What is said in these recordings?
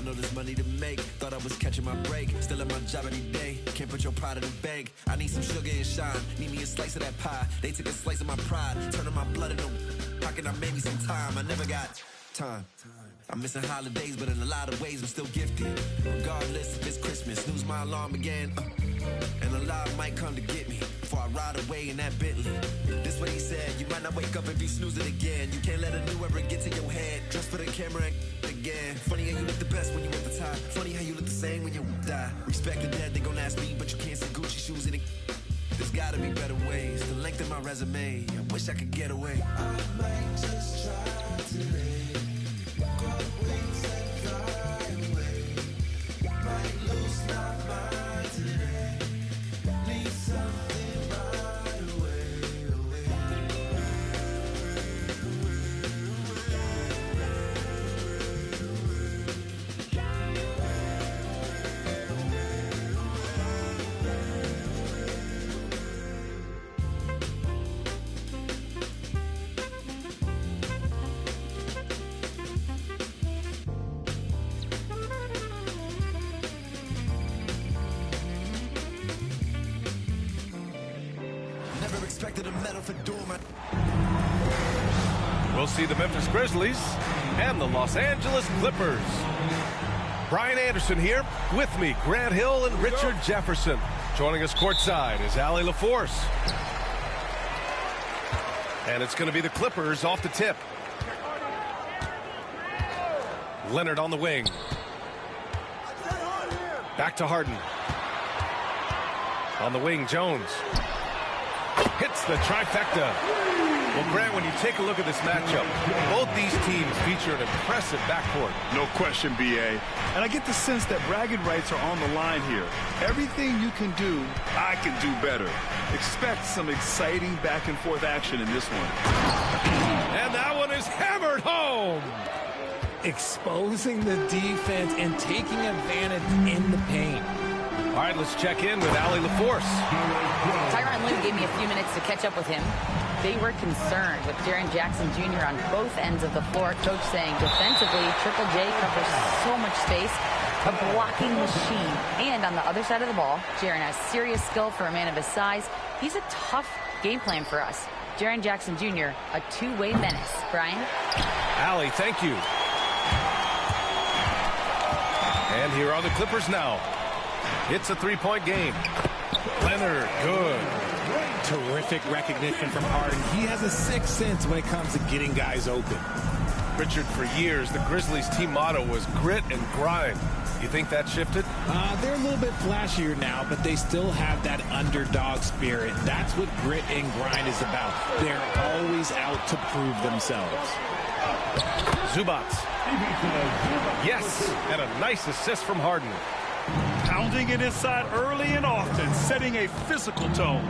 I know there's money to make. Thought I was catching my break. Still at my job every day. Can't put your pride in the bank. I need some sugar and shine. Need me a slice of that pie. They took a slice of my pride. Turning my blood into pocket. I made me some time. I never got time. I'm missing holidays, but in a lot of ways I'm still gifted. Regardless if it's Christmas, snooze my alarm again. And a lot might come to get me before I ride away in that Bentley. This what he said, you might not wake up if you snooze it again. You can't let a new ever get to your head. Just for the camera and again. Funny how you look the best when you at the top. Funny how you look the same when you die. Respect the dead, they gon' ask me, but you can't see Gucci shoes in it. There's gotta be better ways to lengthen my resume. I wish I could get away. I might just try today. We'll see the Memphis Grizzlies and the Los Angeles Clippers. Brian Anderson here. With me, Grant Hill and Richard Jefferson. Joining us courtside is Allie LaForce. And it's going to be the Clippers off the tip. Leonard on the wing. Back to Harden. On the wing, Jones. Hits the trifecta. Well, Grant, when you take a look at this matchup, both these teams feature an impressive backcourt. No question, B.A. And I get the sense that bragging rights are on the line here. Everything you can do, I can do better. Expect some exciting back-and-forth action in this one. And that one is hammered home. Exposing the defense and taking advantage in the paint. All right, let's check in with Allie LaForce. Tyronn Lue gave me a few minutes to catch up with him. They were concerned with Jaren Jackson Jr. on both ends of the floor. Coach saying defensively, Triple J covers so much space, a blocking machine. And on the other side of the ball, Jaren has serious skill for a man of his size. He's a tough game plan for us. Jaren Jackson Jr., a two-way menace. Brian? Allie, thank you. And here are the Clippers now. It's a three-point game. Leonard, good. Terrific recognition from Harden. He has a sixth sense when it comes to getting guys open. Richard, for years, the Grizzlies team motto was grit and grind. You think that shifted? They're a little bit flashier now, but they still have that underdog spirit. That's what grit and grind is about. They're always out to prove themselves. Zubac. Yes, and a nice assist from Harden. Pounding it inside early and often, setting a physical tone.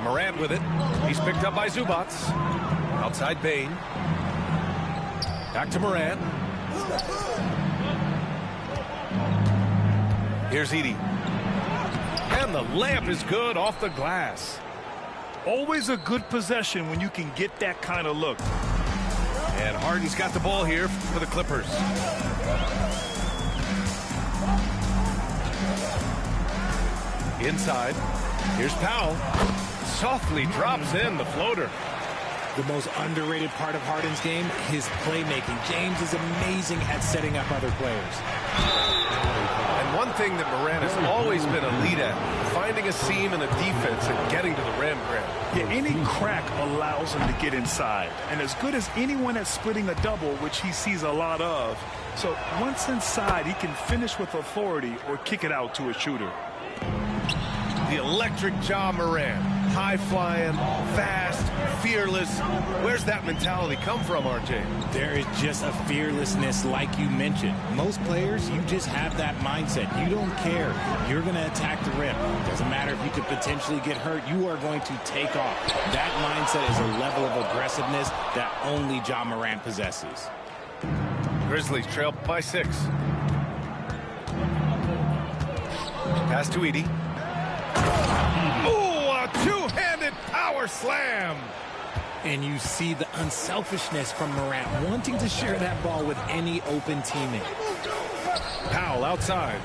Morant with it. He's picked up by Zubac. Outside Bane. Back to Morant. Here's Edey. And the layup is good off the glass. Always a good possession when you can get that kind of look. And Harden's got the ball here for the Clippers. Inside. Here's Powell. Softly drops in the floater. The most underrated part of Harden's game, his playmaking. James is amazing at setting up other players. And one thing that Morant has always been elite at, finding a seam in the defense and getting to the rim, Grant. Yeah, any crack allows him to get inside. And as good as anyone at splitting a double, which he sees a lot of. So once inside, he can finish with authority or kick it out to a shooter. The electric Ja Morant. High-flying, fast, fearless. Where's that mentality come from, RJ? There is just a fearlessness like you mentioned. Most players, you just have that mindset. You don't care. You're going to attack the rim. Doesn't matter if you could potentially get hurt. You are going to take off. That mindset is a level of aggressiveness that only Ja Morant possesses. Grizzlies trail by 6. Pass to Edey. Ooh, a two-handed power slam. And you see the unselfishness from Morant, wanting to share that ball with any open teammate. Powell outside.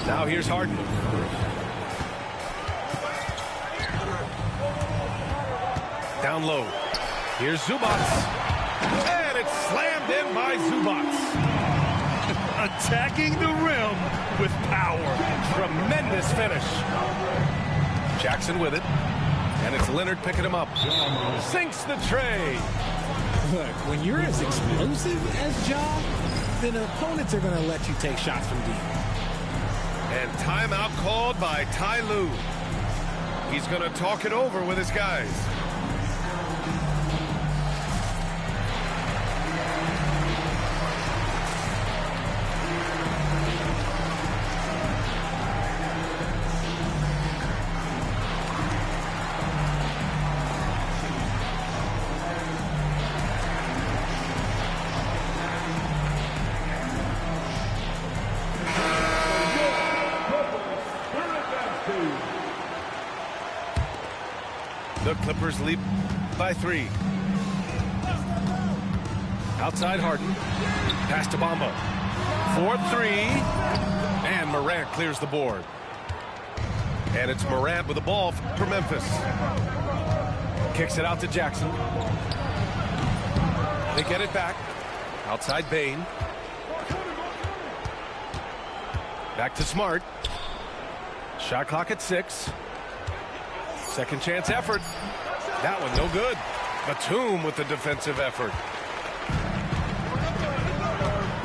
Now here's Harden. Down low. Here's Zubats. And it's slammed in by Zubats. Attacking the rim with power. Tremendous finish. Jackson with it. And it's Leonard picking him up. Sinks the tray. Look, when you're as explosive as Ja, then opponents are going to let you take shots from deep. And timeout called by Ty Lue. He's going to talk it over with his guys. The Clippers lead by 3. Outside Harden. Pass to Bamba. 4-3. And Morant clears the board. And it's Morant with the ball for Memphis. Kicks it out to Jackson. They get it back. Outside Bane. Back to Smart. Shot clock at 6. Second chance effort. That one no good. Batum with the defensive effort.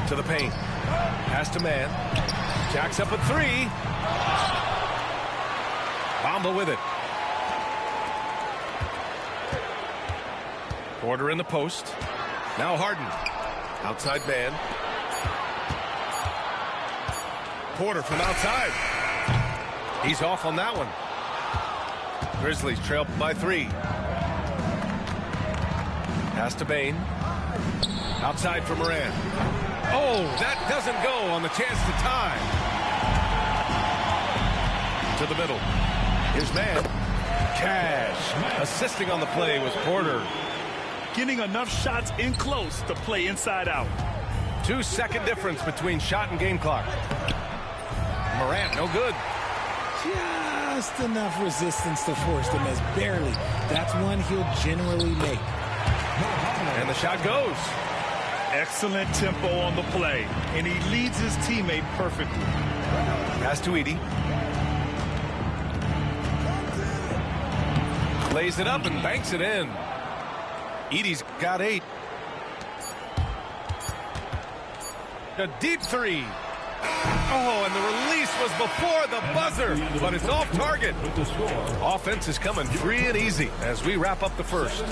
To the paint. Pass to man. Jacks up at 3. Bamba with it. Porter in the post. Now Harden. Outside man. Porter from outside. He's off on that one. Grizzlies trail by 3. Pass to Bane. Outside for Morant. Oh, that doesn't go on the chance to tie. To the middle. Here's Man. Cash. Assisting on the play was Porter. Getting enough shots in close to play inside out. 2-second difference between shot and game clock. Morant, no good. Just enough resistance to force them as barely. That's one he'll generally make. And the shot goes. Excellent tempo on the play, and he leads his teammate perfectly. Pass to Edey. Lays it up and banks it in. Edey's got 8. A deep 3. Oh, and the release was before the buzzer, but it's off target. Offense is coming free and easy as we wrap up the first.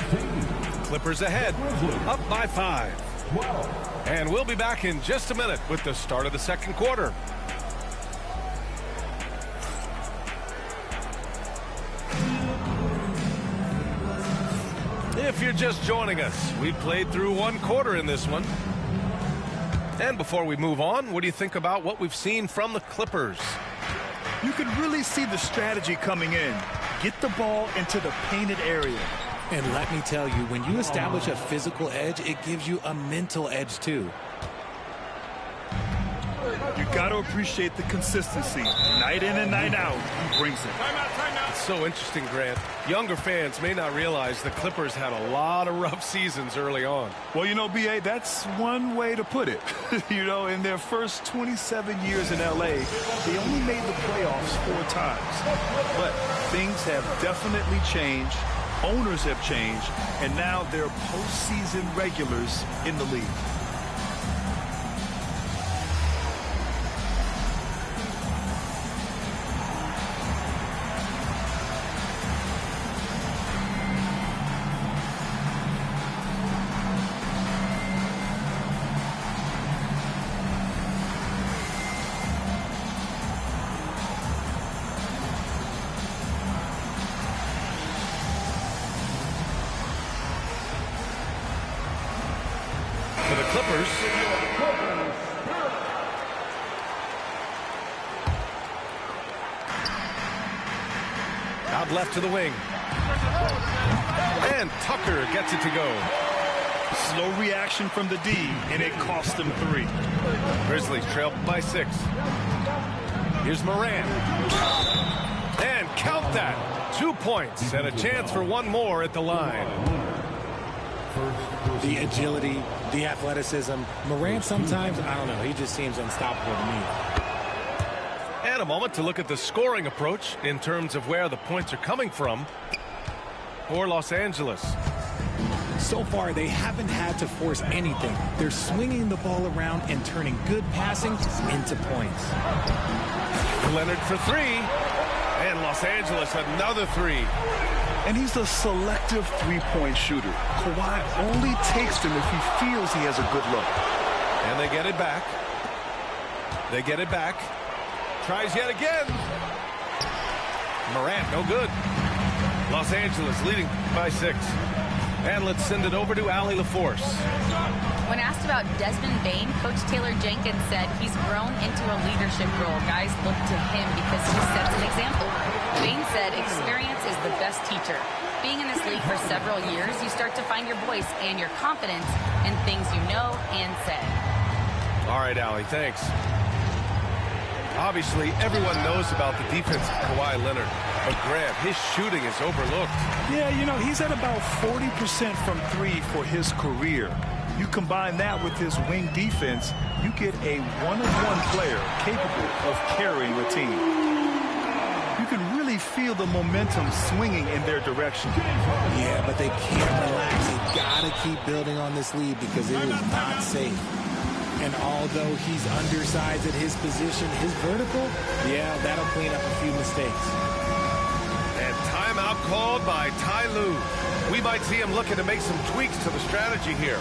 Clippers ahead, up by 5. And we'll be back in just a minute with the start of the second quarter. If you're just joining us, we played through 1 quarter in this one. And before we move on, what do you think about what we've seen from the Clippers? You can really see the strategy coming in. Get the ball into the painted area. And let me tell you, when you establish a physical edge, it gives you a mental edge too. You got to appreciate the consistency. Night in and night out, he brings it. It's so interesting, Grant. Younger fans may not realize the Clippers had a lot of rough seasons early on. Well, you know, B.A., that's one way to put it. You know, in their first 27 years in L.A., they only made the playoffs 4 times. But things have definitely changed. Owners have changed. And now they're postseason regulars in the league. Out left to the wing. And Tucker gets it to go. Slow reaction from the D, and it cost them 3. Grizzlies trail by 6. Here's Morant. And count that. 2 points and a chance for one more at the line. The agility, the athleticism. Morant sometimes, I don't know, he just seems unstoppable to me. And a moment to look at the scoring approach in terms of where the points are coming from for Los Angeles. So far, they haven't had to force anything. They're swinging the ball around and turning good passing into points. Leonard for 3. And Los Angeles another 3. And he's a selective three-point shooter. Kawhi only takes them if he feels he has a good look. And they get it back. They get it back. Tries yet again. Morant, no good. Los Angeles leading by 6. And let's send it over to Allie LaForce. When asked about Desmond Bane, Coach Taylor Jenkins said he's grown into a leadership role. Guys look to him because he sets an example. Bane said experience is the best teacher. Being in this league for several years, you start to find your voice and your confidence in things you know and say. All right, Allie, thanks. Obviously, everyone knows about the defense of Kawhi Leonard, but Grant, his shooting is overlooked. Yeah, you know, he's at about 40% from 3 for his career. You combine that with his wing defense, you get a one-on-one player capable of carrying a team. You can really feel the momentum swinging in their direction. Yeah, but they can't relax. They gotta keep building on this lead because it is not safe. And although he's undersized at his position, his vertical, yeah, that'll clean up a few mistakes. And timeout called by Ty Lue. We might see him looking to make some tweaks to the strategy here.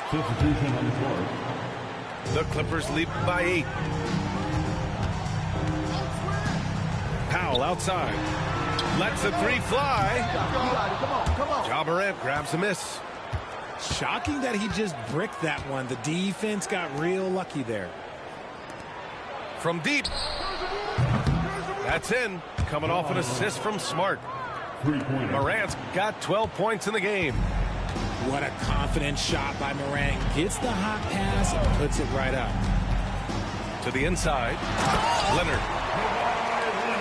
Substitution on the floor. The Clippers lead by 8. Powell outside. Lets the 3 fly. Ja Morant grabs a miss. Shocking that he just bricked that one. The defense got real lucky there. From deep. That's in. Coming off an assist from Smart. Morant's got 12 points in the game. What a confident shot by Morant. Gets the hot pass and puts it right up. To the inside. Leonard.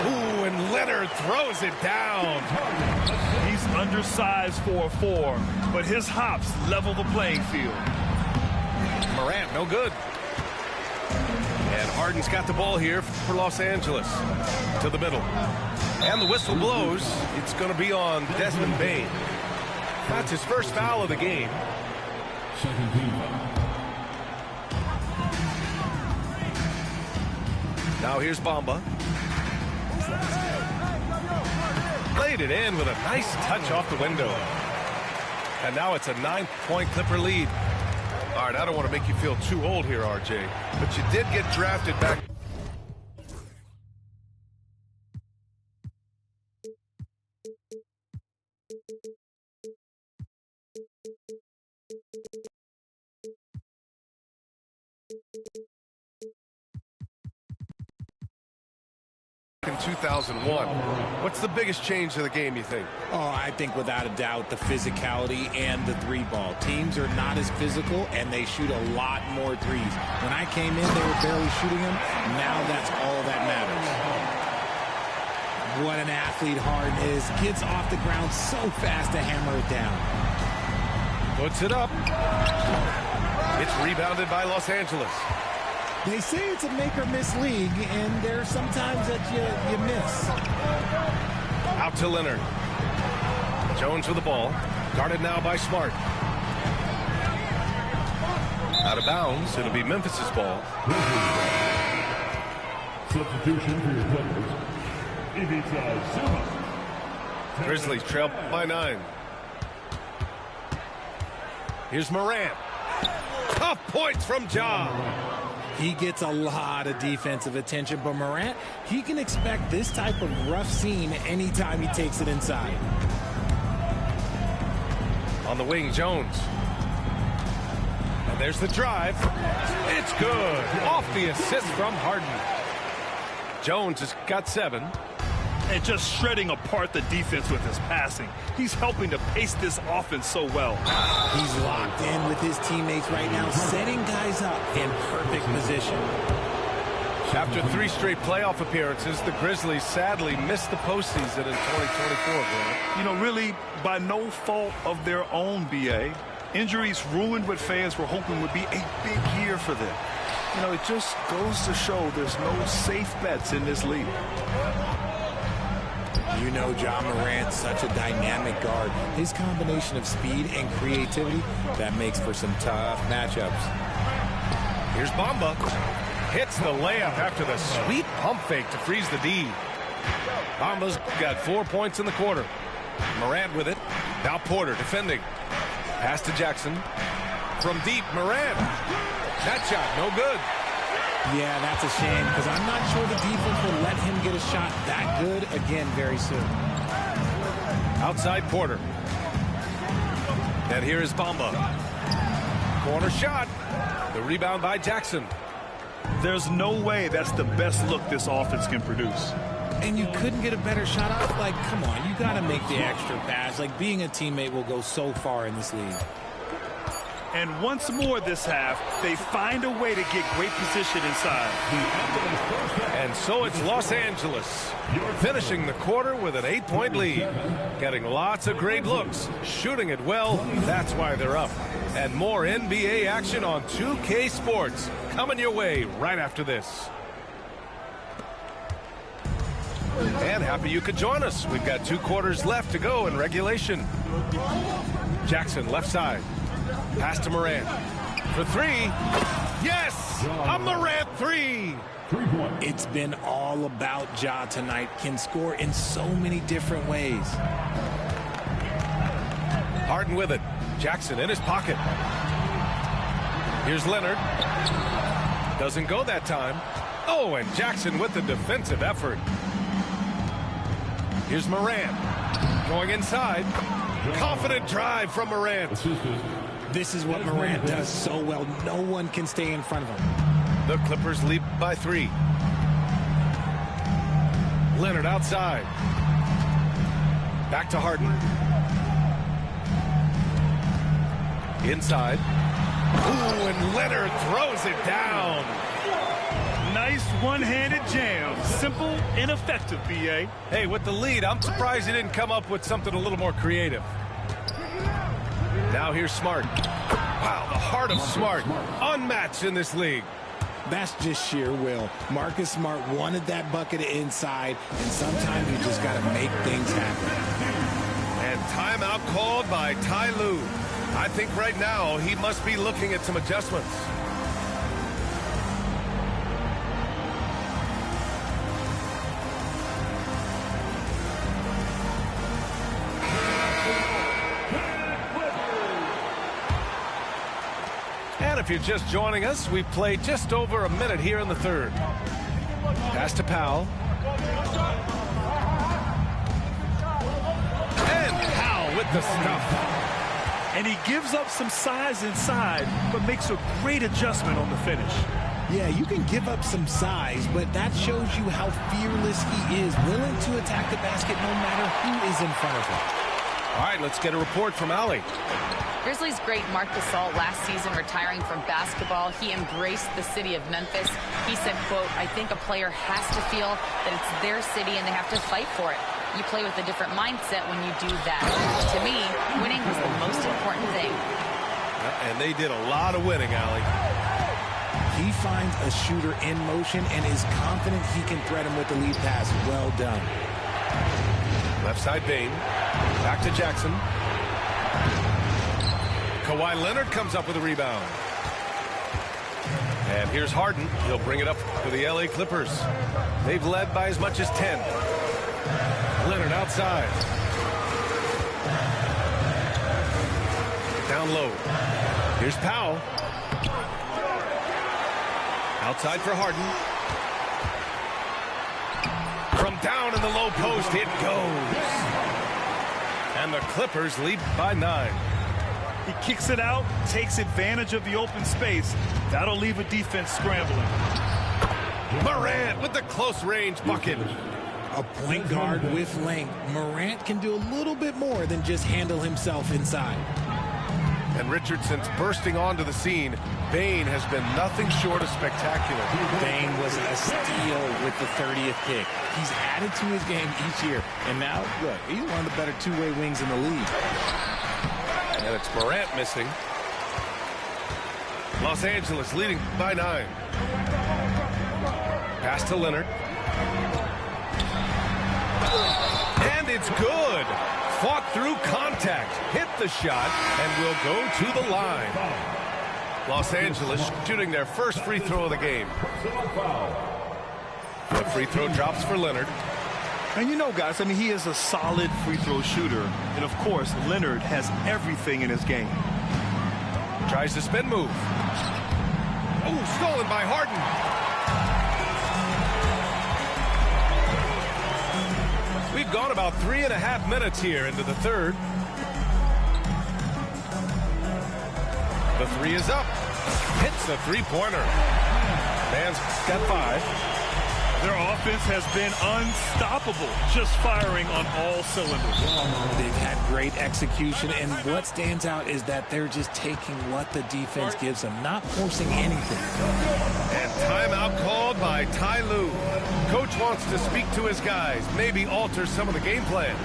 Ooh, and Leonard throws it down. He's undersized for a 4, but his hops level the playing field. Morant, no good. And Harden's got the ball here for Los Angeles. To the middle. And the whistle blows. It's going to be on Desmond Bane. That's his first foul of the game. Second team. Now here's Bamba. Laid it in with a nice touch off the window. And now it's a 9-point Clipper lead. All right, I don't want to make you feel too old here, RJ, but you did get drafted back. In 2001. What's the biggest change to the game, you think? Oh, I think without a doubt the physicality and the 3-ball. Teams are not as physical, and they shoot a lot more threes. When I came in, they were barely shooting them. Now that's all that matters. What an athlete Harden is. Gets off the ground so fast to hammer it down. Puts it up. It's rebounded by Los Angeles. They say it's a make-or-miss league, and there's sometimes that you miss. Out to Leonard. Jones with the ball. Guarded now by Smart. Out of bounds. It'll be Memphis's ball. Substitution for your Clippers. Ivica Zubac. Grizzlies trail by 9. Here's Morant. Tough points from Ja. He gets a lot of defensive attention, but Morant, he can expect this type of rough scene anytime he takes it inside. On the wing, Jones. And there's the drive. It's good. Off the assist from Harden. Jones has got 7. And just shredding apart the defense with his passing. He's helping to pace this offense so well. He's locked in with his teammates right now, setting guys up in perfect position. After 3 straight playoff appearances, the Grizzlies sadly missed the postseason in 2024, Grant. You know, really by no fault of their own, B.A. Injuries ruined what fans were hoping would be a big year for them. You know, it just goes to show there's no safe bets in this league. You know Ja Morant's such a dynamic guard. His combination of speed and creativity, that makes for some tough matchups. Here's Bamba. Hits the layup after the sweet pump fake to freeze the D. Bamba's got 4 points in the quarter. Morant with it. Now Porter defending. Pass to Jackson. From deep, Morant. That shot, no good. Yeah, that's a shame because I'm not sure the defense will let him get a shot that good again very soon. Outside Porter. And here is Bamba. Corner shot. The rebound by Jackson. There's no way that's the best look this offense can produce. And you couldn't get a better shot off? Like, come on, you got to make the extra pass. Like, being a teammate will go so far in this league. And once more this half, they find a way to get great position inside. And so it's Los Angeles finishing the quarter with an 8-point lead. Getting lots of great looks, shooting it well. That's why they're up. And more NBA action on 2K Sports coming your way right after this. And happy you could join us. We've got 2 quarters left to go in regulation. Jackson left side. Pass to Morant. For 3. Yes! A Morant 3! It's been all about Ja tonight. Can score in so many different ways. Harden with it. Jackson in his pocket. Here's Leonard. Doesn't go that time. Oh, and Jackson with the defensive effort. Here's Morant. Going inside. Confident drive from Morant. This is what Morant does so well. No one can stay in front of him. The Clippers lead by 3. Leonard outside. Back to Harden. Inside. Ooh, and Leonard throws it down. Nice one-handed jam. Simple and effective, B.A. Hey, with the lead, I'm surprised he didn't come up with something a little more creative. Now here's Smart. Wow, the heart of Smart. Unmatched in this league. That's just sheer will. Marcus Smart wanted that bucket inside, and sometimes you just got to make things happen. And timeout called by Ty Lue. I think right now he must be looking at some adjustments. And if you're just joining us, we've played just over a minute here in the third. Pass to Powell. And Powell with the stuff. And he gives up some size inside, but makes a great adjustment on the finish. Yeah, you can give up some size, but that shows you how fearless he is, willing to attack the basket no matter who is in front of him. All right, let's get a report from Allie. Grizzlies great Marc Gasol last season retiring from basketball. He embraced the city of Memphis. He said, quote, "I think a player has to feel that it's their city and they have to fight for it. You play with a different mindset when you do that." To me, winning was the most important thing. And they did a lot of winning, Allie. He finds a shooter in motion and is confident he can thread him with the lead pass. Well done. Left side Bane. Back to Jackson. Kawhi Leonard comes up with a rebound. And here's Harden. He'll bring it up for the LA Clippers. They've led by as much as 10. Leonard outside. Down low. Here's Powell. Outside for Harden. From down in the low post, it goes. And the Clippers lead by 9. He kicks it out, takes advantage of the open space. That'll leave a defense scrambling. Morant with the close-range bucket. A point guard with length. Morant can do a little bit more than just handle himself inside. And Richardson's bursting onto the scene. Bane has been nothing short of spectacular. Bane was a steal with the 30th pick. He's added to his game each year. And now, look, he's one of the better two-way wings in the league. And it's Morant missing. Los Angeles leading by 9. Pass to Leonard. And it's good. Fought through contact, hit the shot, and will go to the line. Los Angeles shooting their first free throw of the game. The free throw drops for Leonard. And you know, guys, I mean, he is a solid free throw shooter. And, of course, Leonard has everything in his game. Tries the spin move. Oh, stolen by Harden. We've gone about 3.5 minutes here into the third. The three is up. Hits a three-pointer. Man's got 5. Their offense has been unstoppable, just firing on all cylinders. They've had great execution, and what stands out is that they're just taking what the defense gives them, not forcing anything. And timeout called by Ty Lue. Coach wants to speak to his guys, maybe alter some of the game plan.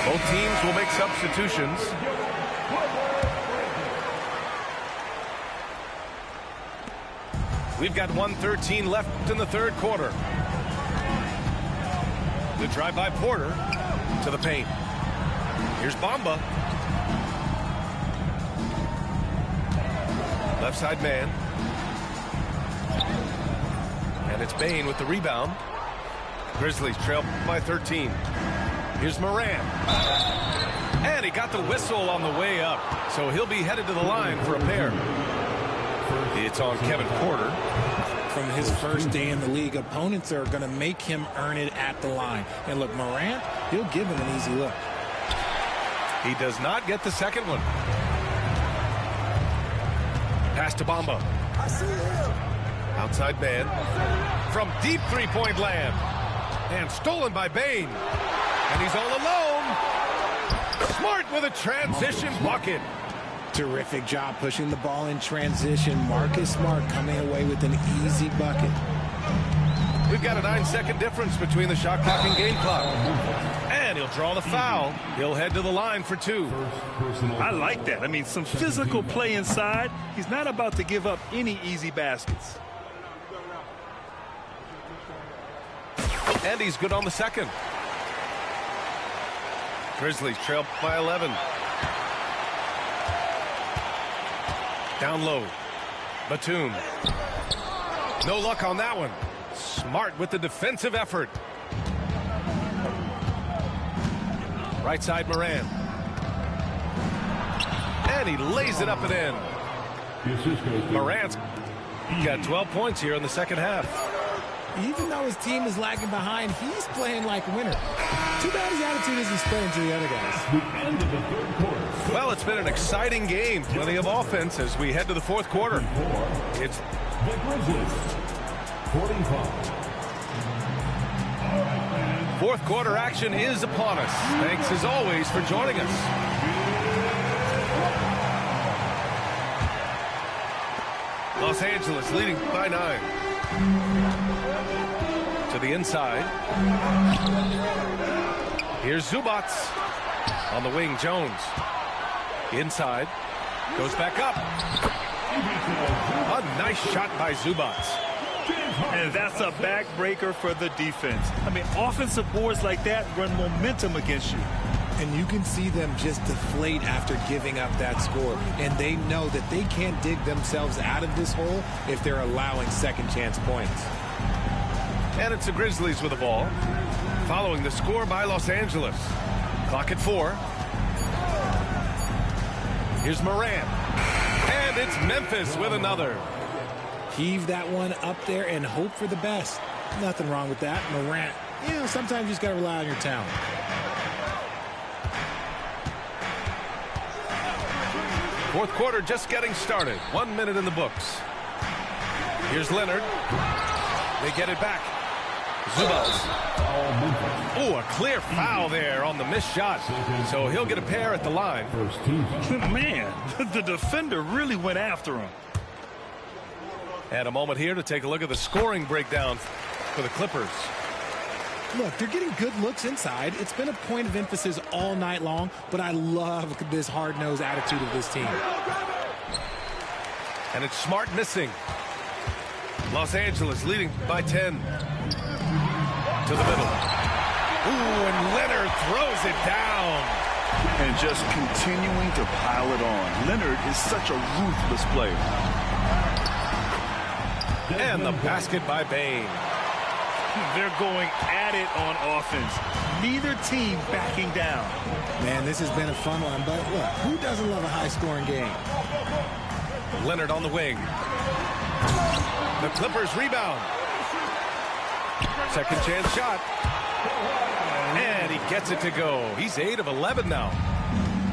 Both teams will make substitutions. We've got 1:13 left in the third quarter. The drive by Porter to the paint. Here's Bamba. Left side man. And it's Bane with the rebound. Grizzlies trail by 13. Here's Morant. And he got the whistle on the way up. So he'll be headed to the line for a pair. It's on Kevin Porter. From his first day in the league, opponents are going to make him earn it at the line. And look, Morant, he'll give him an easy look. He does not get the second one. Pass to Bamba. I see him. Outside man. From deep three-point land. And stolen by Bane. And he's all alone. Smart with a transition bucket. Terrific job pushing the ball in transition. Marcus Smart coming away with an easy bucket. We've got a 9-second difference between the shot clock and game clock. And he'll draw the foul. He'll head to the line for 2. I like that. I mean, some physical play inside. He's not about to give up any easy baskets. And he's good on the second. Grizzlies trail by 11. Down low. Batum. No luck on that one. Smart with the defensive effort. Right side Moran. And he lays it up and in. Morant's got 12 points here in the second half. Even though his team is lagging behind, he's playing like a winner. Too bad his attitude isn't spreading to the other guys. Well, it's been an exciting game. Plenty of offense as we head to the fourth quarter. It's the Grizzlies. 45. Fourth quarter action is upon us. Thanks as always for joining us. Los Angeles leading by 9. To the inside. Here's Zubats. On the wing, Jones. Inside. Goes back up. A nice shot by Zubats. And that's a backbreaker for the defense. I mean, offensive boards like that run momentum against you. And you can see them just deflate after giving up that score. And they know that they can't dig themselves out of this hole if they're allowing second chance points. And it's the Grizzlies with the ball. Following the score by Los Angeles. Clock at 4. Here's Moran. And it's Memphis with another. Heave that one up there and hope for the best. Nothing wrong with that. Morant, sometimes you just got to rely on your talent. Fourth quarter just getting started. 1 minute in the books. Here's Leonard. They get it back. Zubats. Oh, a clear foul there on the missed shot. So he'll get a pair at the line. Man, the defender really went after him. And a moment here to take a look at the scoring breakdown for the Clippers. Look, they're getting good looks inside. It's been a point of emphasis all night long, but I love this hard-nosed attitude of this team. And it's Smart missing. Los Angeles leading by 10. To the middle. Ooh, and Leonard throws it down. And just continuing to pile it on. Leonard is such a ruthless player. And the basket by Bane. They're going at it on offense. Neither team backing down. Man, this has been a fun one, but look, who doesn't love a high-scoring game? Leonard on the wing. The Clippers rebound. Second chance shot. And he gets it to go. He's 8 of 11 now.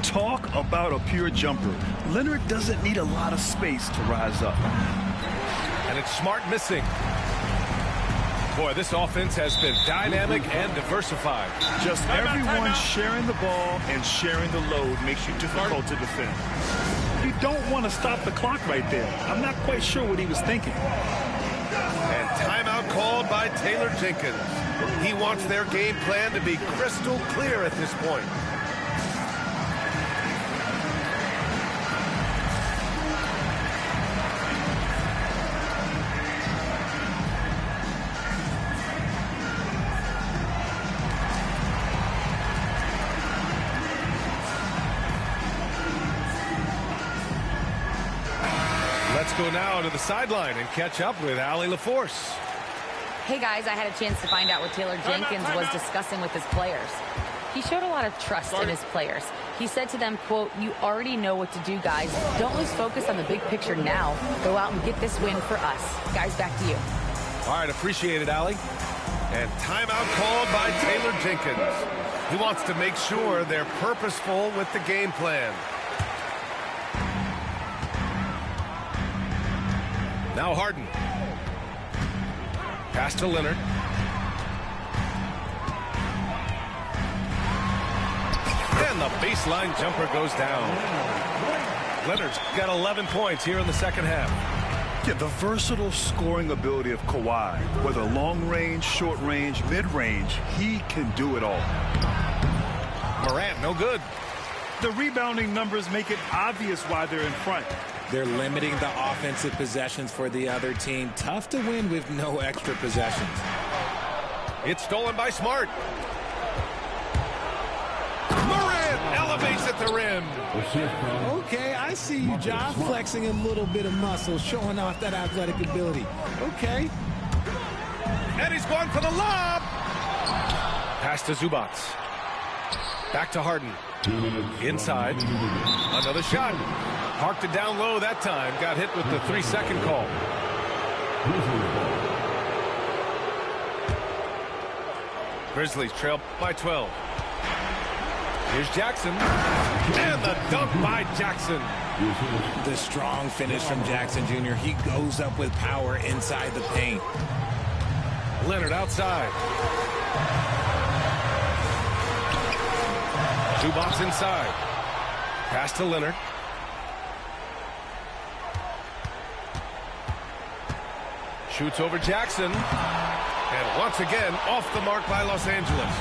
Talk about a pure jumper. Leonard doesn't need a lot of space to rise up. And it's Smart missing. Boy, this offense has been dynamic and diversified. Just everyone sharing the ball and sharing the load makes you difficult to defend. You don't want to stop the clock right there. I'm not quite sure what he was thinking. And timeout called by Taylor Jenkins. He wants their game plan to be crystal clear at this point. Let's go now to the sideline and catch up with Allie LaForce. Hey guys, I had a chance to find out what Taylor Jenkins was discussing with his players. He showed a lot of trust in his players. He said to them, quote, "You already know what to do, guys. Don't lose focus on the big picture now. Go out and get this win for us." Guys, back to you. All right, appreciate it, Allie. And timeout called by Taylor Jenkins. He wants to make sure they're purposeful with the game plan. Now Harden. Pass to Leonard. And the baseline jumper goes down. Leonard's got 11 points here in the second half. Yeah, the versatile scoring ability of Kawhi, whether long range, short range, mid range, he can do it all. Morant, no good. The rebounding numbers make it obvious why they're in front. They're limiting the offensive possessions for the other team. Tough to win with no extra possessions. It's stolen by Smart. Morant elevates at the rim. Okay, I see you, John, flexing a little bit of muscle, showing off that athletic ability. Okay. And he's going for the lob. Pass to Zubats. Back to Harden. Inside. Another shot. Parked it down low that time. Got hit with the 3-second call. Grizzlies trail by 12. Here's Jackson. And the dunk by Jackson. The strong finish from Jackson Jr. He goes up with power inside the paint. Leonard outside. Zubats inside. Pass to Leonard. Shoots over Jackson. And once again, off the mark by Los Angeles.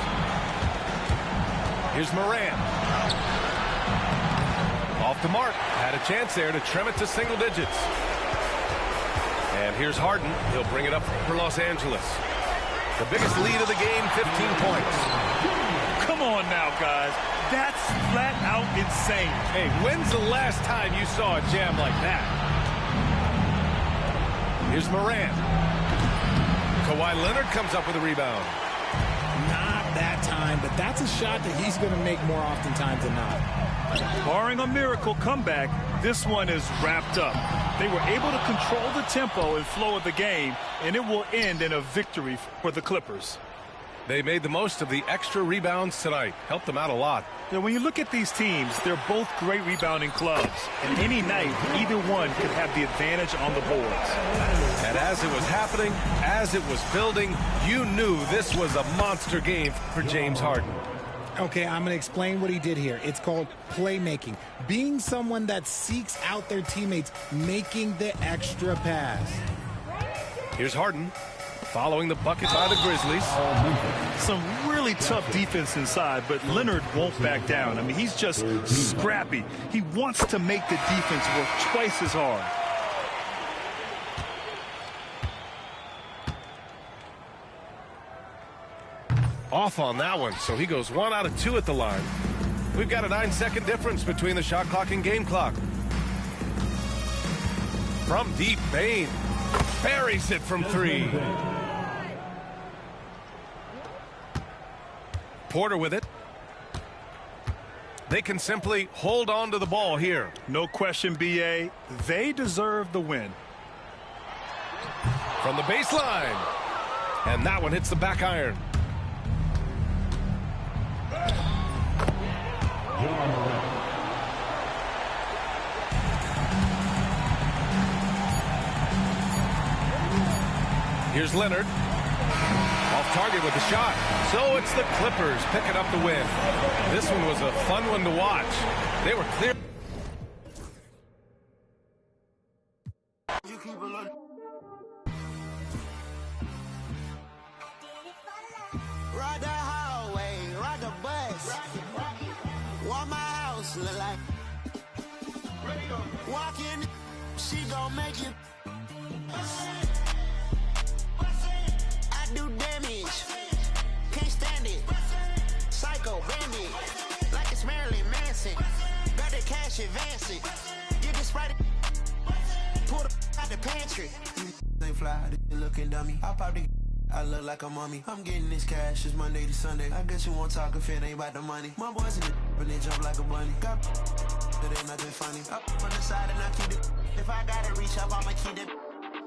Here's Morant. Off the mark. Had a chance there to trim it to single digits. And here's Harden. He'll bring it up for Los Angeles. The biggest lead of the game, 15 points. Come on now, guys. That's flat out insane. Hey, when's the last time you saw a jam like that? Here's Morant. Kawhi Leonard comes up with a rebound. Not that time, but that's a shot that he's going to make more oftentimes than not. Barring a miracle comeback, this one is wrapped up. They were able to control the tempo and flow of the game, and it will end in a victory for the Clippers. They made the most of the extra rebounds tonight. Helped them out a lot. Now, when you look at these teams, they're both great rebounding clubs. And any night, either one could have the advantage on the boards. And as it was happening, as it was building, you knew this was a monster game for James Harden. Okay, I'm going to explain what he did here. It's called playmaking. Being someone that seeks out their teammates, making the extra pass. Here's Harden following the bucket by the Grizzlies. Some really tough defense inside, but Leonard won't back down. I mean, he's just scrappy. He wants to make the defense work twice as hard. Off on that one, so he goes 1 out of 2 at the line. We've got a 9-second difference between the shot clock and game clock. From deep, Bane buries it from 3. Porter with it. They can simply hold on to the ball here. No question, B.A. They deserve the win. From the baseline. And that one hits the back iron. Here's Leonard. Off target with the shot. So it's the Clippers picking up the win. This one was a fun one to watch. They were clear. Ride the highway, ride the bus. What my house look like. Walk in, she gon' make it. I do damage. Can't stand it. Psycho bandit. Like it's Marilyn Manson. Got the cash advancing. You just write it. Pull the out the pantry. They fly, they looking dummy. I pop the. I look like a mummy. I'm getting this cash. It's Monday to Sunday. I guess you won't talk if it ain't about the money. My boys in the but they jump like a bunny. Got it ain't nothing funny. Up on the side and I keep it. If I gotta reach up, I'ma keep it.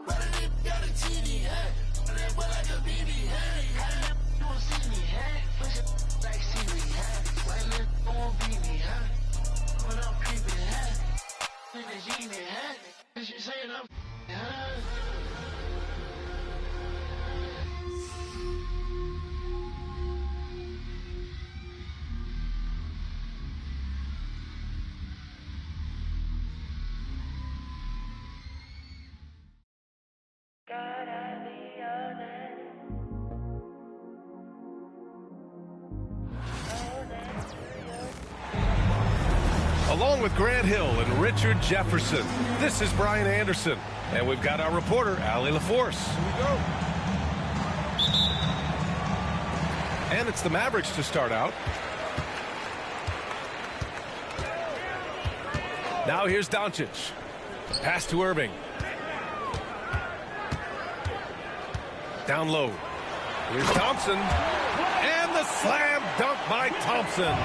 But I got a TV, huh? That boy like a BB, huh? You won't see me, huh? Push it like seaweed, huh? White man won't beat me, huh? When I'm creeping, huh? In the genie, huh? Cause you saying I'm, huh? Along with Grant Hill and Richard Jefferson, this is Brian Anderson. And we've got our reporter, Allie LaForce. Here we go. And it's the Mavericks to start out. Now here's Doncic. Pass to Irving. Down low. Here's Thompson. And the slam dunk by Thompson.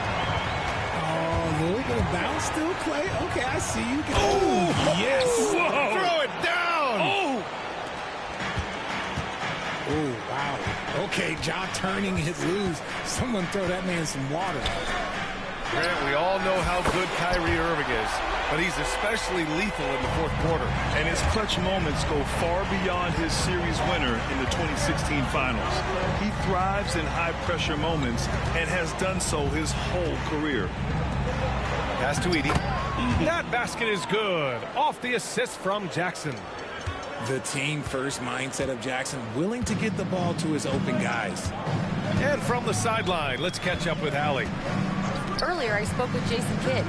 A little bit of bounce still, Clay. Okay, I see you. Oh, yes. Whoa. Throw it down. Oh, wow. Okay, Ja turning his loose. Someone throw that man some water. Grant, we all know how good Kyrie Irving is, but he's especially lethal in the fourth quarter. And his clutch moments go far beyond his series winner in the 2016 finals. He thrives in high-pressure moments and has done so his whole career. Pass to Edie. That basket is good. Off the assist from Jackson. The team-first mindset of Jackson, willing to get the ball to his open guys. And from the sideline, let's catch up with Allie. Earlier, I spoke with Jason Kidd,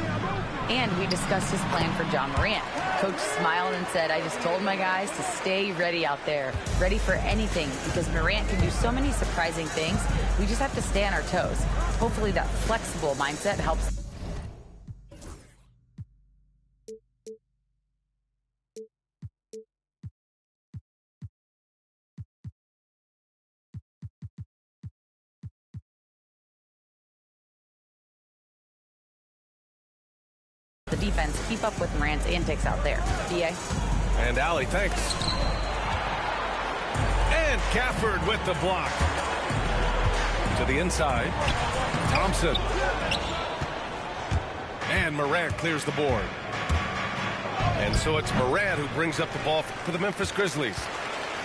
and we discussed his plan for John Morant. Coach smiled and said, I just told my guys to stay ready out there, ready for anything, because Morant can do so many surprising things. We just have to stay on our toes. Hopefully that flexible mindset helps. The defense keep up with Morant's antics out there. DA? And Alley, thanks. And Gafford with the block. To the inside. Thompson. And Morant clears the board. And so it's Morant who brings up the ball for the Memphis Grizzlies.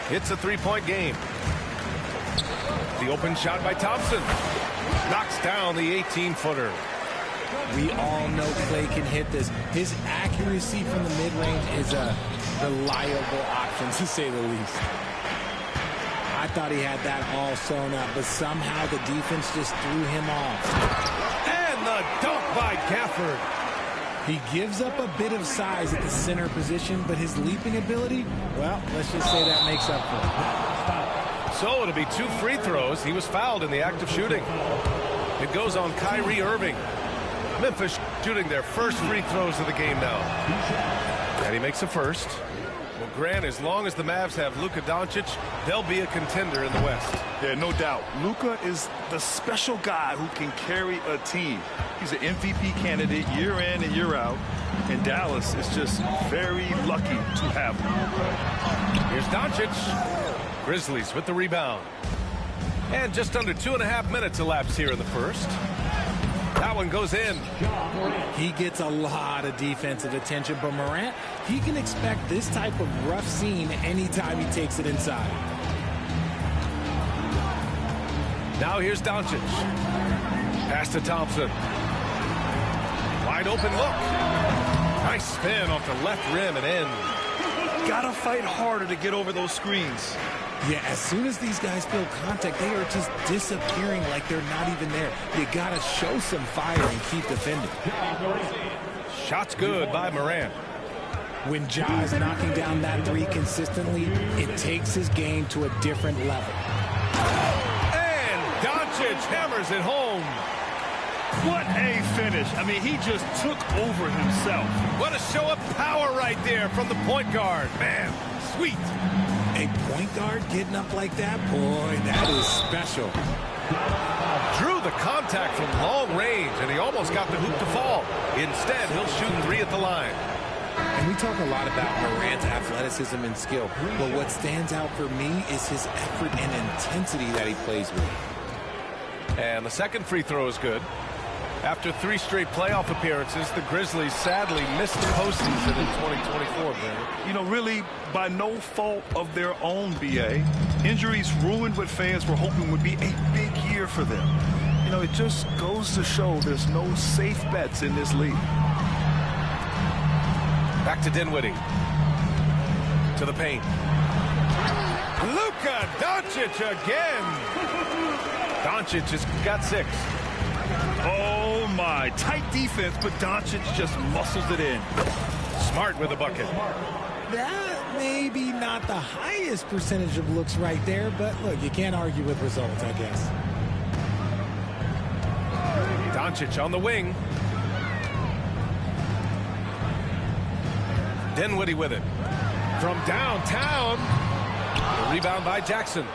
It's a three-point game. The open shot by Thompson. Knocks down the 18-footer. We all know Clay can hit this. His accuracy from the mid-range is a reliable option, to say the least. I thought he had that all sewn up, but somehow the defense just threw him off. And the dunk by Gafford. He gives up a bit of size at the center position, but his leaping ability, well, let's just say that makes up for it. So it'll be 2 free throws. He was fouled in the act of shooting. It goes on Kyrie Irving. Memphis shooting their first free throws of the game now. And he makes a first. Well, Grant, as long as the Mavs have Luka Doncic, they'll be a contender in the West. Yeah, no doubt. Luka is the special guy who can carry a team. He's an MVP candidate year in and year out. And Dallas is just very lucky to have him. Here's Doncic. Grizzlies with the rebound. And just under 2.5 minutes elapsed here in the first. That one goes in. He gets a lot of defensive attention, but Morant, he can expect this type of rough scene anytime he takes it inside. Now here's Doncic. Pass to Thompson. Wide open look. Nice spin off the left rim and in. Gotta fight harder to get over those screens. Yeah, as soon as these guys feel contact, they are just disappearing like they're not even there. You gotta show some fire and keep defending. Shot's good by Morant. When Ja is knocking down that three consistently, it takes his game to a different level. And Doncic hammers it home. What a finish. I mean, he just took over himself. What a show of power right there from the point guard. Man, sweet. A point guard getting up like that, boy, that is special. Drew the contact from long range, and he almost got the hoop to fall. Instead, he'll shoot 3 at the line. And we talk a lot about Morant's athleticism and skill, but what stands out for me is his effort and intensity that he plays with. And the second free throw is good. After 3 straight playoff appearances, the Grizzlies sadly missed the postseason in 2024, Brandon. You know, really, by no fault of their own, BA. Injuries ruined what fans were hoping would be a big year for them. You know, it just goes to show there's no safe bets in this league. Back to Dinwiddie. To the paint. Luka Doncic again. Doncic has got 6. Oh, my. Tight defense, but Doncic just muscles it in. Smart with a bucket. That may be not the highest percentage of looks right there, but look, you can't argue with results, I guess. Doncic on the wing. Dinwiddie with it. From downtown. The rebound by Jackson.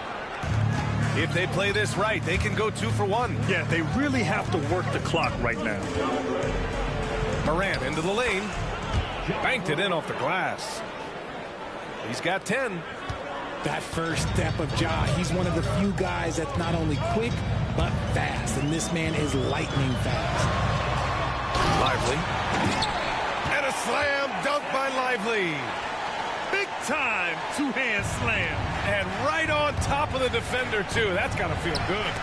If they play this right, they can go 2 for 1. Yeah, they really have to work the clock right now. Morant into the lane. Banked it in off the glass. He's got 10. That first step of Ja, he's one of the few guys that's not only quick, but fast. And this man is lightning fast. Lively. And a slam dunk by Lively. Big time two-hand slam. And right on top of the defender, too. That's got to feel good.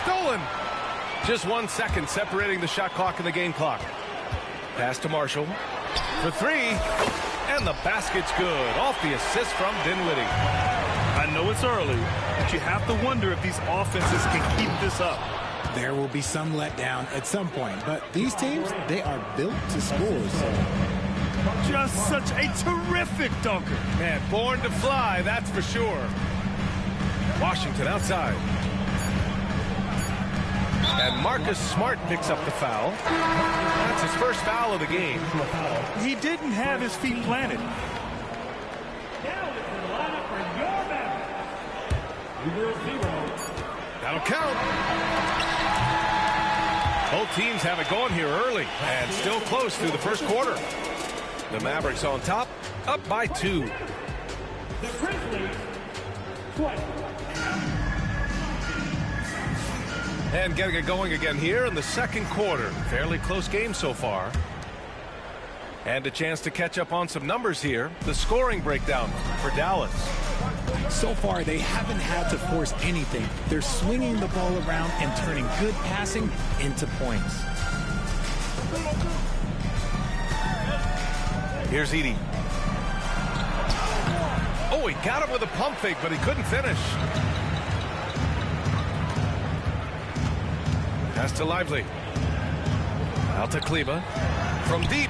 Stolen. Just 1 second separating the shot clock and the game clock. Pass to Marshall. For 3. And the basket's good. Off the assist from Dinwiddie. I know it's early, but you have to wonder if these offenses can keep this up. There will be some letdown at some point, but these teams, they are built to score. So. Just such a terrific dunker. Man, born to fly, that's for sure. Washington outside. And Marcus Smart picks up the foul. That's his first foul of the game. He didn't have his feet planted. That'll count. Both teams have it going here early and still close through the first quarter. The Mavericks on top, up by 2. The Grizzlies, 20. And getting it going again here in the second quarter. Fairly close game so far. And a chance to catch up on some numbers here. The scoring breakdown for Dallas. So far, they haven't had to force anything. They're swinging the ball around and turning good passing into points. Here's Edey. Oh, he got him with a pump fake, but he couldn't finish. Pass to Lively. Out to Kleba. From deep.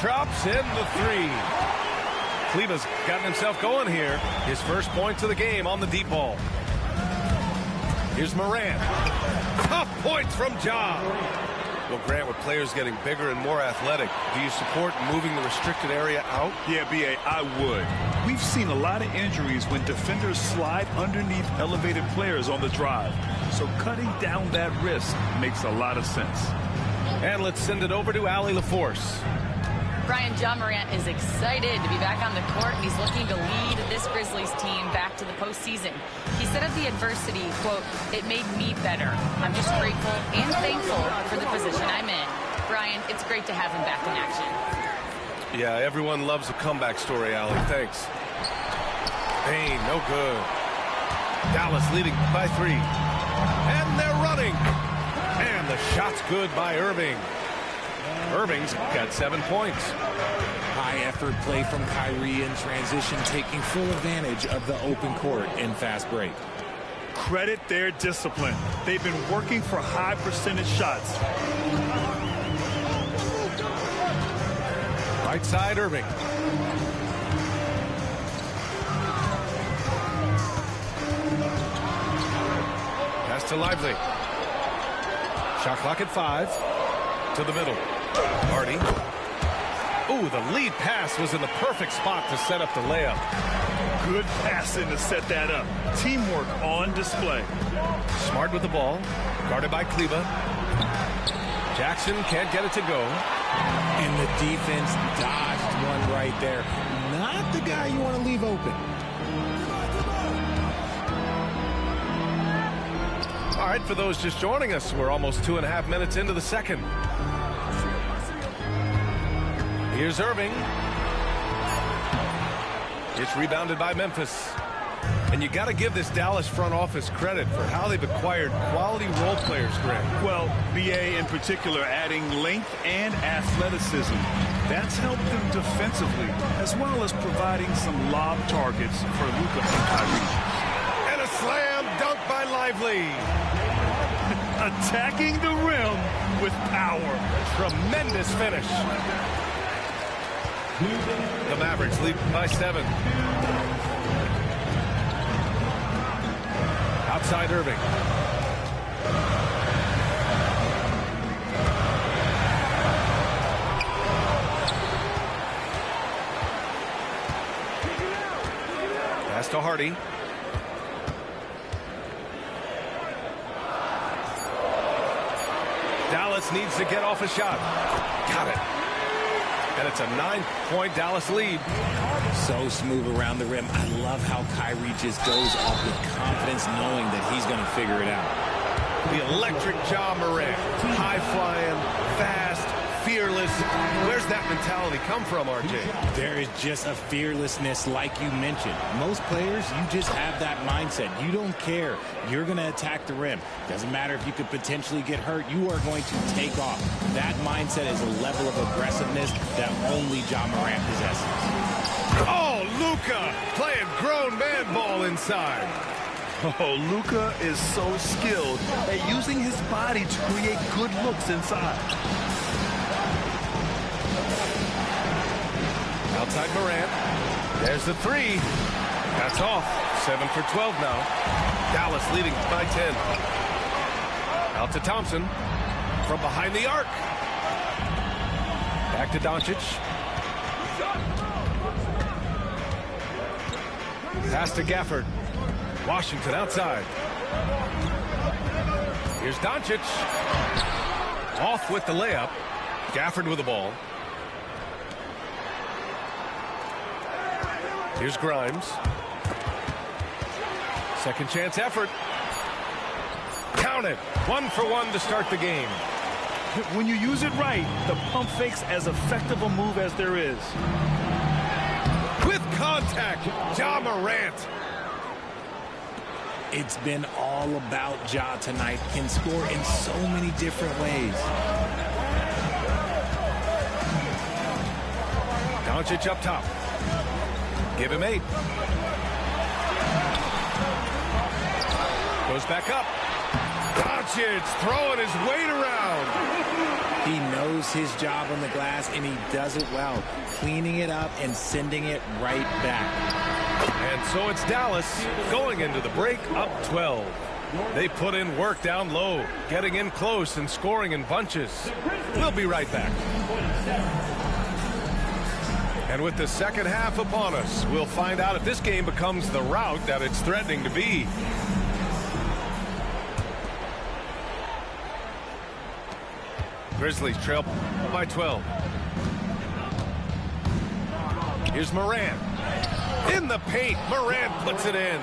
Drops in the 3. Kleba's gotten himself going here. His first points of the game on the deep ball. Here's Morant. Tough points from Ja. Well, Grant, with players getting bigger and more athletic, do you support moving the restricted area out? Yeah, B.A., I would. We've seen a lot of injuries when defenders slide underneath elevated players on the drive. So cutting down that risk makes a lot of sense. And let's send it over to Allie LaForce. Brian, Ja Morant is excited to be back on the court, and he's looking to lead this Grizzlies team back to the postseason. He said of the adversity, quote, "It made me better. I'm just grateful and thankful for the position I'm in." Brian, it's great to have him back in action. Yeah, everyone loves a comeback story, Allie. Thanks. Payne, no good. Dallas leading by 3. And they're running. And the shot's good by Irving. Irving's got 7 points. High effort play from Kyrie in transition, taking full advantage of the open court in fast break. Credit their discipline. They've been working for high percentage shots. Right side, Irving. Pass to Lively. Shot clock at 5. To the middle. Hardy. Ooh, the lead pass was in the perfect spot to set up the layup. Good passing to set that up. Teamwork on display. Smart with the ball. Guarded by Kleba. Jackson can't get it to go. And the defense dodged one right there. Not the guy you want to leave open. All right, for those just joining us, we're almost 2.5 minutes into the second. Here's Irving. It's rebounded by Memphis. And you got to give this Dallas front office credit for how they've acquired quality role players, Greg. Well, B.A. in particular adding length and athleticism. That's helped them defensively, as well as providing some lob targets for Luka and Kyrie. And a slam dunk by Lively. Attacking the rim with power. Tremendous finish. The Mavericks lead by 7. Outside Irving. Pass to Hardy. Dallas needs to get off a shot. Got it. And it's a 9-point Dallas lead. So smooth around the rim. I love how Kyrie just goes up with confidence, knowing that he's going to figure it out. The electric Ja Morant. High-flying, fast, fearless. Where's that mentality come from, RJ? There is just a fearlessness like you mentioned. Most players, you just have that mindset. You don't care. You're going to attack the rim. Doesn't matter if you could potentially get hurt. You are going to take off. That mindset is a level of aggressiveness that only Ja Morant possesses. Oh, Luka playing grown man ball inside. Oh, Luka is so skilled at using his body to create good looks inside. Outside Morant. There's the 3. That's off. 7 for 12 now. Dallas leading by 10. Out to Thompson. From behind the arc. Back to Doncic. Pass to Gafford. Washington outside. Here's Doncic. Off with the layup. Gafford with the ball. Here's Grimes. Second chance effort. Count it. 1 for 1 to start the game. When you use it right, the pump fake's as effective a move as there is. With contact, Ja Morant. It's been all about Ja tonight. Can score in so many different ways. Doncic up top. Give him 8. Goes back up. Doncic throwing his weight around. He knows his job on the glass, and he does it well, cleaning it up and sending it right back. And so it's Dallas going into the break up 12. They put in work down low, getting in close and scoring in bunches. We'll be right back. And with the second half upon us, we'll find out if this game becomes the rout that it's threatening to be. Grizzlies trail by 12. Here's Morant. In the paint, Morant puts it in.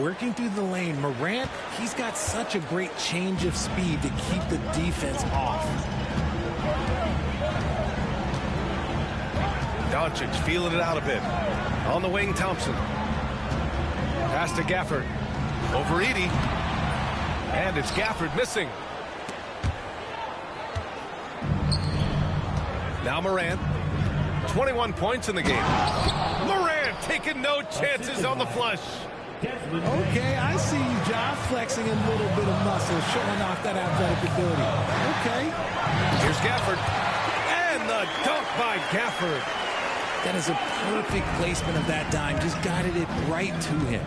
Working through the lane, Morant, he's got such a great change of speed to keep the defense off. Doncic feeling it out a bit. On the wing, Thompson. Pass to Gafford. Over Edey. And it's Gafford missing. Now Morant. 21 points in the game. Morant taking no chances on the flush. Okay, I see you, Ja, flexing a little bit of muscle, showing off that athletic ability. Okay. Here's Gafford. And the dunk by Gafford. That is a perfect placement of that dime. Just guided it right to him.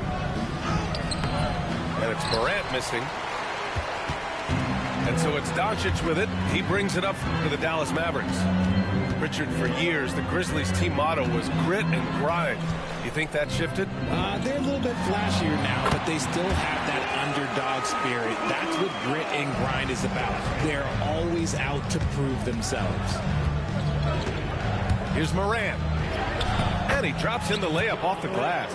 And it's Morant missing. And so it's Doncic with it. He brings it up for the Dallas Mavericks. Richard, for years, the Grizzlies team motto was grit and grind. You think that shifted? They're a little bit flashier now, but they still have that underdog spirit. That's what grit and grind is about. They're always out to prove themselves. Here's Morant. And he drops in the layup off the glass.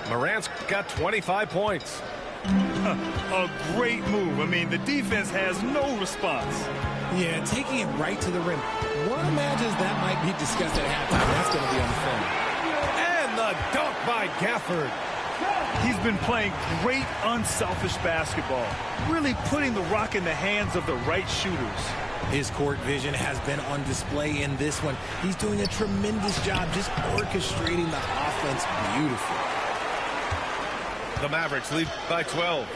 Morant's got 25 points. A great move. I mean, the defense has no response. Yeah, taking it right to the rim. One imagines that might be discussed at halftime. That's going to be on the film. And the dunk by Gafford. He's been playing great, unselfish basketball, really putting the rock in the hands of the right shooters. His court vision has been on display in this one. He's doing a tremendous job just orchestrating the offense beautifully. The Mavericks lead by 12.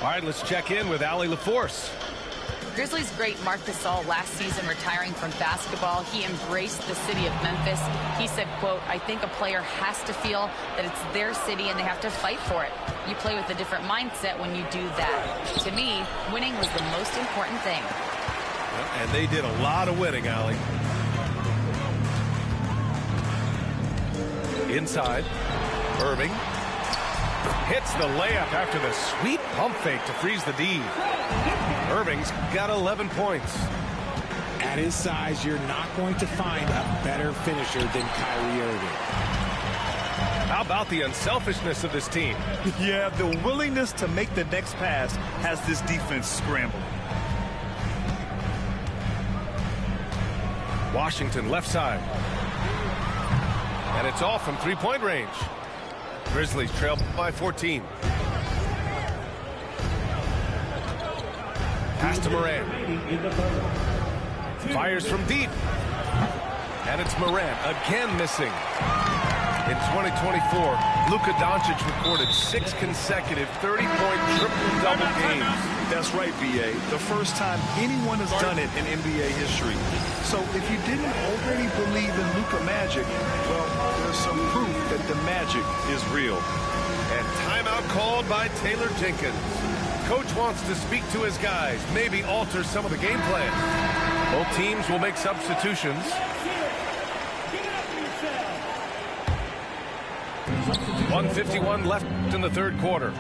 All right, let's check in with Allie LaForce. Grizzlies great Marc Gasol last season retiring from basketball. He embraced the city of Memphis. He said, quote, "I think a player has to feel that it's their city and they have to fight for it. You play with a different mindset when you do that." To me, winning was the most important thing. And they did a lot of winning, Allie. Inside, Irving hits the layup after the sweet pump fake to freeze the D. Irving's got 11 points. At his size, you're not going to find a better finisher than Kyrie Irving. How about the unselfishness of this team? Yeah, the willingness to make the next pass has this defense scrambling. Washington left side. And it's off from three-point range. Grizzlies trail by 14. Pass to Morant. Fires from deep. And it's Morant again missing. In 2024, Luka Doncic recorded 6 consecutive 30-point triple-double games. That's right, B.A. The first time anyone has done it in NBA history. So if you didn't already believe in Luka magic, well, there's some proof that the magic is real. And timeout called by Taylor Jenkins. Coach wants to speak to his guys, maybe alter some of the game plan. Both teams will make substitutions. 1:51 left in the third quarter.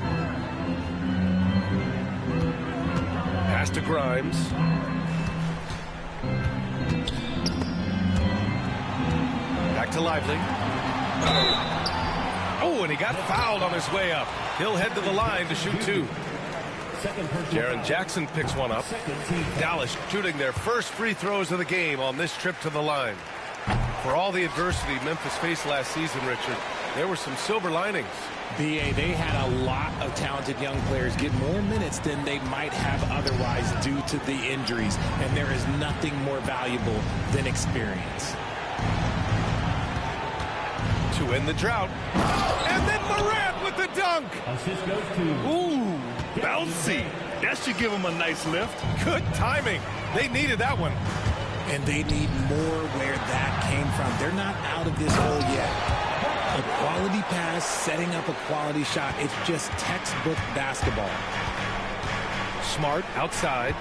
Pass to Grimes. Back to Lively. Oh, and he got fouled on his way up. He'll head to the line to shoot two. Jaren Jackson picks one up. Dallas shooting their first free throws of the game on this trip to the line. For all the adversity Memphis faced last season, Richard, there were some silver linings. B.A., they had a lot of talented young players get more minutes than they might have otherwise due to the injuries, and there is nothing more valuable than experience. To end the drought. And then Morant with the dunk. Assist goes to. Ooh, bouncy. That should give him a nice lift. Good timing. They needed that one. And they need more where that came from. They're not out of this hole yet. A quality pass, setting up a quality shot. It's just textbook basketball. Smart outside.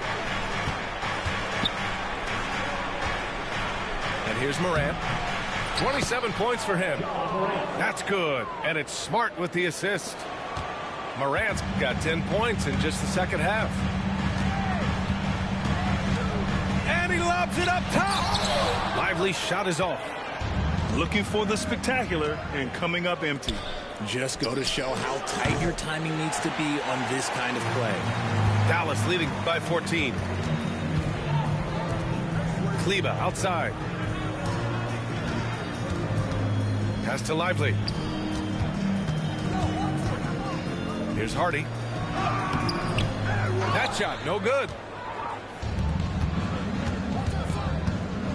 And here's Morant. 27 points for him. That's good. And it's Smart with the assist. Morant's got 10 points in just the second half. And he lobs it up top. Lively shot is off. Looking for the spectacular and coming up empty. Just go to show how tight your timing needs to be on this kind of play. Dallas leading by 14. Kleba outside. Pass to Lively. Here's Hardy. That shot, no good.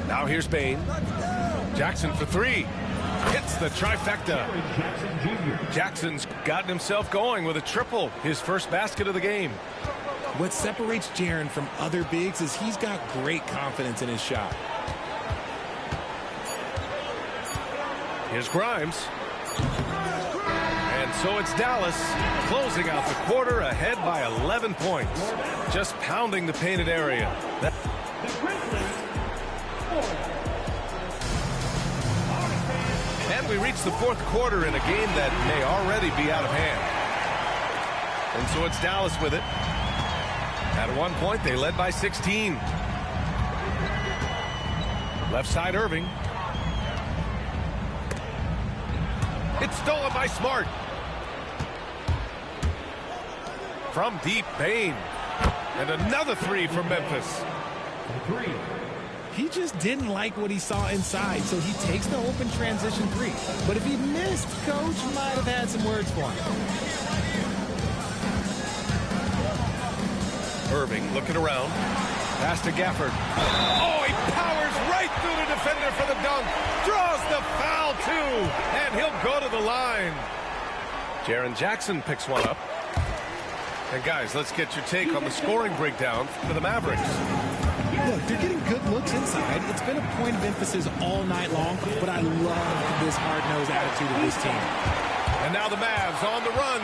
Now here's Bain. Jackson for three. Hits the trifecta. Jackson's gotten himself going with a triple. His first basket of the game. What separates Jaren from other bigs is he's got great confidence in his shot. Here's Grimes. And so it's Dallas closing out the quarter ahead by 11 points. Just pounding the painted area. And we reach the fourth quarter in a game that may already be out of hand. And so it's Dallas with it. At one point, they led by 16. Left side, Irving. It's stolen by Smart. From deep, Bain. And another three from Memphis. He just didn't like what he saw inside, so he takes the open transition three. But if he missed, Coach might have had some words for him. Irving looking around. Pass to Gafford. Oh, he powers right through the defender for the dunk. Draws the foul, too. And he'll go to the line. Jaren Jackson picks one up. And, guys, let's get your take on the scoring breakdown for the Mavericks. Look, they're getting good looks inside. It's been a point of emphasis all night long, but I love this hard-nosed attitude of this team. And now the Mavs on the run.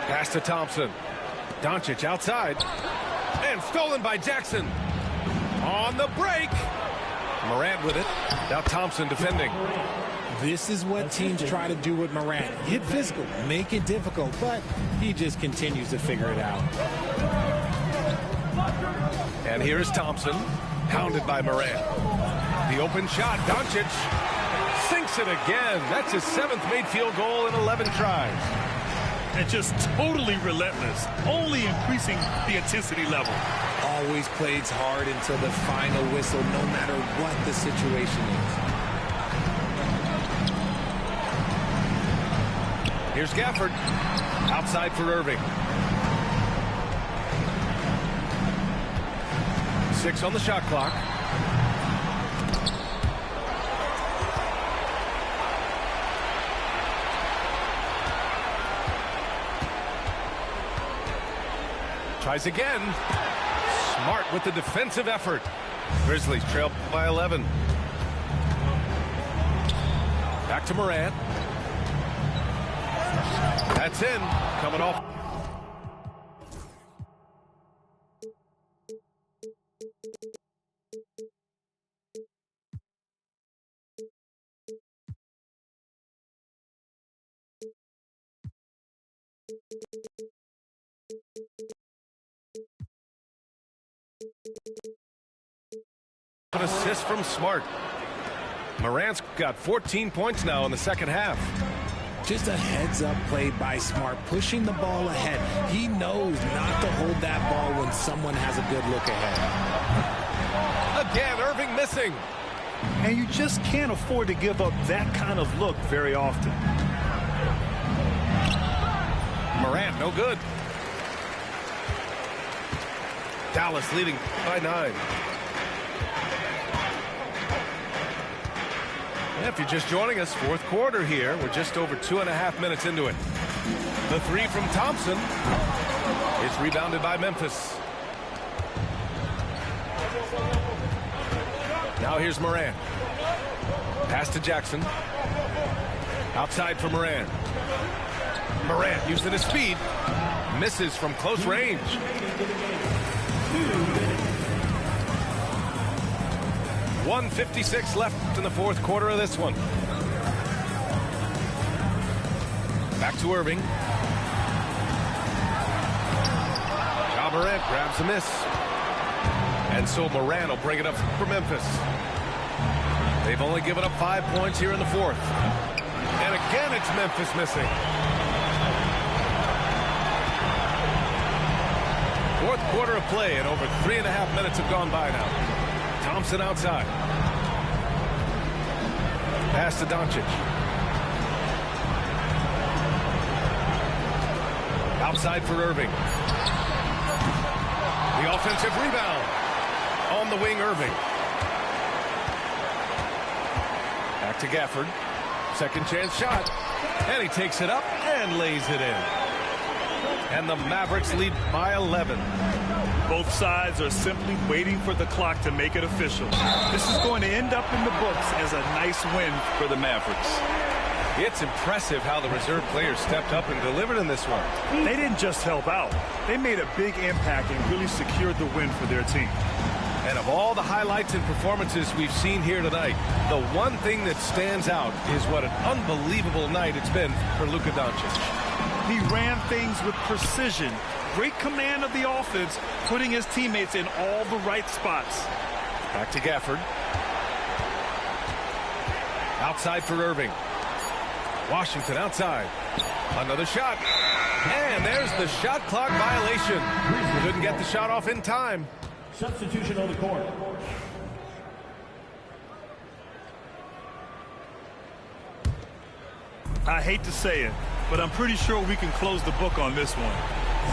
Pass to Thompson. Doncic outside. And stolen by Jackson. On the break. Morant with it. Now Thompson defending. This is what teams try to do with Morant. Get physical, make it difficult, but he just continues to figure it out. And here's Thompson, pounded by Morant. The open shot, Doncic sinks it again. That's his 7th made field goal in 11 tries. And just totally relentless, only increasing the intensity level. Always plays hard until the final whistle, no matter what the situation is. Here's Gafford. Outside for Irving. 6 on the shot clock. Tries again. Smart with the defensive effort. Grizzlies trail by 11. Back to Morant. That's in. Coming off. An assist from Smart. Morant's got 14 points now in the second half. Just a heads-up play by Smart, pushing the ball ahead. He knows not to hold that ball when someone has a good look ahead. Again, Irving missing. And you just can't afford to give up that kind of look very often. Morant, no good. Dallas leading by 9. If you're just joining us, fourth quarter here. We're just over 2.5 minutes into it. The three from Thompson. It's rebounded by Memphis. Now here's Morant. Pass to Jackson. Outside for Morant. Morant using his speed. Misses from close range. .156 left in the fourth quarter of this one. Back to Irving. Ja Morant grabs a miss. And so Morant will bring it up for Memphis. They've only given up 5 points here in the fourth. And again, it's Memphis missing. Fourth quarter of play, and over 3.5 minutes have gone by now. Thompson outside. Pass to Doncic. Outside for Irving. The offensive rebound. On the wing, Irving. Back to Gafford. Second chance shot. And he takes it up and lays it in. And the Mavericks lead by 11. Both sides are simply waiting for the clock to make it official. This is going to end up in the books as a nice win for the Mavericks. It's impressive how the reserve players stepped up and delivered in this one. They didn't just help out. They made a big impact and really secured the win for their team. And of all the highlights and performances we've seen here tonight, the one thing that stands out is what an unbelievable night it's been for Luka Doncic. He ran things with precision. Great command of the offense, putting his teammates in all the right spots. Back to Gafford. Outside for Irving. Washington outside. Another shot. And there's the shot clock violation. Couldn't get the shot off in time. Substitution on the court. I hate to say it, but I'm pretty sure we can close the book on this one.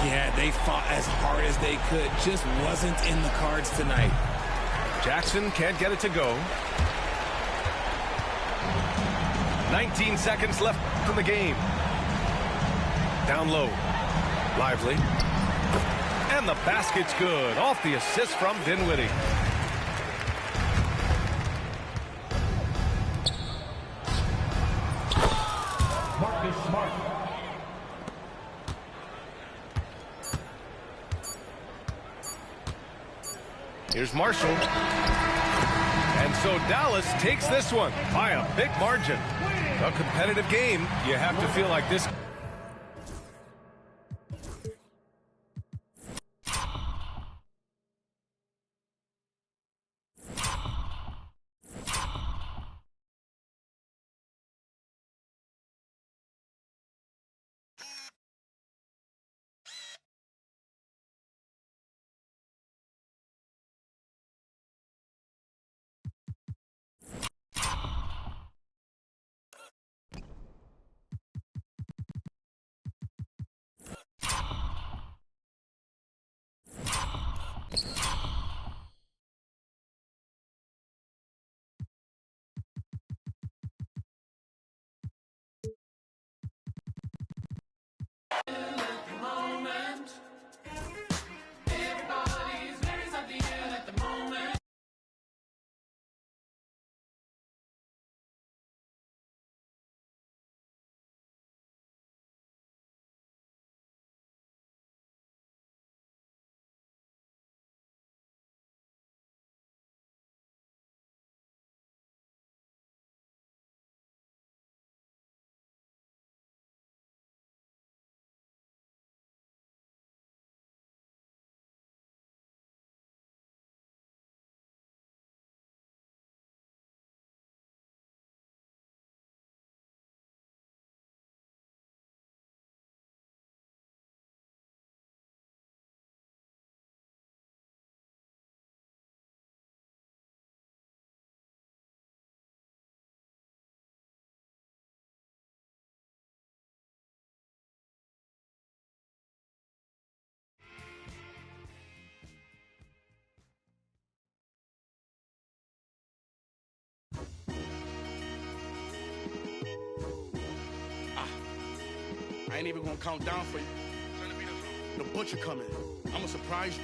Yeah, they fought as hard as they could. Just wasn't in the cards tonight. Jackson can't get it to go. 19 seconds left in the game. Down low. Lively. And the basket's good. Off the assist from Dinwiddie. Marcus Smart. Here's Marshall. And so Dallas takes this one by a big margin. A competitive game. You have to feel like this I ain't even gonna count down for you. The butcher coming. I'ma surprise you.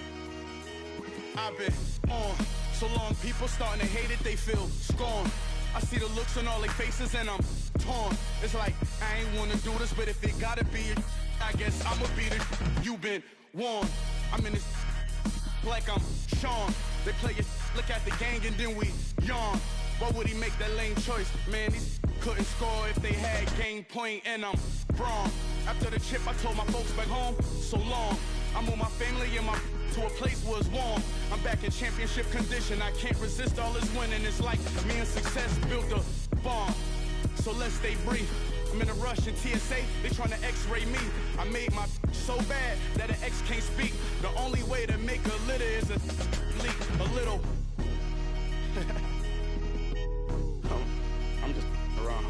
I've been on so long, people starting to hate it, they feel scorn. I see the looks on all their faces and I'm torn. It's like, I ain't wanna do this, but if it gotta be it, I guess I'ma beat it. You been warned. I'm in this like I'm Sean. They play it, look at the gang and then we yawn. Why would he make that lame choice? Man, these couldn't score if they had game point and I'm wrong. After the chip, I told my folks back home, so long. I moved my family and my to a place where it's warm. I'm back in championship condition. I can't resist all this winning. It's like me and success built a bomb. So let's stay brief. I'm in a rush in TSA, they trying to x-ray me. I made my so bad that an X can't speak. The only way to make a litter is a leak, a little. I'm just around.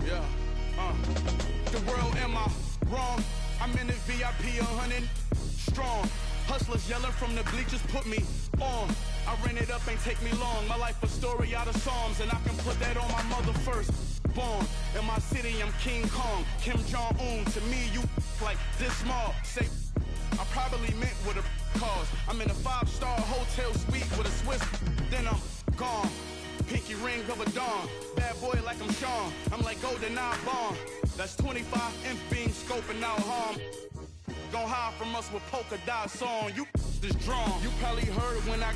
Yeah. The world, am I wrong? I'm in the VIP 100 strong. Hustlers yelling from the bleachers put me on. I ran it up, ain't take me long. My life a story out of Psalms, and I can put that on my mother first. Born in my city, I'm King Kong, Kim Jong-un. To me, you like this small. Say, I probably meant with a cause. I'm in a 5-star hotel suite with a Swiss, then I'm gone. Pinky ring of a dawn. Bad boy like I'm Sean. I'm like Golden Eye Bond. That's 25 inch beam scoping out harm. Gon' hide from us with polka dot song. You is drawn. You probably heard when I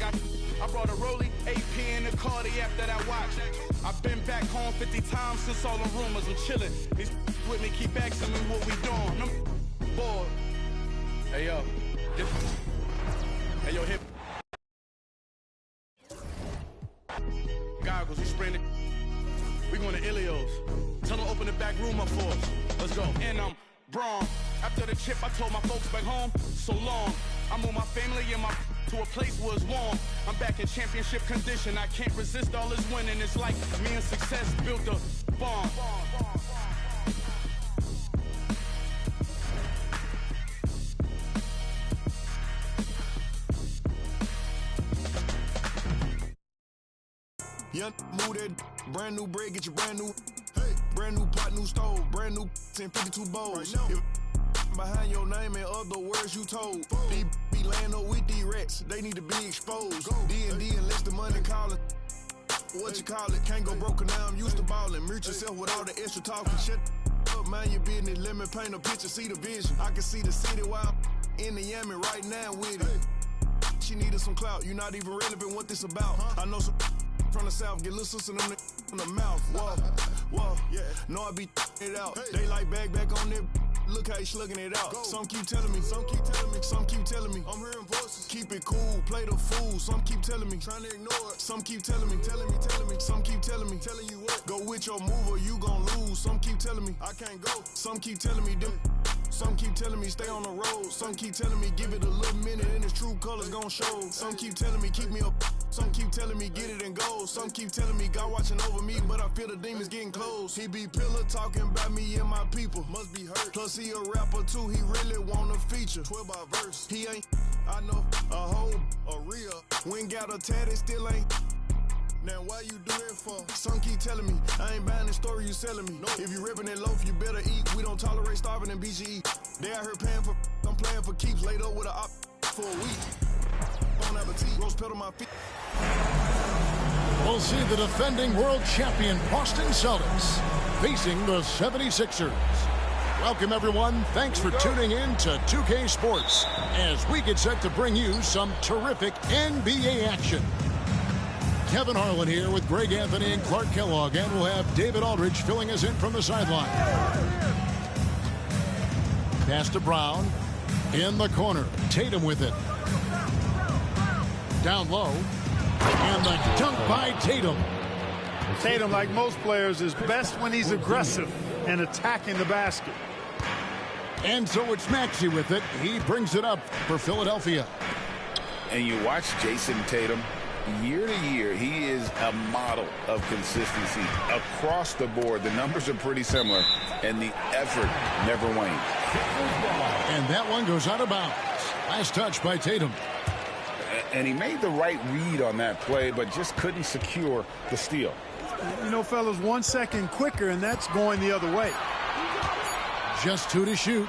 brought a Rollie, AP in the Cardiac that I watched. I've been back home 50 times since all the rumors. I'm chillin'. These with me keep asking me what we doing. I'm bored. Hey yo. Hey yo, hip. Goggles, you spraying it. We going to Ilios. Tell them open the back room up for us. Let's go. And I'm Braun. After the chip, I told my folks back home, so long. I moved my family and my to a place where it's warm. I'm back in championship condition. I can't resist all this winning. It's like me and success built a bomb. Young move that brand new bread, get your brand new. Hey, brand new pot, new stove, brand new 1052 bowls. Right, behind your name and other words you told. These be laying up with these rats, they need to be exposed. D&D unless the money calling. What you call it? Can't go broke now, I'm used to balling. Mute yourself with all the extra talking. Shut up, mind your business. Let me paint a picture, see the vision. I can see the city while I'm in the Yami right now with it. She needed some clout, you not even relevant what this about. I know some from the south, get little sister them in the mouth. Whoa, yeah. Know I be it out. Hey. They like back on there. Look how he slugging it out. Go. Some keep telling me, some keep telling me. I'm hearing voices. Keep it cool, play the fool. Some keep telling me, trying to ignore it. Some keep telling me. Some keep telling me, telling you what. Go with your move or you gon' lose. Some keep telling me, I can't go. Some keep telling me, them. Some keep telling me stay on the road. Some keep telling me give it a little minute and its true colors gon' show. Some keep telling me keep me up. Some keep telling me get it and go. Some keep telling me God watching over me, but I feel the demons getting close. He be pillar talking about me and my people. Must be hurt. Plus he a rapper too. He really want a feature. 12 by verse. He ain't. I know a hoe, a real. When got a tat, it still ain't. Now why you do that for? Some keep telling me I ain't buying the story you selling me. No. If you ripping that loaf, you better eat. We don't tolerate starving in BGE. They out here paying for. I'm playing for keeps. Laid up with a op for a week. Bon appetit. Rose pedal my feet. We'll see the defending world champion Boston Celtics facing the 76ers. Welcome, everyone. Thanks for tuning in to 2K Sports as we get set to bring you some terrific NBA action. Kevin Harlan here with Greg Anthony and Clark Kellogg, and we'll have David Aldridge filling us in from the sideline. Pass to Brown. In the corner. Tatum with it. Down low. And the dunk by Tatum. Tatum, like most players, is best when he's aggressive and attacking the basket. And so it's Maxey with it. He brings it up for Philadelphia. And you watch Jason Tatum. Year to year, he is a model of consistency across the board. The numbers are pretty similar, and the effort never wanes. And that one goes out of bounds. Last touch by Tatum. And he made the right read on that play, but just couldn't secure the steal. You know, fellas, 1 second quicker, and that's going the other way. Just 2 to shoot.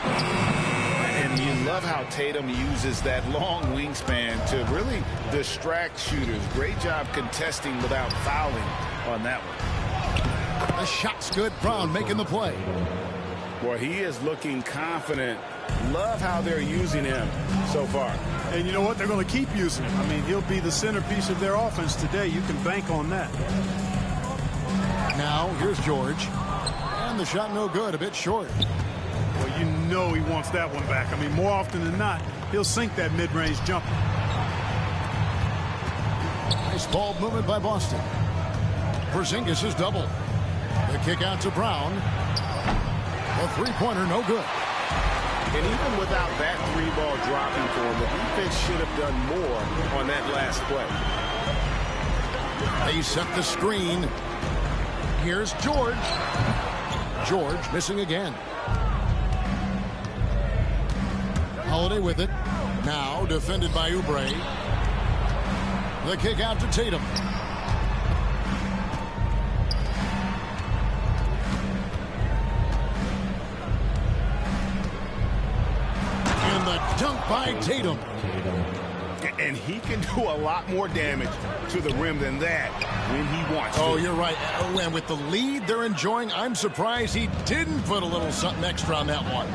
And you love how Tatum uses that long wingspan to really distract shooters. Great job contesting without fouling on that one. The shot's good. Brown making the play. Boy, he is looking confident. Love how they're using him so far. And you know what? They're going to keep using him. I mean, he'll be the centerpiece of their offense today. You can bank on that. Now, here's George. And the shot no good, a bit short. Well, you know he wants that one back. I mean, more often than not, he'll sink that mid-range jumper. Nice ball movement by Boston. Porzingis is double. The kick out to Brown. A three-pointer, no good. And even without that three-ball dropping for him, the defense should have done more on that last play. They set the screen. Here's George. George missing again. Holiday with it. Now defended by Oubre. The kick out to Tatum. And the dunk by Tatum. And he can do a lot more damage to the rim than that when he wants to. Oh, you're right. And with the lead they're enjoying, I'm surprised he didn't put a little something extra on that one.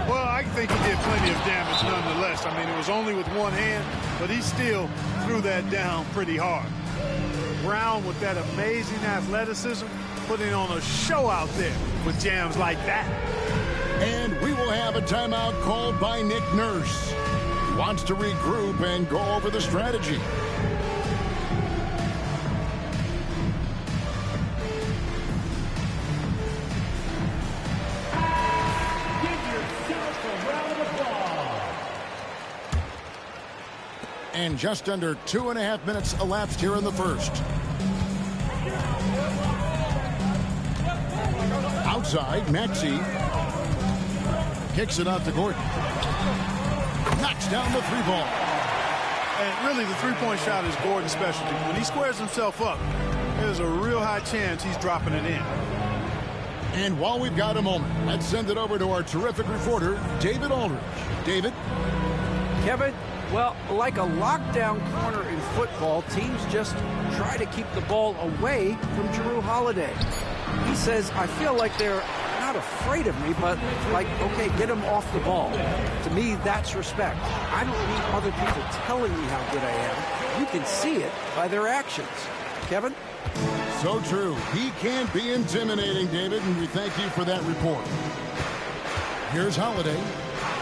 Well, I think he did plenty of damage nonetheless. I mean, it was only with one hand, but he still threw that down pretty hard. Brown, with that amazing athleticism, putting on a show out there with jams like that. And we will have a timeout called by Nick Nurse. He wants to regroup and go over the strategy. And just under 2.5 minutes elapsed here in the first. Outside, Maxey kicks it out to Gordon. Knocks down the three ball. And really, the three-point shot is Gordon's specialty. When he squares himself up, there's a real high chance he's dropping it in. And while we've got a moment, let's send it over to our terrific reporter, David Aldridge. David? Kevin, well, like a lockdown corner in football, teams just try to keep the ball away from Jrue Holiday. He says, I feel like they're not afraid of me, but like, okay, get him off the ball. To me, that's respect. I don't need other people telling me how good I am. You can see it by their actions. Kevin? So true. He can't be intimidating, David, and we thank you for that report. Here's Holiday.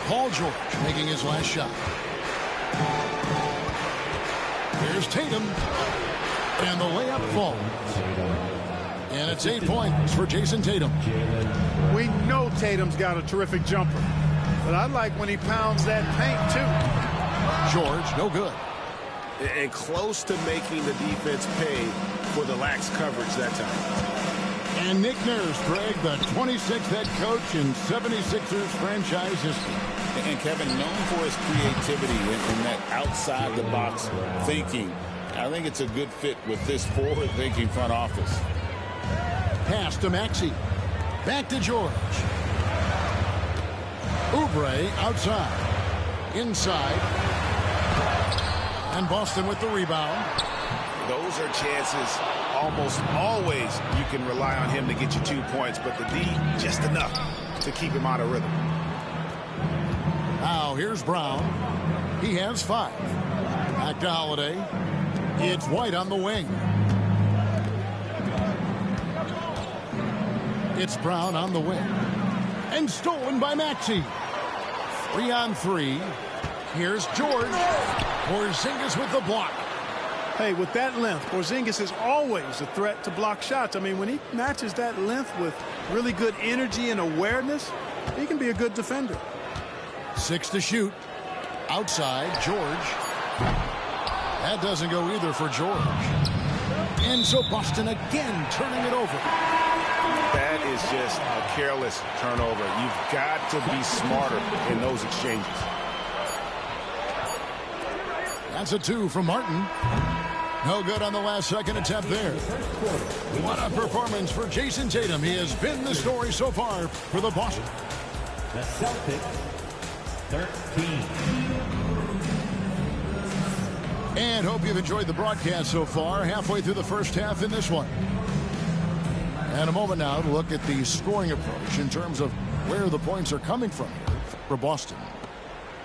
Paul George making his last shot. Here's Tatum. And the layup falls. And it's 8 points for Jason Tatum. We know Tatum's got a terrific jumper, but I like when he pounds that paint, too. George, no good. And close to making the defense pay for the lax coverage that time. And Nick Nurse, Greg, the 26th head coach in 76ers franchise history. And Kevin, known for his creativity and that outside-the-box thinking, I think it's a good fit with this forward-thinking front office. Pass to Maxey. Back to George. Oubre outside. Inside. And Boston with the rebound. Those are chances almost always you can rely on him to get you 2 points, but the D just enough to keep him out of rhythm. Now here's Brown. He has 5. Back to Holiday. It's White on the wing. It's Brown on the wing. And stolen by Maxey. 3 on 3. Here's George. Porzingis with the block. Hey, with that length, Porzingis is always a threat to block shots. I mean, when he matches that length with really good energy and awareness, he can be a good defender. 6 to shoot. Outside, George. That doesn't go either for George. And so Boston again turning it over. That is just a careless turnover. You've got to be smarter in those exchanges. That's a 2 from Martin. No good on the last second attempt there. What a performance for Jason Tatum. He has been the story so far for the Boston. The Celtics, 13. And hope you've enjoyed the broadcast so far. Halfway through the first half in this one. And a moment now to look at the scoring approach in terms of where the points are coming from here for Boston.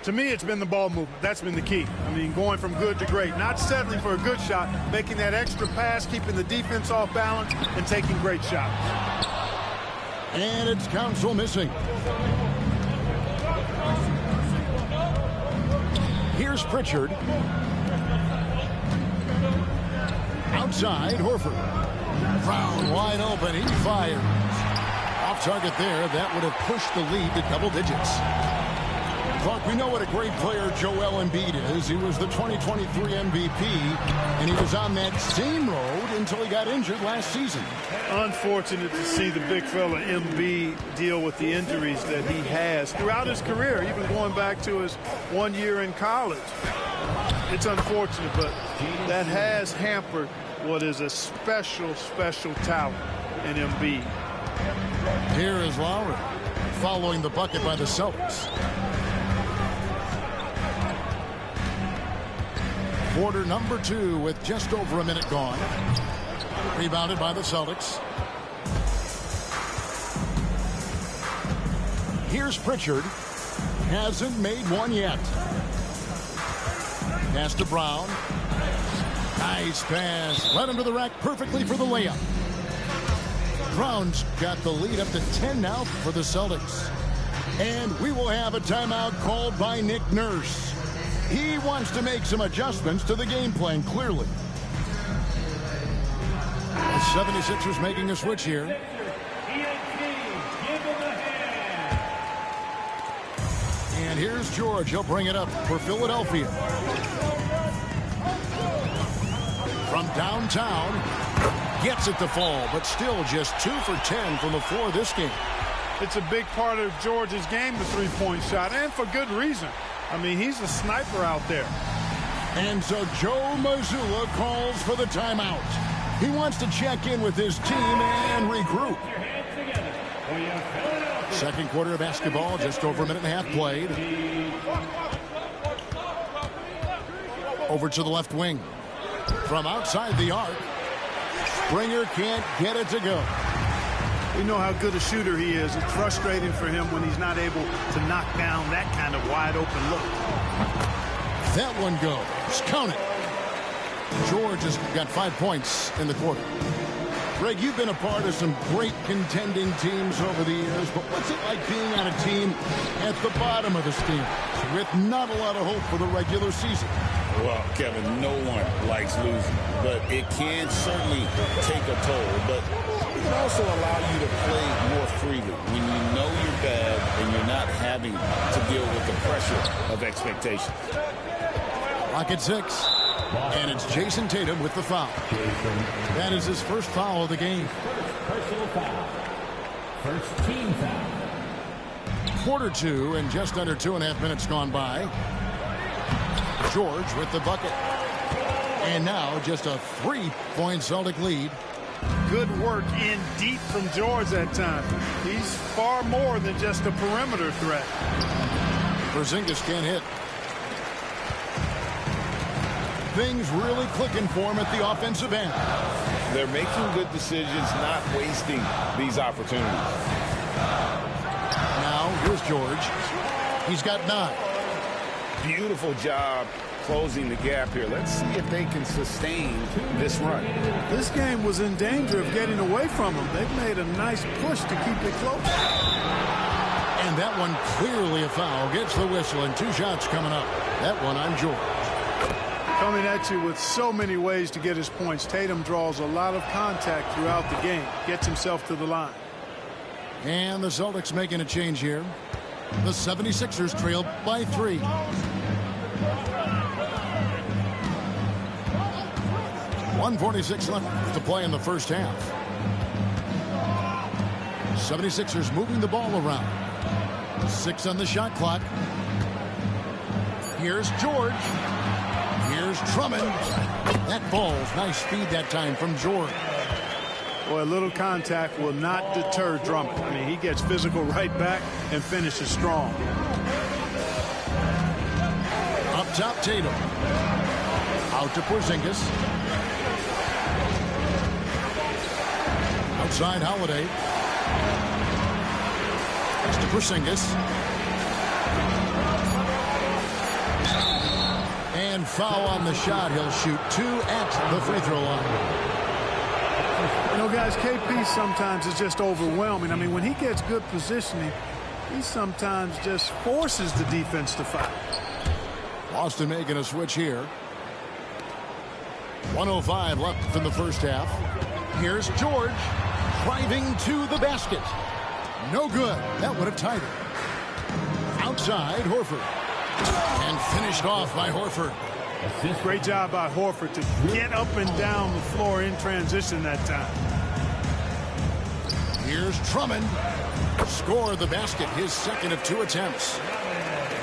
To me, it's been the ball movement. That's been the key. I mean, going from good to great. Not settling for a good shot, making that extra pass, keeping the defense off balance, and taking great shots. And it's Council missing. Here's Pritchard. Outside, Horford. Brown wide open. He fires. Off target there. That would have pushed the lead to double digits. Clark, we know what a great player Joel Embiid is. He was the 2023 MVP, and he was on that same road until he got injured last season. Unfortunate to see the big fella Embiid deal with the injuries that he has throughout his career, even going back to his 1 year in college. It's unfortunate, but that has hampered what is a special, special talent in Embiid. Here is Lowry following the bucket by the Celtics. Quarter number 2 with just over a minute gone. Rebounded by the Celtics. Here's Pritchard. Hasn't made one yet. Pass to Brown. Nice pass. Led him to the rack perfectly for the layup. Brown's got the lead up to 10 now for the Celtics. And we will have a timeout called by Nick Nurse. He wants to make some adjustments to the game plan, clearly. The 76ers making a switch here. And here's George. He'll bring it up for Philadelphia. From downtown, gets it to fall, but still just 2 for 10 from the floor this game. It's a big part of George's game, the three-point shot, and for good reason. I mean, he's a sniper out there. And so Joe Mazzulla calls for the timeout. He wants to check in with his team and regroup. Second quarter of basketball, just over a minute and a half played. Over to the left wing. From outside the arc, Springer can't get it to go. We know how good a shooter he is. It's frustrating for him when he's not able to knock down that kind of wide open look. That one goes. Count it. George has got 5 points in the quarter. Greg, you've been a part of some great contending teams over the years, but what's it like being on a team at the bottom of the standings with not a lot of hope for the regular season? Well, Kevin, no one likes losing, but it can certainly take a toll. But it can also allow you to play more freely when you know you're bad and you're not having to deal with the pressure of expectations. Clock at 6. And it's Jason Tatum with the foul. That is his first foul of the game. Personal foul. First team foul. Quarter 2 and just under 2.5 minutes gone by. George with the bucket. And now just a 3-point Celtic lead. Good work in deep from George that time. He's far more than just a perimeter threat. Porzingis can't hit. Things really clicking for him at the offensive end. They're making good decisions, not wasting these opportunities. Now, here's George. He's got 9. Beautiful job closing the gap here. Let's see if they can sustain this run. This game was in danger of getting away from them. They've made a nice push to keep it close. And that one clearly a foul. Gets the whistle and 2 shots coming up. That one on George. Coming at you with so many ways to get his points. Tatum draws a lot of contact throughout the game. Gets himself to the line. And the Celtics making a change here. The 76ers trail by 3. .146 left to play in the first half. 76ers moving the ball around. 6 on the shot clock. Here's George. Here's Drummond. That ball's nice speed that time from George. Boy, a little contact will not deter Drummond. I mean, he gets physical right back and finishes strong. Up top, Tatum. Out to Porzingis. Outside, Holiday. Next to Porzingis. And foul on the shot. He'll shoot 2 at the free throw line. You know, guys, KP sometimes is just overwhelming. I mean, when he gets good positioning, he sometimes just forces the defense to foul. Boston making a switch here. 1:05 left in the first half. Here's George driving to the basket. No good. That would have tied it. Outside, Horford. And finished off by Horford. Great job by Horford to get up and down the floor in transition that time. Here's Drummond. Score the basket, his second of 2 attempts.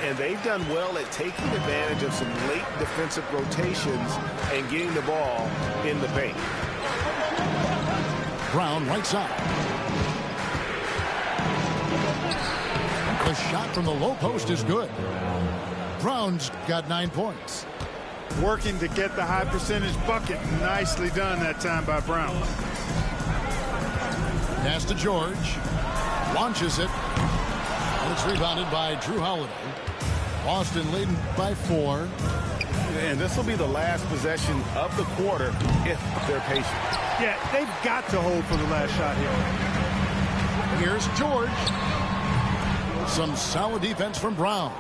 And they've done well at taking advantage of some late defensive rotations and getting the ball in the paint. Brown right side. The shot from the low post is good. Brown's got 9 points. Working to get the high percentage bucket. Nicely done that time by Brown. Pass to George. Launches it. And it's rebounded by Drew Holiday. Boston leading by 4. And this will be the last possession of the quarter if they're patient. Yeah, they've got to hold for the last shot here. Here's George. Some solid defense from Brown.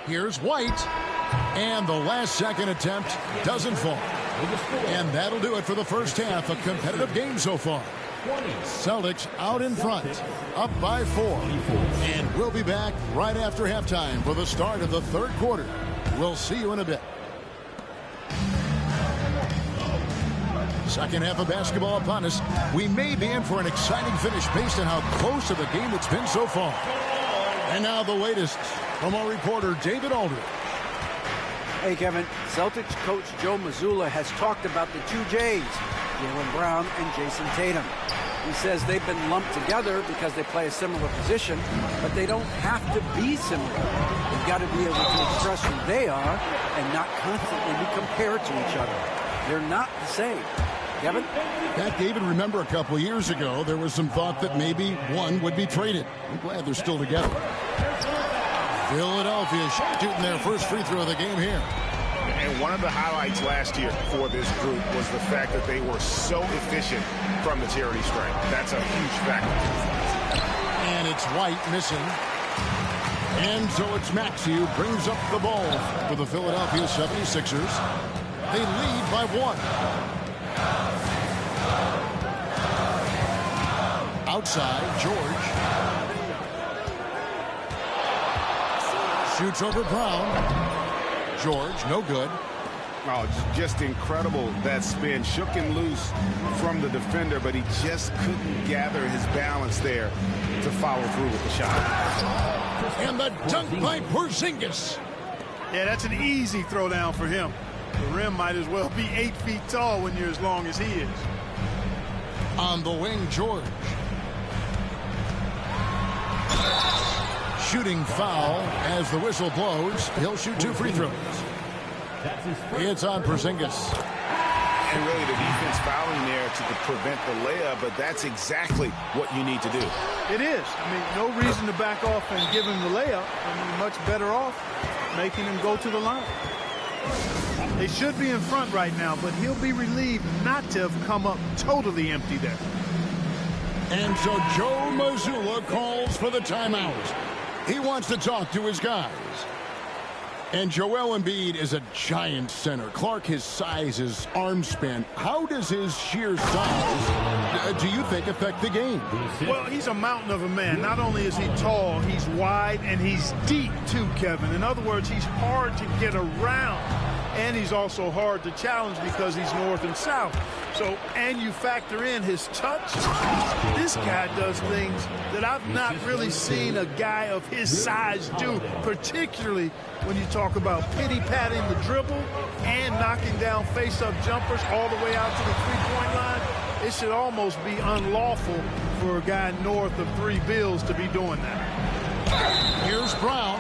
Here's White. And the last second attempt doesn't fall. And that'll do it for the first half. A competitive game so far. Celtics out in front, up by 4. And we'll be back right after halftime for the start of the third quarter. We'll see you in a bit. Second half of basketball upon us. We may be in for an exciting finish based on how close to the game it's been so far. And now the latest from our reporter, David Aldridge. Hey, Kevin. Celtics coach Joe Mazzulla has talked about the 2 J's, Jaylen Brown and Jason Tatum. He says they've been lumped together because they play a similar position, but they don't have to be similar. They've got to be able to express who they are and not constantly be compared to each other. They're not the same. Kevin? Pat, David, remember a couple years ago, there was some thought that maybe one would be traded. I'm glad they're still together. Philadelphia shooting their first free throw of the game here. And one of the highlights last year for this group was the fact that they were so efficient from the charity stripe. That's a huge factor. And it's White missing. And so it's Maxey who brings up the ball for the Philadelphia 76ers. They lead by 1. Outside, George. Shoots over Brown. George, no good. Oh, just incredible, that spin. Shook him loose from the defender, but he just couldn't gather his balance there to follow through with the shot. And the dunk by Porzingis. Yeah, that's an easy throw down for him. The rim might as well be 8 feet tall when you're as long as he is. On the wing, George. Shooting foul as the whistle blows. He'll shoot 2 free throws. It's on Porzingis. And really the defense fouling there to prevent the layup, but that's exactly what you need to do. It is. I mean, no reason to back off and give him the layup. I mean, much better off making him go to the line. They should be in front right now, but he'll be relieved not to have come up totally empty there. And so Joe Mazzulla calls for the timeout. He wants to talk to his guys. And Joel Embiid is a giant center. Clark, his size, his arm span. How does his sheer size, do you think, affect the game? Well, he's a mountain of a man. Not only is he tall, he's wide, and he's deep too, Kevin. In other words, he's hard to get around. and he's also hard to challenge because he's north and south. So, and you factor in his touch. This guy does things that I've not really seen a guy of his size do, particularly when you talk about pity-patting the dribble and knocking down face-up jumpers all the way out to the three-point line. It should almost be unlawful for a guy north of 3 bills to be doing that. Here's Brown,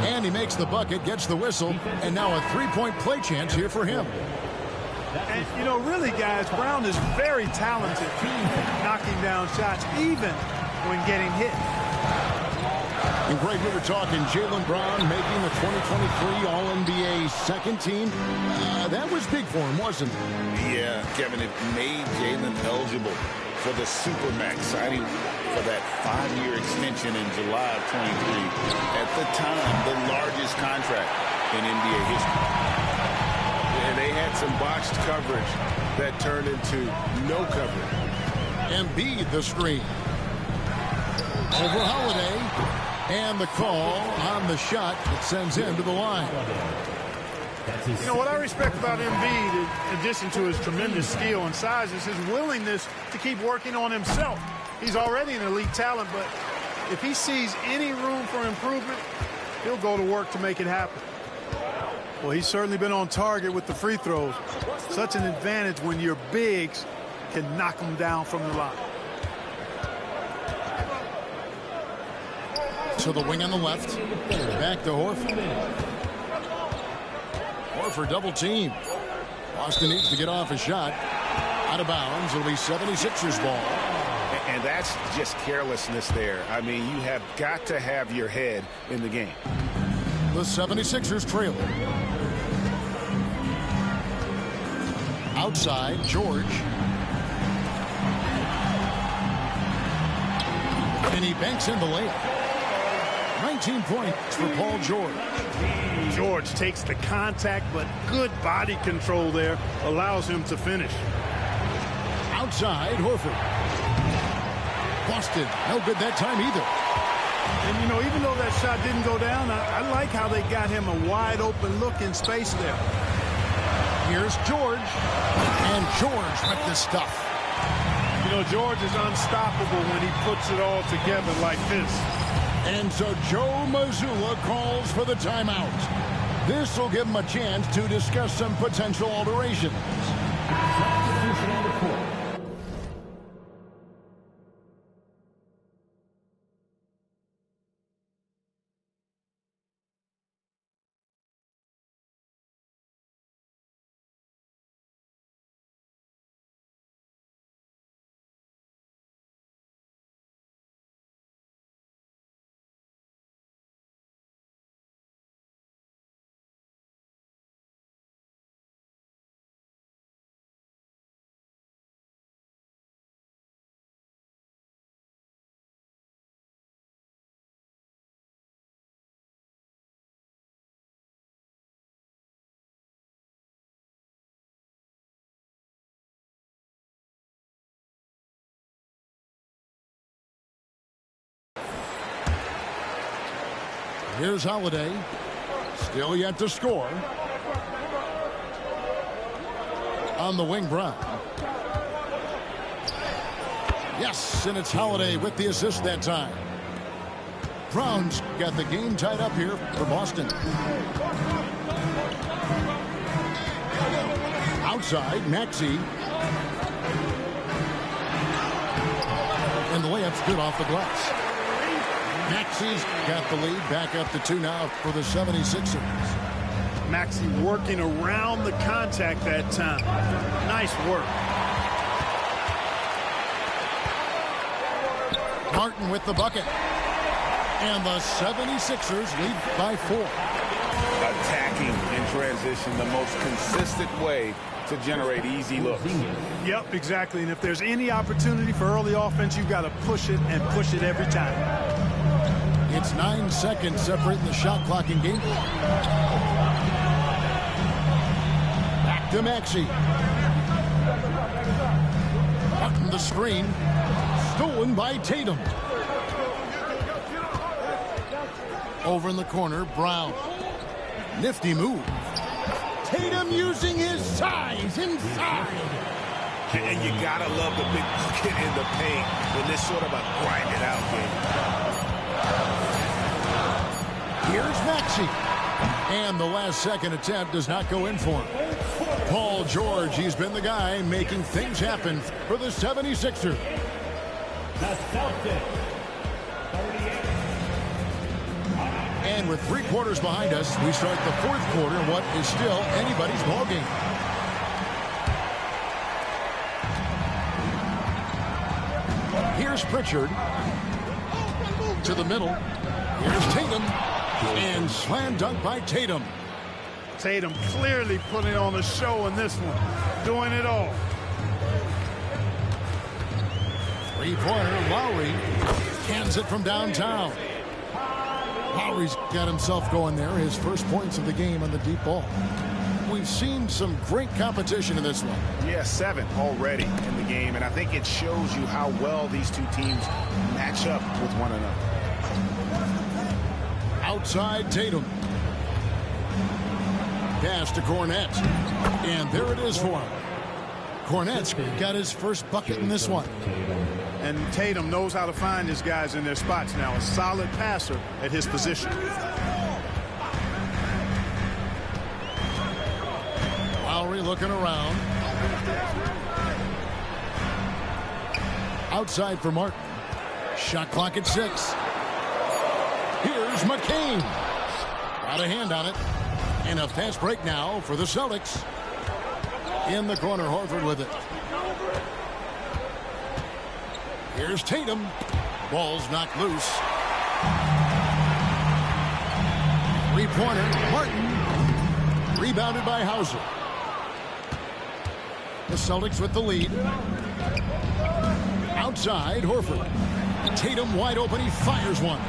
and he makes the bucket, gets the whistle, and now a three-point play chance here for him. And, you know, really, guys, Brown is very talented knocking down shots, even when getting hit. And Greg, we were talking Jaylen Brown making the 2023 All-NBA second team. That was big for him, wasn't it? Yeah, Kevin, it made Jaylen eligible for the Supermax signing for that 5-year extension in July of 23. At the time, the largest contract in NBA history. And they had some botched coverage that turned into no coverage. Embiid the screen. Over Holiday. And the call on the shot that sends him to the line. You know, what I respect about Embiid, in addition to his tremendous skill and size, is his willingness to keep working on himself. He's already an elite talent, but if he sees any room for improvement, he'll go to work to make it happen. Well, he's certainly been on target with the free throws. Such an advantage when your bigs can knock them down from the line. To the wing on the left. Back to Horford. Horford double team. Boston needs to get off a shot. Out of bounds. It'll be 76ers ball. And that's just carelessness there. I mean, you have got to have your head in the game. The 76ers trail. Outside, George. And he banks in the layup. 19 points for Paul George. George takes the contact, but good body control there allows him to finish. Outside, Horford. Boston, no good that time either. And, you know, even though that shot didn't go down, I like how they got him a wide open look in space there. Here's George. And George with the stuff. You know, George is unstoppable when he puts it all together like this. And so Joe Mazzulla calls for the timeout. This will give him a chance to discuss some potential alterations. Here's Holiday. Still yet to score. On the wing, Brown. Yes, and it's Holiday with the assist that time. Brown's got the game tied up here for Boston. Outside, Maxey. And the layup's good off the glass. Maxey's got the lead. Back up to 2 now for the 76ers. Maxey working around the contact that time. Nice work. Martin with the bucket. And the 76ers lead by 4. Attacking in transition, the most consistent way to generate easy looks. Yep, exactly. And if there's any opportunity for early offense, you've got to push it and push it every time. It's 9 seconds separating the shot clock in game. Back to Maxey. Martin the screen. Stolen by Tatum. Over in the corner, Brown. Nifty move. Tatum using his size inside. And you gotta love the big bucket in the paint in this sort of a grind it out game. Here's Maxey. And the last second attempt does not go in for him. Paul George, he's been the guy making things happen for the 76ers. The Celtics, 38. And with 3 quarters behind us, we start the 4th quarter in what is still anybody's ballgame. Here's Pritchard to the middle. Here's Tatum. And slam dunk by Tatum. Tatum clearly putting on a show in this one. Doing it all. 3-pointer, Lowry cans it from downtown. Lowry's got himself going there. His first points of the game on the deep ball. We've seen some great competition in this one. Yeah, 7 already in the game, and I think it shows you how well these two teams match up with one another. Outside Tatum. Pass to Cornette. And there it is for him. Cornette's got his first bucket in this one. And Tatum knows how to find his guys in their spots now. A solid passer at his position. Lowry looking around. Outside for Martin. Shot clock at 6. Here's McCain. Got a hand on it. And a fast break now for the Celtics. In the corner, Horford with it. Here's Tatum. Ball's knocked loose. 3-pointer, Martin. Rebounded by Hauser. The Celtics with the lead. Outside, Horford. Tatum wide open. He fires one.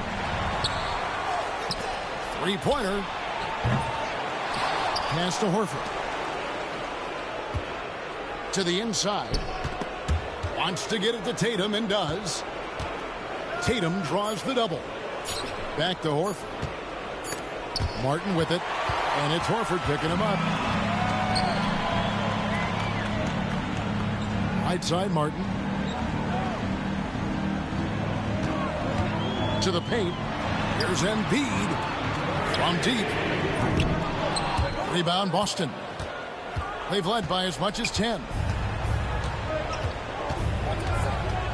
3-pointer. Pass to Horford. To the inside. Wants to get it to Tatum and does. Tatum draws the double. Back to Horford. Martin with it. And it's Horford picking him up. Right side, Martin. To the paint. Here's Embiid. From deep. Rebound, Boston. They've led by as much as 10.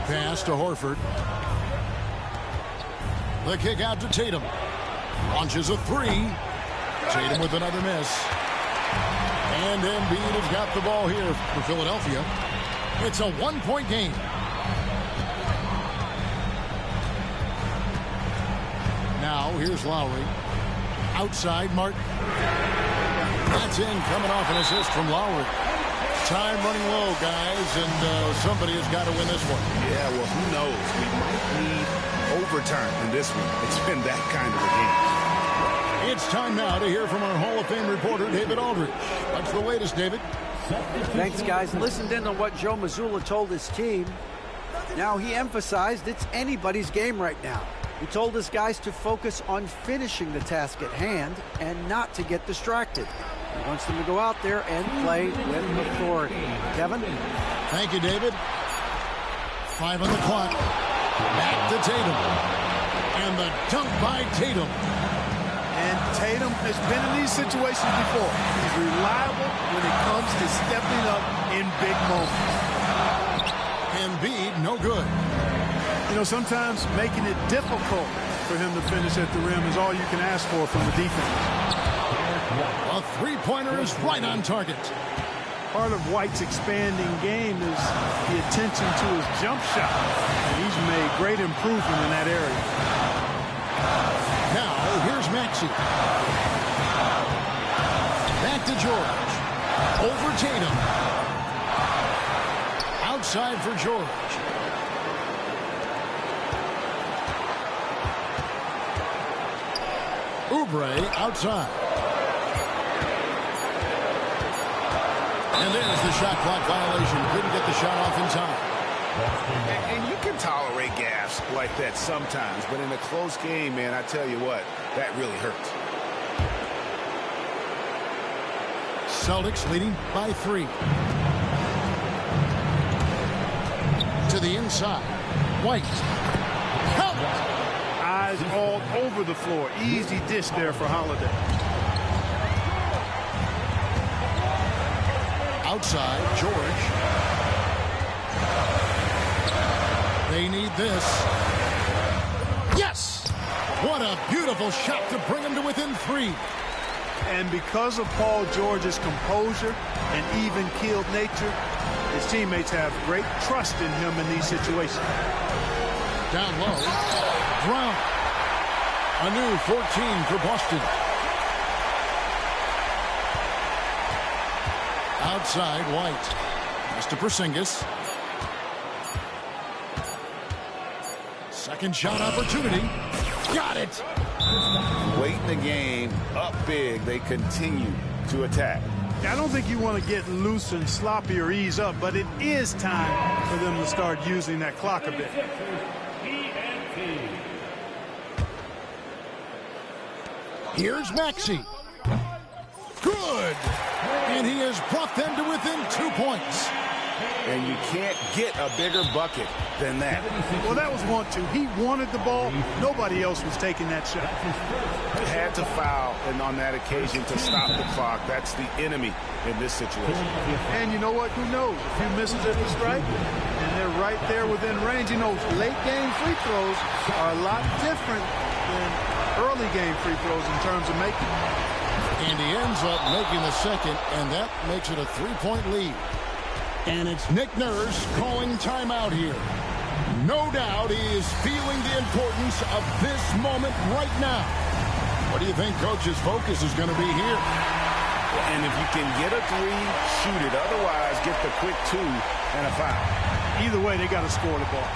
Pass to Horford. The kick out to Tatum. Launches a 3. Tatum with another miss. And Embiid has got the ball here for Philadelphia. It's a 1-point game. Now here's Lowry. Outside, Martin. That's in, coming off an assist from Lowry. Time running low, guys, and somebody has got to win this one. Yeah, well, who knows? We might need overtime in this one. It's been that kind of a game. It's time now to hear from our Hall of Fame reporter, David Aldridge. What's the latest, David? Thanks, guys. Listened in on what Joe Mazzulla told his team. Now, he emphasized it's anybody's game right now. He told his guys to focus on finishing the task at hand and not to get distracted. He wants them to go out there and play with authority. Kevin? Thank you, David. 5 on the clock. Back to Tatum. And the dunk by Tatum. And Tatum has been in these situations before. He's reliable when it comes to stepping up in big moments. Embiid, no good. You know, sometimes making it difficult for him to finish at the rim is all you can ask for from the defense. A 3-pointer is right on target. Part of White's expanding game is the attention to his jump shot. And he's made great improvement in that area. Now, here's Maxey. Back to George. Over Tatum. Outside for George. Oubre outside. And there's the shot clock violation. Couldn't get the shot off in time. And you can tolerate gaffes like that sometimes, but in a close game, man, I tell you what, that really hurts. Celtics leading by 3. To the inside. White. Count. Eyes all over the floor. Easy dish there for Holiday. Outside, George. They need this. Yes! What a beautiful shot to bring him to within 3. And because of Paul George's composure and even-keeled nature, his teammates have great trust in him in these situations. Down low, Brown. A new 14 for Boston. Outside, White. Pass to Porzingis. Second shot opportunity. Got it. Late in the game, up big, they continue to attack. I don't think you want to get loose and sloppy or ease up, but it is time for them to start using that clock a bit. Here's Maxey. Good. And he has brought them to within 2 points. And you can't get a bigger bucket than that. Well, that was 1-2. He wanted the ball. Nobody else was taking that shot. Had to foul and on that occasion to stop the clock. That's the enemy in this situation. And you know what? Who knows? If he misses at the strike and they're right there within range, you know, late game free throws are a lot different than early game free throws in terms of making. And he ends up making the second, and that makes it a 3-point lead. And it's Nick Nurse calling timeout here. No doubt he is feeling the importance of this moment right now. What do you think Coach's focus is going to be here? And if you can get a 3, shoot it. Otherwise, get the quick 2 and a foul. Either way, they got to score the ball.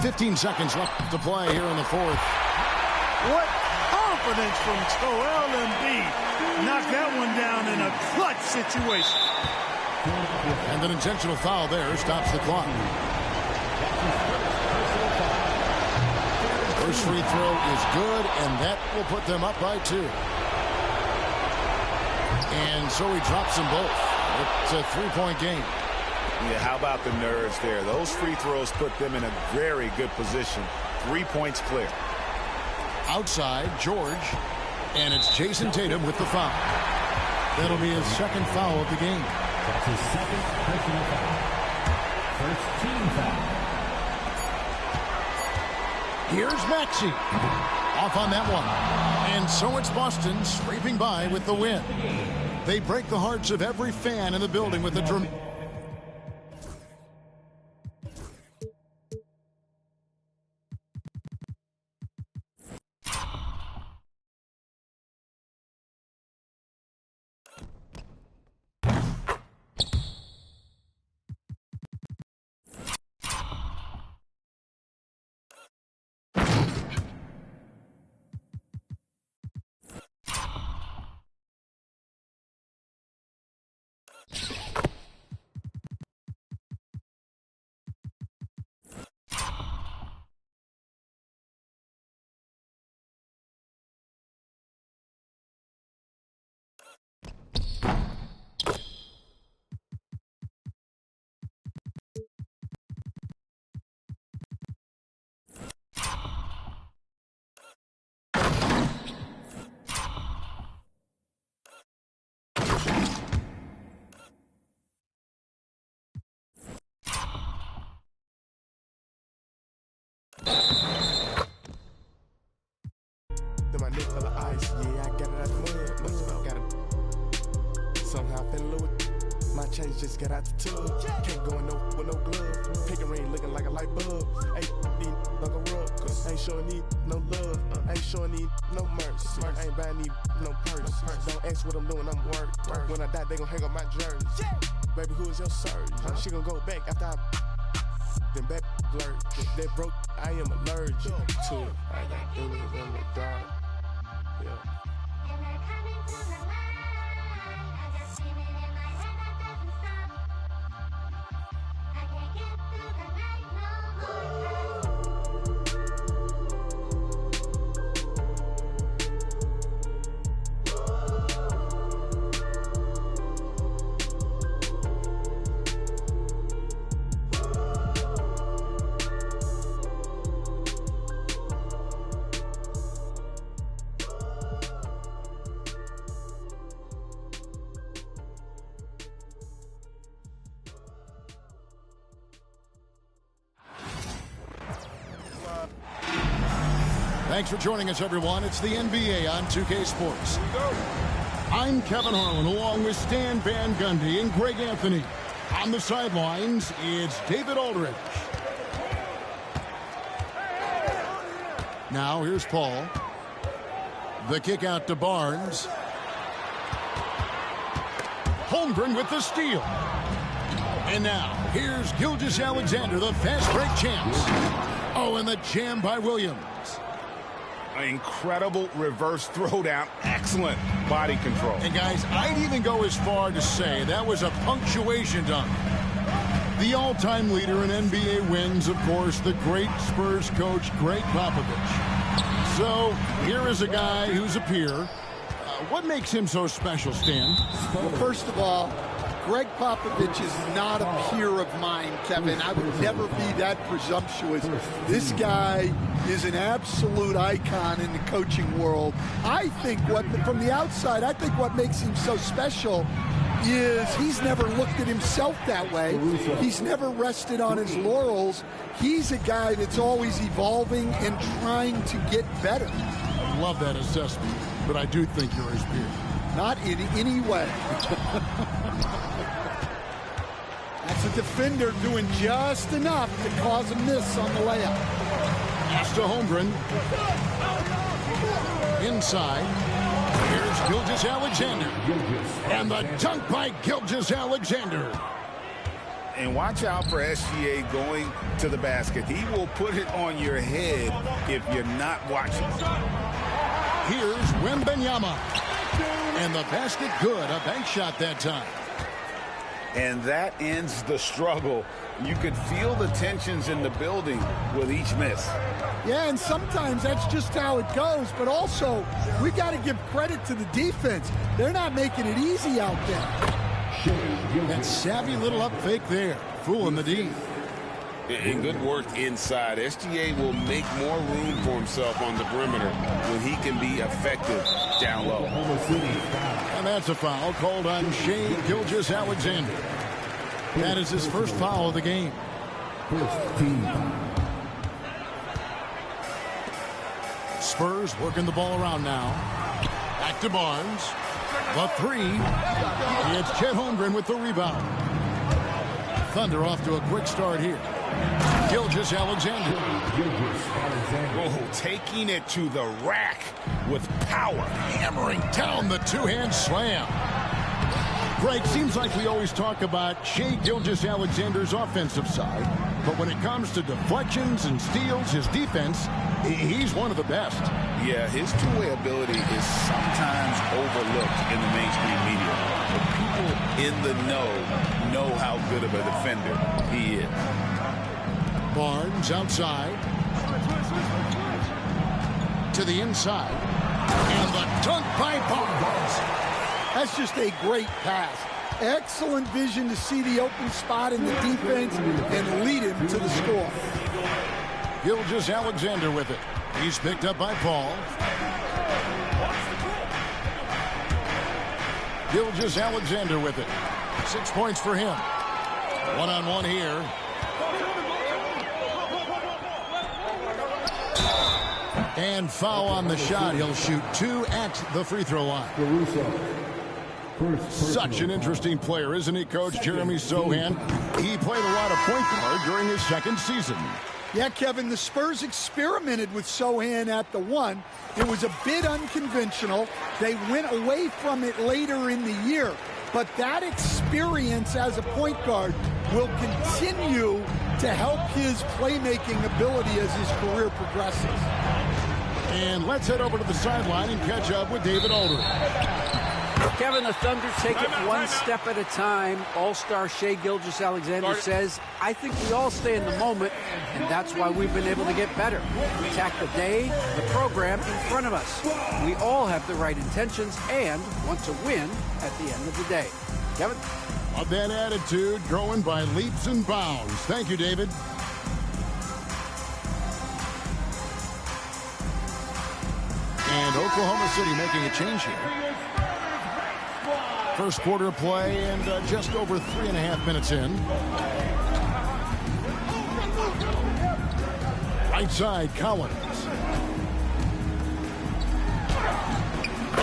15 seconds left to play here in the 4th. What confidence from Joel Embiid. Knocked that one down in a clutch situation. And an intentional foul there stops the clock. First free throw is good, and that will put them up by 2. And so he drops them both. It's a 3-point game. Yeah, how about the nerves there? Those free throws put them in a very good position. 3 points clear. Outside, George. And it's Jason Tatum with the foul. That'll be his second foul of the game. That's his second personal foul. First team foul. Here's Maxey. Off on that one. And so it's Boston scraping by with the win. They break the hearts of every fan in the building with a dramatic. Then my neck full of ice, yeah, I got it out the mud. Got it. Somehow I fell in love with my chains just got out the tub. Can't go in no with no glove. Pick a ring looking like a light bulb. Ain't need no go rub, cause ain't showing need no love. Ain't showing need no merch. Ain't buying need no purse. Don't ask what I'm doing, I'm work. When I die, they gon' hang up my jersey. Baby, who is your surge? She gon' go back after I then back blurred. That broke, I am allergic to it. I got demons in the dark. Yeah. Thanks for joining us, everyone. It's the NBA on 2K Sports. I'm Kevin Harlan, along with Stan Van Gundy and Greg Anthony. On the sidelines, it's David Aldridge. Now, here's Paul. The kick out to Barnes. Holmgren with the steal. And now, here's Gilgeous-Alexander, the fast break champs. Oh, and the jam by Williams. Incredible reverse throwdown. Excellent body control. And guys, I'd even go as far to say that was a punctuation dunk. The all-time leader in NBA wins, of course, the great Spurs coach, Greg Popovich. So here is a guy who's a peer. What makes him so special, Stan? Well, first of all, Greg Popovich is not a peer of mine, Kevin. I would never be that presumptuous. This guy is an absolute icon in the coaching world. I think from the outside, I think what makes him so special is he's never looked at himself that way. He's never rested on his laurels. He's a guy that's always evolving and trying to get better. I love that assessment, but I do think you're his peer. Not in any way. That's a defender doing just enough to cause a miss on the layup. Pass to Holmgren. Inside. Here's Gilgeous-Alexander. And the dunk by Gilgeous-Alexander. And watch out for SGA going to the basket. He will put it on your head if you're not watching. Here's Wembanyama. And the basket good. A bank shot that time. And that ends the struggle. You could feel the tensions in the building with each miss. Yeah, and sometimes that's just how it goes. But also, we got to give credit to the defense. They're not making it easy out there. That savvy little up fake there. Fooling the D. And good work inside. SGA will make more room for himself on the perimeter when he can be effective down low. And that's a foul called on Shai Gilgeous-Alexander. That is his first foul of the game. Spurs working the ball around now. Back to Barnes. The three. It's Chet Holmgren with the rebound. Thunder off to a quick start here. Gilgeous-Alexander. Oh, taking it to the rack with power. Hammering down the two-hand slam. Greg, seems like we always talk about Shai Gilgeous-Alexander's offensive side, but when it comes to deflections and steals, his defense, he's one of the best. Yeah, his two-way ability is sometimes overlooked in the mainstream media. But people in the know how good of a defender he is. Barnes outside. To the inside. And the dunk by Barnes. That's just a great pass. Excellent vision to see the open spot in the defense and lead him to the score. Gilgeous-Alexander with it. He's picked up by Paul. Gilgeous-Alexander with it. 6 points for him. One-on-one here. And foul on the shot. He'll shoot 2 at the free throw line. Such an interesting player, isn't he, Coach Jeremy Sohan? He played a lot of point guard during his second season. Yeah, Kevin, the Spurs experimented with Sohan at the 1. It was a bit unconventional. They went away from it later in the year. But that experience as a point guard will continue to help his playmaking ability as his career progresses. And let's head over to the sideline and catch up with David Aldridge. Kevin, the Thunder take it one step at a time. All-star Shai Gilgeous-Alexander says, I think we all stay in the moment, and that's why we've been able to get better. We attack the day, the program in front of us. We all have the right intentions and want to win at the end of the day. Kevin? Of that attitude, growing by leaps and bounds. Thank you, David. And Oklahoma City making a change here. First quarter play and just over 3.5 minutes in. Right side, Collins.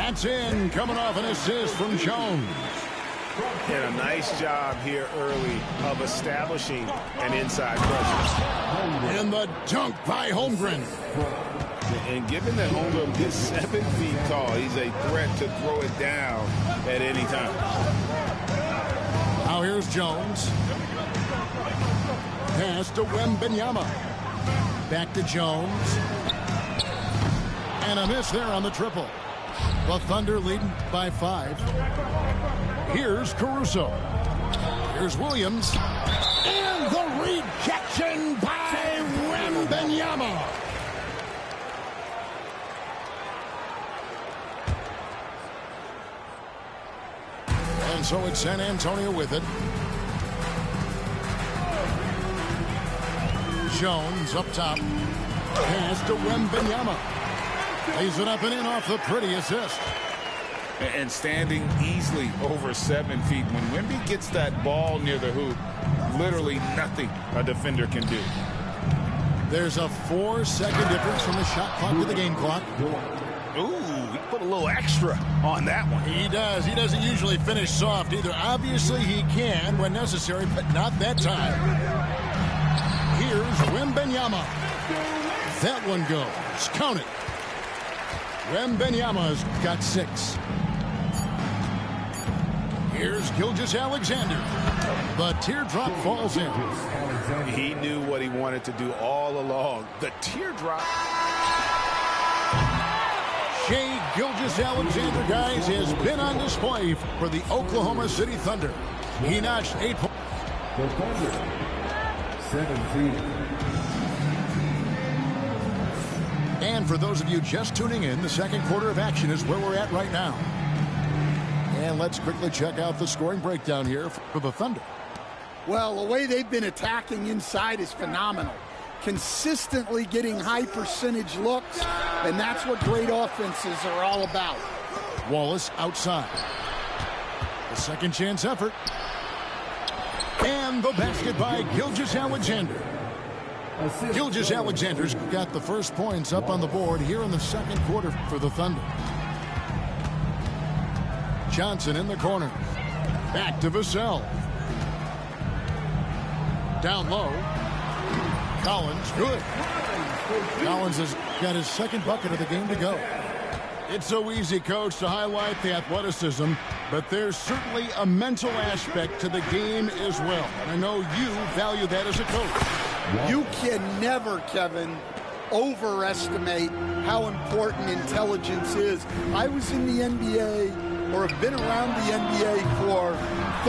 That's in, coming off an assist from Jones. And a nice job here early of establishing an inside pressure. And the dunk by Holmgren. And given that Holmgren is 7 feet tall, he's a threat to throw it down at any time. Now here's Jones. Pass to Wembanyama. Back to Jones. And a miss there on the triple. The Thunder leading by 5. Here's Caruso. Here's Williams. And the rejection by Wembanyama. And so it's San Antonio with it. Jones up top. Pass to Wembanyama. Lays it up and in off the pretty assist. And standing easily over 7 feet. When Wemby gets that ball near the hoop, literally nothing a defender can do. There's a 4-second difference from the shot clock to the game clock. Ooh, he put a little extra on that one. He does. He doesn't usually finish soft either. Obviously, he can when necessary, but not that time. Here's Wembanyama. That one goes. Count it. Wembanyama's got 6. Here's Gilgeous-Alexander. The teardrop falls in. He knew what he wanted to do all along. The teardrop. Shai Gilgeous-Alexander, guys, has been on display for the Oklahoma City Thunder. He notched 8 points. The Thunder, 17. And for those of you just tuning in, the second quarter of action is where we're at right now. And let's quickly check out the scoring breakdown here for the Thunder. Well, the way they've been attacking inside is phenomenal. Consistently getting high percentage looks, and that's what great offenses are all about. Wallace outside. The second chance effort. And the basket by Gilgeous-Alexander. Gilgeous-Alexander's got the first points up on the board here in the second quarter for the Thunder. Johnson in the corner. Back to Vassell. Down low. Collins, good. Collins has got his second bucket of the game to go. It's so easy, Coach, to highlight the athleticism, but there's certainly a mental aspect to the game as well. And I know you value that as a coach. You can never, Kevin, overestimate how important intelligence is. I was in the NBA, or have been around the NBA for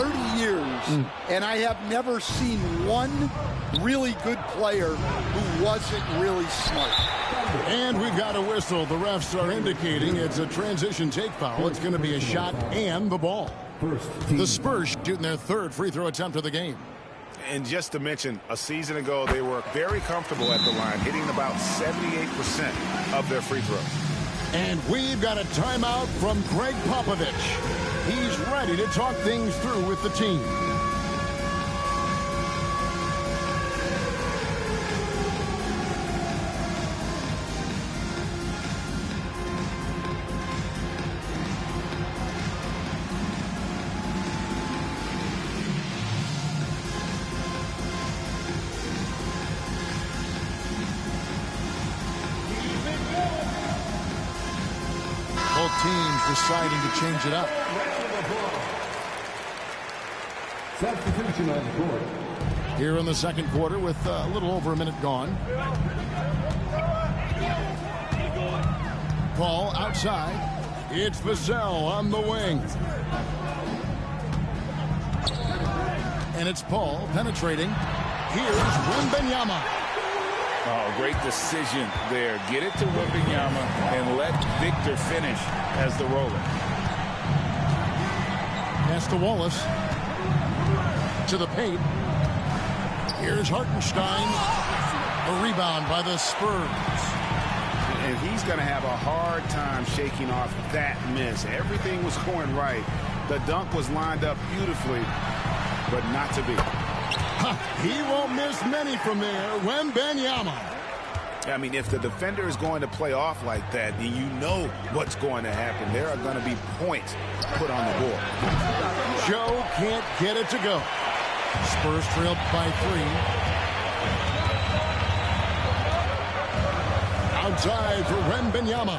30 years, and I have never seen one really good player who wasn't really smart. And we've got a whistle. The refs are indicating it's a transition take foul. It's going to be a shot and the ball. The Spurs shooting their third free throw attempt of the game. And just to mention, a season ago, they were very comfortable at the line, hitting about 78% of their free throws. And we've got a timeout from Greg Popovich. He's ready to talk things through with the team. Teams deciding to change it up. Substitution on the court. Here in the second quarter with a little over a minute gone. Paul outside. It's Vassell on the wing. And it's Paul penetrating. Here's Wembanyama. Oh, great decision there. Get it to Wembanyama and let Victor finish as the roller. Pass to Wallace. To the paint. Here's Hartenstein. A rebound by the Spurs. And he's going to have a hard time shaking off that miss. Everything was going right. The dunk was lined up beautifully, but not to be. He won't miss many from there. Wembanyama. I mean, if the defender is going to play off like that, then you know what's going to happen. There are going to be points put on the board. Joe can't get it to go. Spurs trailed by 3. Outside for Wembanyama.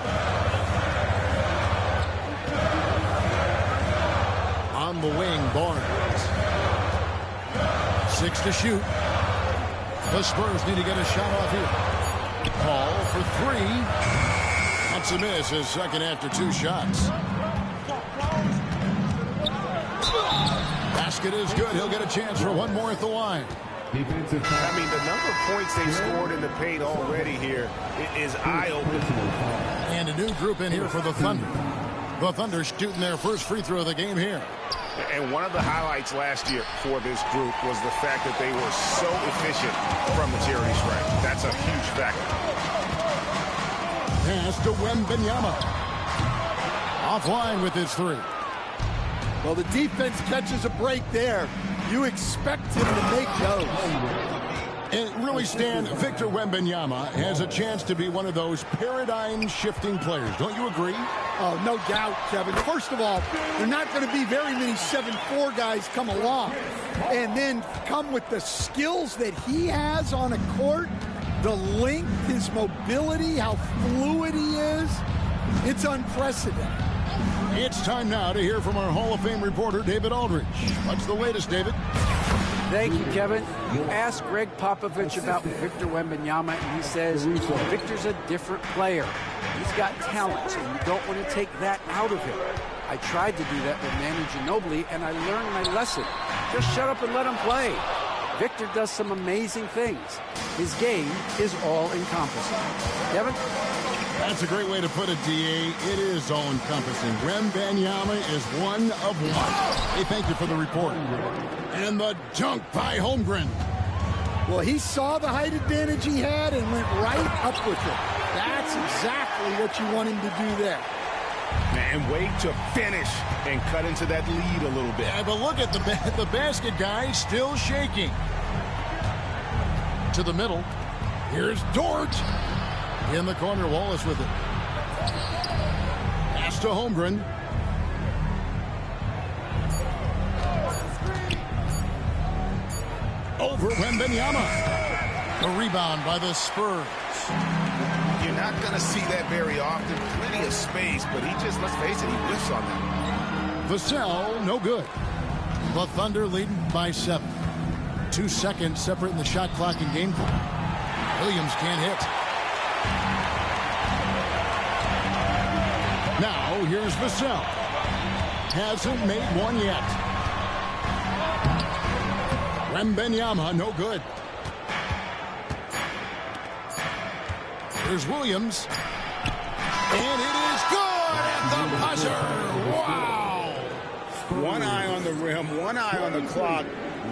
On the wing, Barnes. 6 to shoot. The Spurs need to get a shot off here. Paul for 3. That's a miss, his second after 2 shots. Basket is good. He'll get a chance for one more at the line. I mean, the number of points they've scored in the paint already here is eye-opening. And a new group in here for the Thunder. The Thunder shooting their first free throw of the game here. And one of the highlights last year for this group was the fact that they were so efficient from the charity stripe. That's a huge factor. Pass to Wembanyama. Offline with his 3. Well, the defense catches a break there. You expect him to make those. And really, Stan, Victor Wembanyama has a chance to be one of those paradigm-shifting players. Don't you agree? Oh, no doubt, Kevin. First of all, there are not going to be very many 7'4" guys come along. And then come with the skills that he has on a court, the length, his mobility, how fluid he is. It's unprecedented. It's time now to hear from our Hall of Fame reporter, David Aldridge. What's the latest, David? Thank you, Kevin. You asked Greg Popovich about Victor Wembanyama, and he says Victor's a different player. He's got talent, and you don't want to take that out of him. I tried to do that with Manu Ginobili, and I learned my lesson. Just shut up and let him play. Victor does some amazing things. His game is all-encompassing. Kevin? That's a great way to put it, D.A. It is all-encompassing. Wembanyama is one of one. Hey, thank you for the report. And the dunk by Holmgren. Well, he saw the height advantage he had and went right up with it. That's exactly what you want him to do there. And wait to finish and cut into that lead a little bit. Yeah, but look at the basket guy still shaking. To the middle. Here's Dort. In the corner, Wallace with it. Pass to Holmgren. Over Wembanyama. The rebound by the Spurs. You're not going to see that very often. Plenty of space, but he just, let's face it, he whiffs on them. Vassell, no good. The Thunder leading by 7. 2 seconds separating the shot clock and game clock. Williams can't hit. Now, here's Vassell. Hasn't made one yet. Wembanyama, no good. Here's Williams. And it is good at the buzzer. Wow. One eye on the rim, one eye on the clock.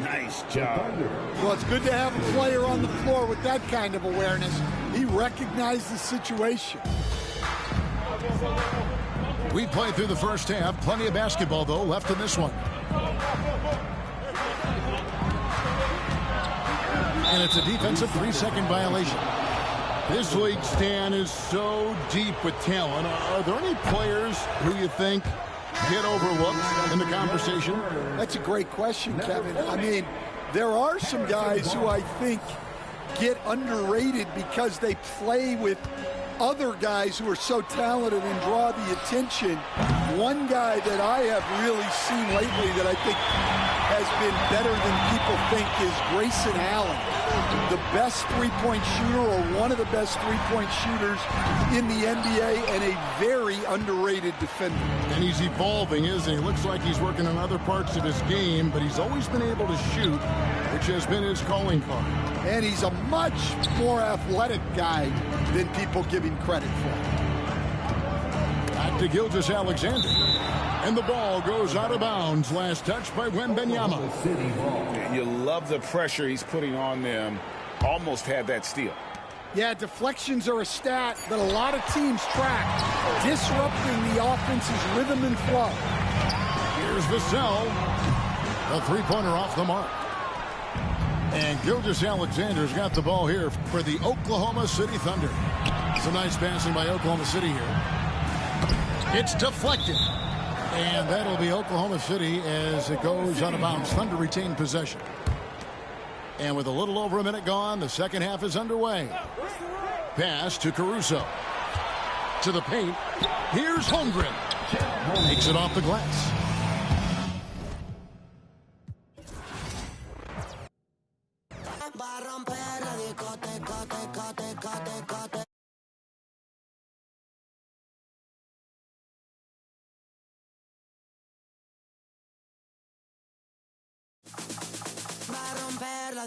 Nice job. Well, it's good to have a player on the floor with that kind of awareness. He recognized the situation. We played through the first half. Plenty of basketball, though, left in this one. And it's a defensive 3-second violation. This league, Stan, is so deep with talent. Are there any players who you think get overlooked in the conversation? That's a great question, Kevin. I mean, there are some guys who I think get underrated because they play with other guys who are so talented and draw the attention. One guy that I have really seen lately that I think has been better than people think is Grayson Allen, the best three-point shooter or one of the best three-point shooters in the NBA and a very underrated defender. And he's evolving, isn't he? Looks like he's working on other parts of his game, but he's always been able to shoot, which has been his calling card. And he's a much more athletic guy than people give him credit for. Back to Gilgeous-Alexander. And the ball goes out of bounds. Last touch by Wembanyama. You love the pressure he's putting on them. Almost had that steal. Yeah, deflections are a stat that a lot of teams track, disrupting the offense's rhythm and flow. Here's Vassell. The three-pointer off the mark. And Gilgeous-Alexander's got the ball here for the Oklahoma City Thunder. Some nice passing by Oklahoma City here. It's deflected. And that'll be Oklahoma City as it goes out of bounds. Thunder retain possession. And with a little over a minute gone, the second half is underway. Pass to Caruso. To the paint. Here's Holmgren. Makes it off the glass.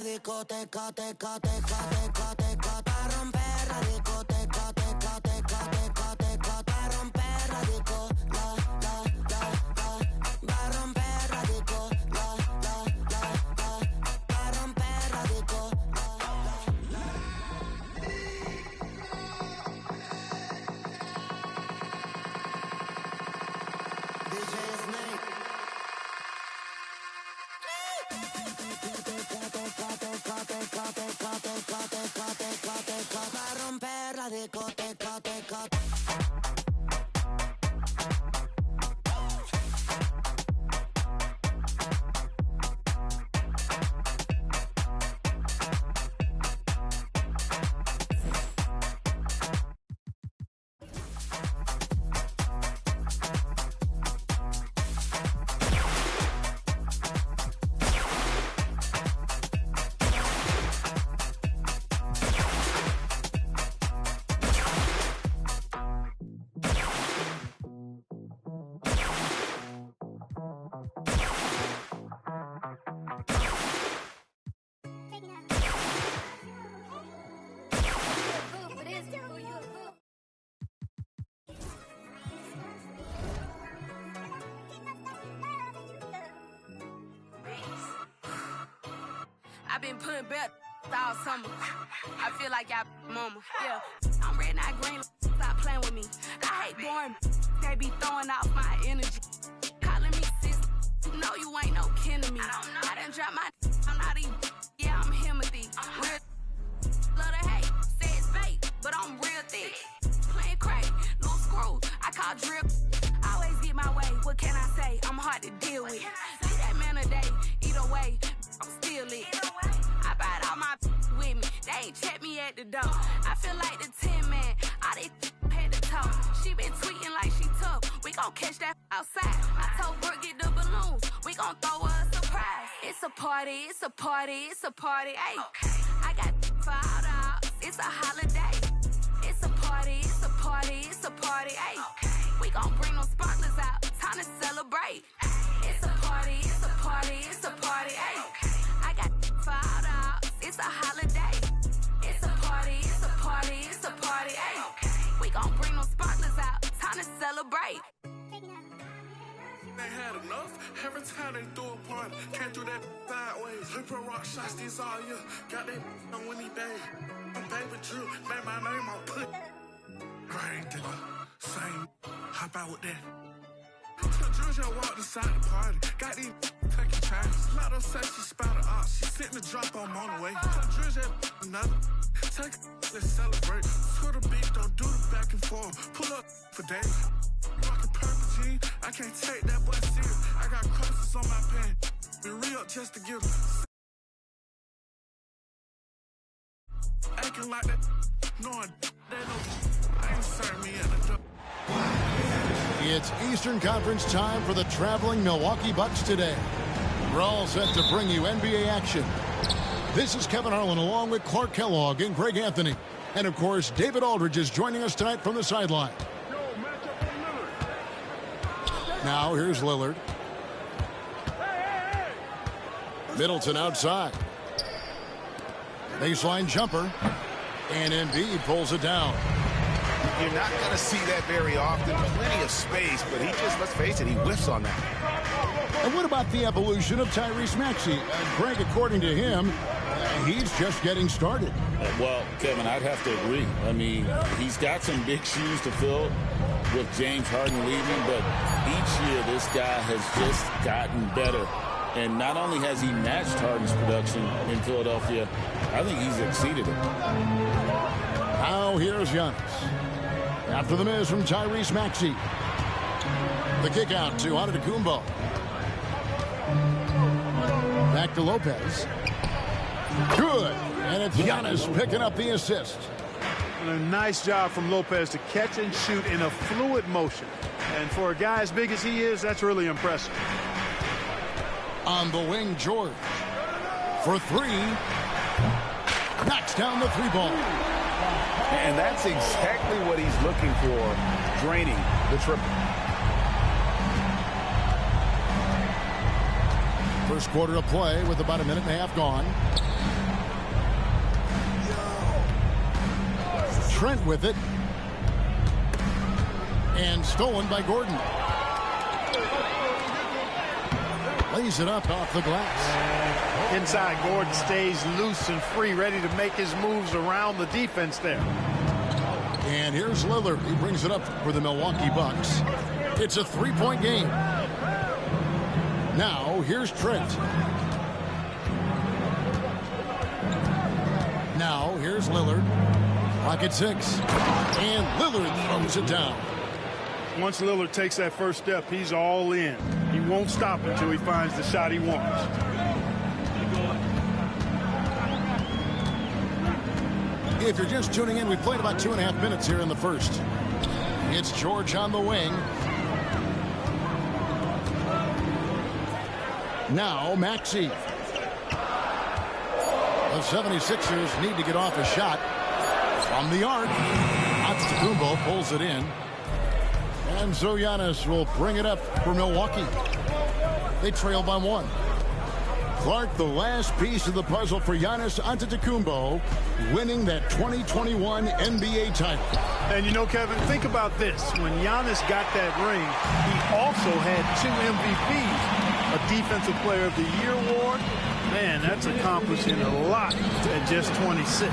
Discoteca, teca, teca, teca, teca, pa' romper la discoteca, teca, teca, teca, teca, pa' romper la disco, la, pa' romper la disco, la, pa' romper la disco, DJ Snake. Pa' romper la discoteca, teca. I've been putting back all summer. I feel like y'all mama. Yeah, I'm red, not green. Stop playing with me. I hate boring. They be throwing off my energy. Calling me sis. You know you ain't no kin to me. I done dropped my. I'm not even. Yeah, I'm Timothy. Real. Love to hate. Say it's fake, but I'm real thick. Playing crazy. Loose screws. I call drip. Always get my way. What can I say? I'm hard to deal with. See that man a day. Either way, I'm still lit. I brought all my with me. They ain't check me at the door. I feel like the 10 man. All they had to talk. She been tweeting like she tough. We gon' catch that outside. I told Brooke get the balloons. We gon' throw her a surprise. It's a party. It's a party. It's a party. Hey, I got $5. It's a holiday. It's a party. It's a party. It's a party. Hey, we gon' bring them sparklers out. Time to celebrate. It's a party. It's a party. It's a party. Hey, I got $5. It's a holiday. It's a party. It's a party. It's a party. Hey, we gon' bring them sparklers out. Time to celebrate. They had enough. Every time they threw a party, can't do that sideways. Hyper rock shots this all year. Got that on Winnie Day. I'm baby Drew, made my name on put. Right digger, same. Hop out with that. Drew just walked inside the party. Got these taking chances. Lot of sexy spouted out. She sitting the drop on the way. Drew just another. Take let's celebrate. Twitter beat, don't do the back and forth. Pull up for days. Rockin' purple jeans, I can't take that boy serious. I got curses on my pants. Be real just to give them. Acting like that, knowing they know I ain't serving me at the door. It's Eastern Conference time for the traveling Milwaukee Bucks today. We're all set to bring you NBA action. This is Kevin Harlan along with Clark Kellogg and Greg Anthony. And of course, David Aldridge is joining us tonight from the sideline. Now here's Lillard. Middleton outside. Baseline jumper. And Embiid pulls it down. You're not going to see that very often. Plenty of space, but he just, let's face it, he whiffs on that. And what about the evolution of Tyrese Maxey? Greg, according to him, he's just getting started. Well, Kevin, I'd have to agree. I mean, he's got some big shoes to fill with James Harden leaving, but each year this guy has just gotten better. And not only has he matched Harden's production in Philadelphia, I think he's exceeded it. Now here's Giannis. After the miss from Tyrese Maxey. The kick out to Antetokounmpo. Back to Lopez. Good. And it's Giannis picking up the assist. And a nice job from Lopez to catch and shoot in a fluid motion. And for a guy as big as he is, that's really impressive. On the wing, George. For three. Knocks down the three ball. And that's exactly what he's looking for, draining the triple. First quarter of play with about a minute and a half gone. Trent with it. And stolen by Gordon. Lays it up off the glass. Inside, Gordon stays loose and free, ready to make his moves around the defense there. And here's Lillard. He brings it up for the Milwaukee Bucks. It's a three-point game. Now, here's Trent. Now, here's Lillard. Pocket six. And Lillard throws it down. Once Lillard takes that first step, he's all in. He won't stop until he finds the shot he wants. If you're just tuning in, we've played about 2.5 minutes here in the first. It's George on the wing. Now Maxey. The 76ers need to get off a shot from the arc. Antetokounmpo pulls it in. And so Giannis will bring it up for Milwaukee. They trail by one. Clark, the last piece of the puzzle for Giannis Antetokounmpo, winning that 2021 NBA title. And you know, Kevin, think about this. When Giannis got that ring, he also had 2 MVPs, a Defensive Player of the Year award. Man, that's accomplishing a lot at just 26.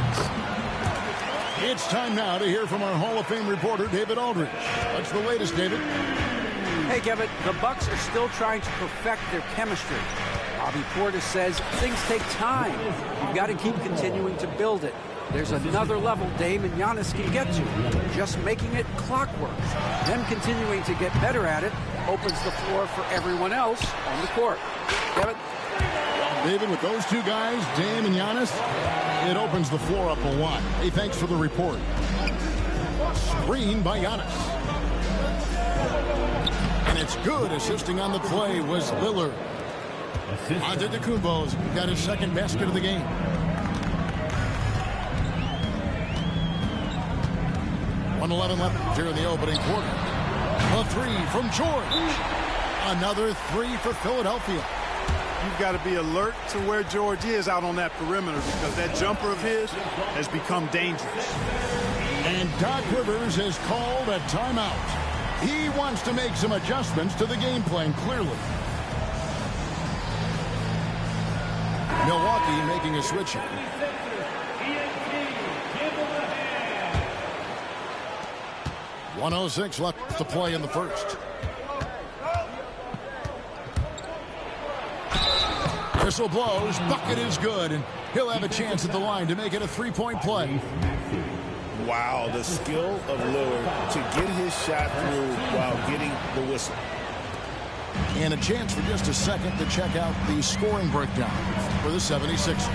It's time now to hear from our Hall of Fame reporter, David Aldridge. What's the latest, David? Hey, Kevin, the Bucks are still trying to perfect their chemistry. Bobby Portis says things take time. You've got to keep continuing to build it. There's another level Dame and Giannis can get to. Just making it clockwork. Them continuing to get better at it opens the floor for everyone else on the court. Kevin? David, with those two guys, Dame and Giannis, it opens the floor up a lot. Hey, thanks for the report. Screen by Giannis. And it's good. Assisting on the play was Lillard. Antetokounmpo's got his second basket of the game. .11 left here in the opening quarter. A three from George. Another three for Philadelphia. You've got to be alert to where George is out on that perimeter because that jumper of his has become dangerous. And Doc Rivers has called a timeout. He wants to make some adjustments to the game plan, clearly. Milwaukee making a switch here. .106 left to play in the first. Whistle blows, bucket is good, and he'll have a chance at the line to make it a three-point play. Wow, the skill of Lillard to get his shot through while getting the whistle. And a chance for just a second to check out the scoring breakdown for the 76ers.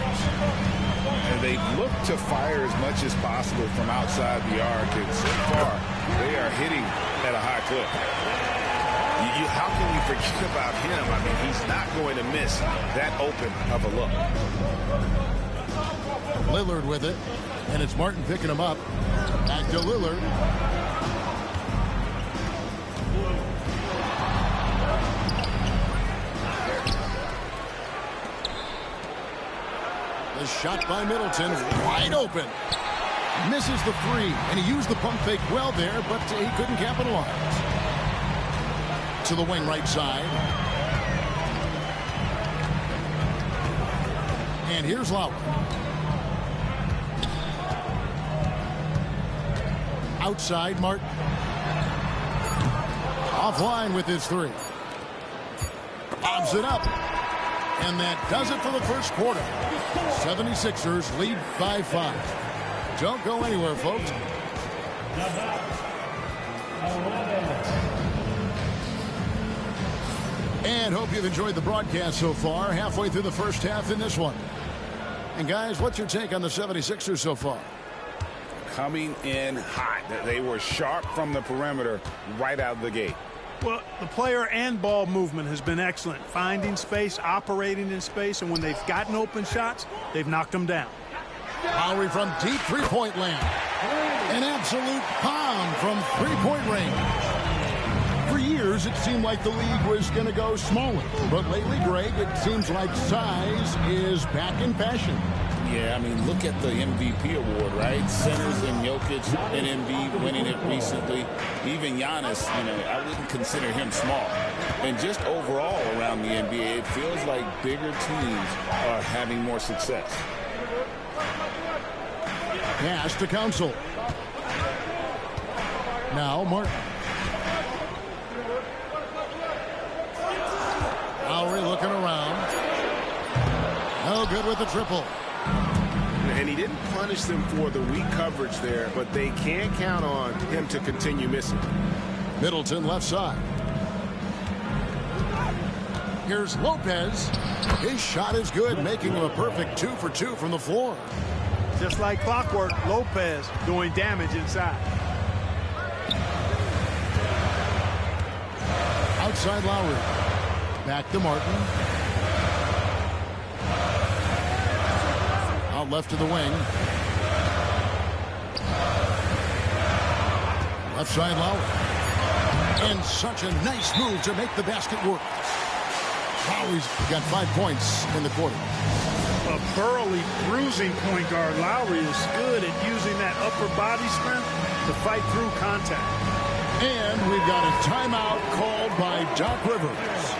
And they look to fire as much as possible from outside the arc, and so far they are hitting at a high clip. How can you forget about him? I mean, he's not going to miss that open of a look. Lillard with it, and it's Martin picking him up. Back to Lillard. The shot by Middleton, wide open. Misses the three, and he used the pump fake well there, but he couldn't capitalize. To the wing right side. And here's Lowry. Outside, Martin. Offline with his three. Bobs it up. And that does it for the first quarter. 76ers lead by 5. Don't go anywhere, folks. And hope you've enjoyed the broadcast so far. Halfway through the first half in this one. And guys, what's your take on the 76ers so far? Coming in hot. They were sharp from the perimeter right out of the gate. Well, the player and ball movement has been excellent. Finding space, operating in space, and when they've gotten open shots, they've knocked them down. Lowry from deep three-point land. An absolute pound from three-point range. For years, it seemed like the league was going to go smaller. But lately, Greg, it seems like size is back in fashion. Yeah, I mean, look at the MVP award, right? Centers and Jokic and Embiid winning it recently. Even Giannis, I wouldn't consider him small. And just overall around the NBA, it feels like bigger teams are having more success. Pass to Council. Now Martin. Lowry looking around. No good with the triple. And he didn't punish them for the weak coverage there, but they can't count on him to continue missing. Middleton left side. Here's Lopez. His shot is good, making him a perfect 2 for 2 from the floor. Just like clockwork, Lopez doing damage inside. Outside Lowry. Back to Martin. Out left to the wing. Left side Lowry. And such a nice move to make the basket work. Lowry's got 5 points in the quarter. A burly, bruising point guard. Lowry is good at using that upper body strength to fight through contact. And we've got a timeout called by Doc Rivers.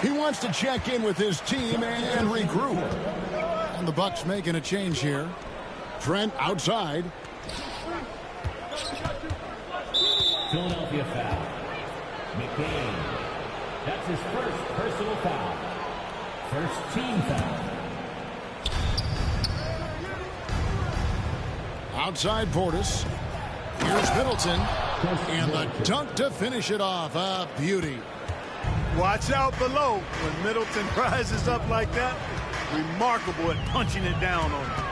He wants to check in with his team and regroup. And the Bucks making a change here. Trent outside. Philadelphia foul. McCain. That's his first personal foul. First team foul. Outside Portis. Here's Middleton. And the dunk to finish it off. A beauty. Watch out below when Middleton rises up like that. Remarkable at punching it down on him.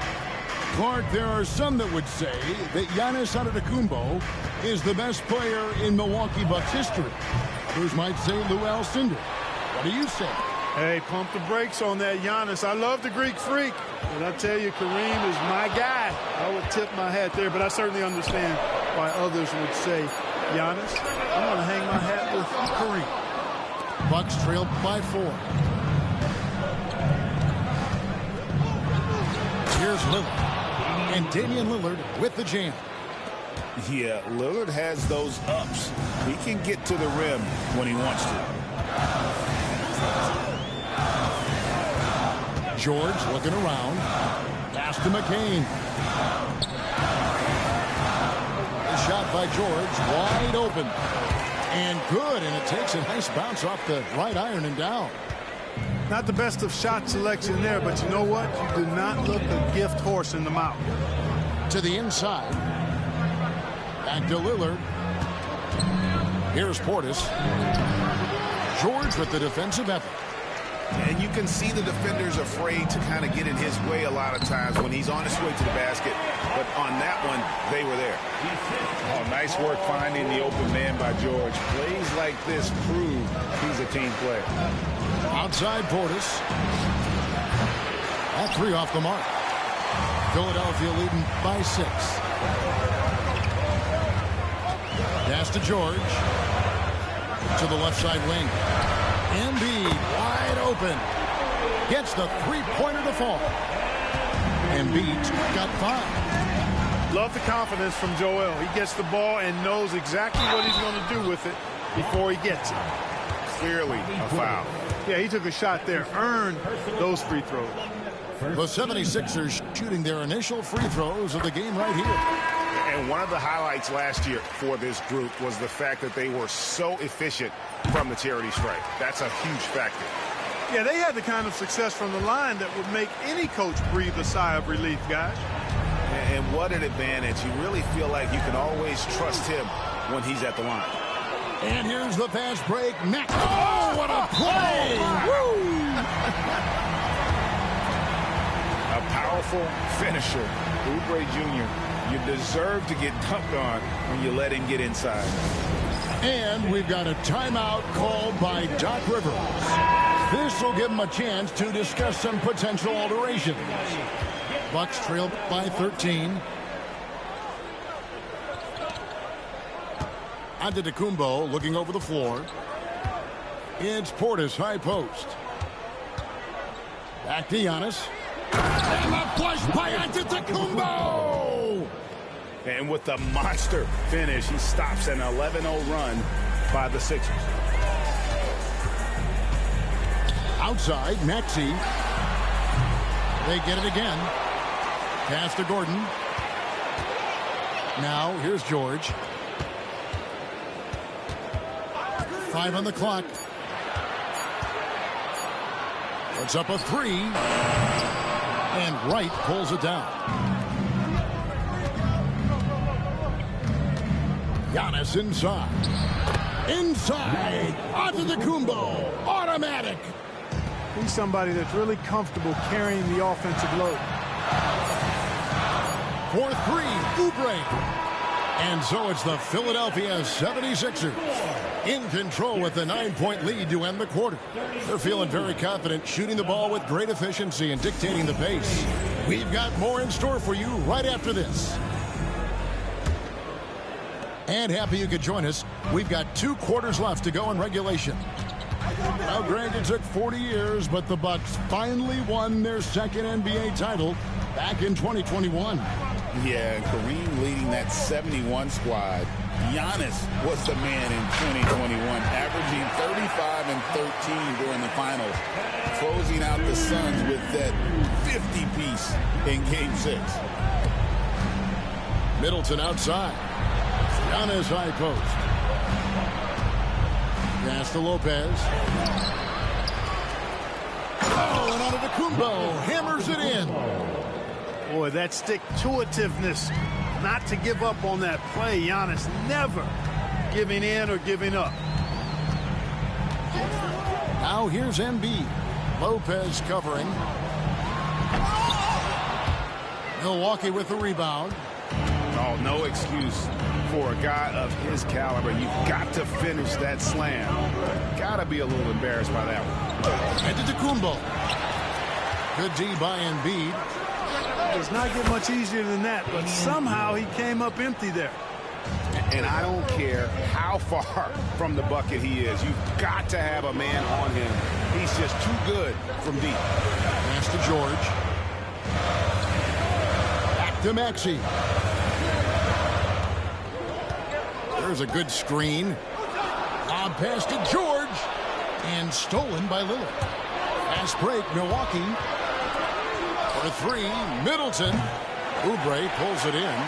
Clark, there are some that would say that Giannis Antetokounmpo is the best player in Milwaukee Bucks history. Others might say Lou Alcindor. What do you say? Hey, pump the brakes on that Giannis. I love the Greek freak. But I tell you, Kareem is my guy. I would tip my hat there, but I certainly understand why others would say Giannis. I'm going to hang my hat with Kareem. Bucks trailed by 4. Here's Lillard. And Damian Lillard with the jam. Yeah, Lillard has those ups. He can get to the rim when he wants to. George looking around. Pass to McCain. The shot by George, wide open. And good, and it takes a nice bounce off the right iron and down. Not the best of shot selection there, but you know what? You do not look a gift horse in the mouth. To the inside. Back to Lillard. Here's Portis. George with the defensive effort. And you can see the defenders afraid to kind of get in his way a lot of times when he's on his way to the basket. But on that one, they were there. Oh, nice work finding the open man by George. Plays like this prove he's a team player. Outside Portis. That 3 off the mark. Philadelphia leading by 6. Pass to George. To the left side wing. Embiid wide open. Gets the three-pointer to fall. Embiid's got 5. Love the confidence from Joel. He gets the ball and knows exactly what he's going to do with it before he gets it. Clearly a foul. Yeah, he took a shot there. Earned those free throws. The 76ers shooting their initial free throws of the game right here. And one of the highlights last year for this group was the fact that they were so efficient from the charity stripe. That's a huge factor. Yeah, they had the kind of success from the line that would make any coach breathe a sigh of relief, guys. And what an advantage. You really feel like you can always trust him when he's at the line. And here's the fast break. Next. Oh, what a play! A powerful finisher. Oubre Jr., you deserve to get dunked on when you let him get inside. And we've got a timeout called by Doc Rivers. This will give him a chance to discuss some potential alterations. Bucks trail by 13. Antetokounmpo looking over the floor. It's Portis, high post. Back to Giannis. And the flush by Antetokounmpo! And with the monster finish, he stops an 11-0 run by the Sixers. Outside, Maxey. They get it again. Pass to Gordon. Now, here's George. 5 on the clock. Puts up a 3. And Wright pulls it down. Giannis inside. Inside. Antetokounmpo. Automatic. He's somebody that's really comfortable carrying the offensive load. For 3, Oubre. And so it's the Philadelphia 76ers in control with the 9-point lead to end the quarter. They're feeling very confident, shooting the ball with great efficiency and dictating the pace. We've got more in store for you right after this. And happy you could join us. We've got 2 quarters left to go in regulation. Now, Greg, it took 40 years, but the Bucks finally won their second NBA title back in 2021. Yeah, and Kareem leading that 71 squad. Giannis was the man in 2021, averaging 35 and 13 during the finals, closing out the Suns with that 50-piece in Game 6. Middleton outside. Giannis high post. Pass to Lopez. Oh, and Antetokounmpo hammers it in. Boy, that stick-to-itiveness, not to give up on that play. Giannis never giving in or giving up. Now here's Embiid. Lopez covering. Milwaukee with the rebound. Oh, no excuse for a guy of his caliber. You've got to finish that slam. Got to be a little embarrassed by that one. Antetokounmpo. Good D by Embiid. Does not get much easier than that, but somehow he came up empty there. And I don't care how far from the bucket he is. You've got to have a man on him. He's just too good from deep. Pass to George. Back to Maxey. There's a good screen. Lob pass to George. And stolen by Lillard. Fast break, Milwaukee. For 3, Middleton. Oubre pulls it in.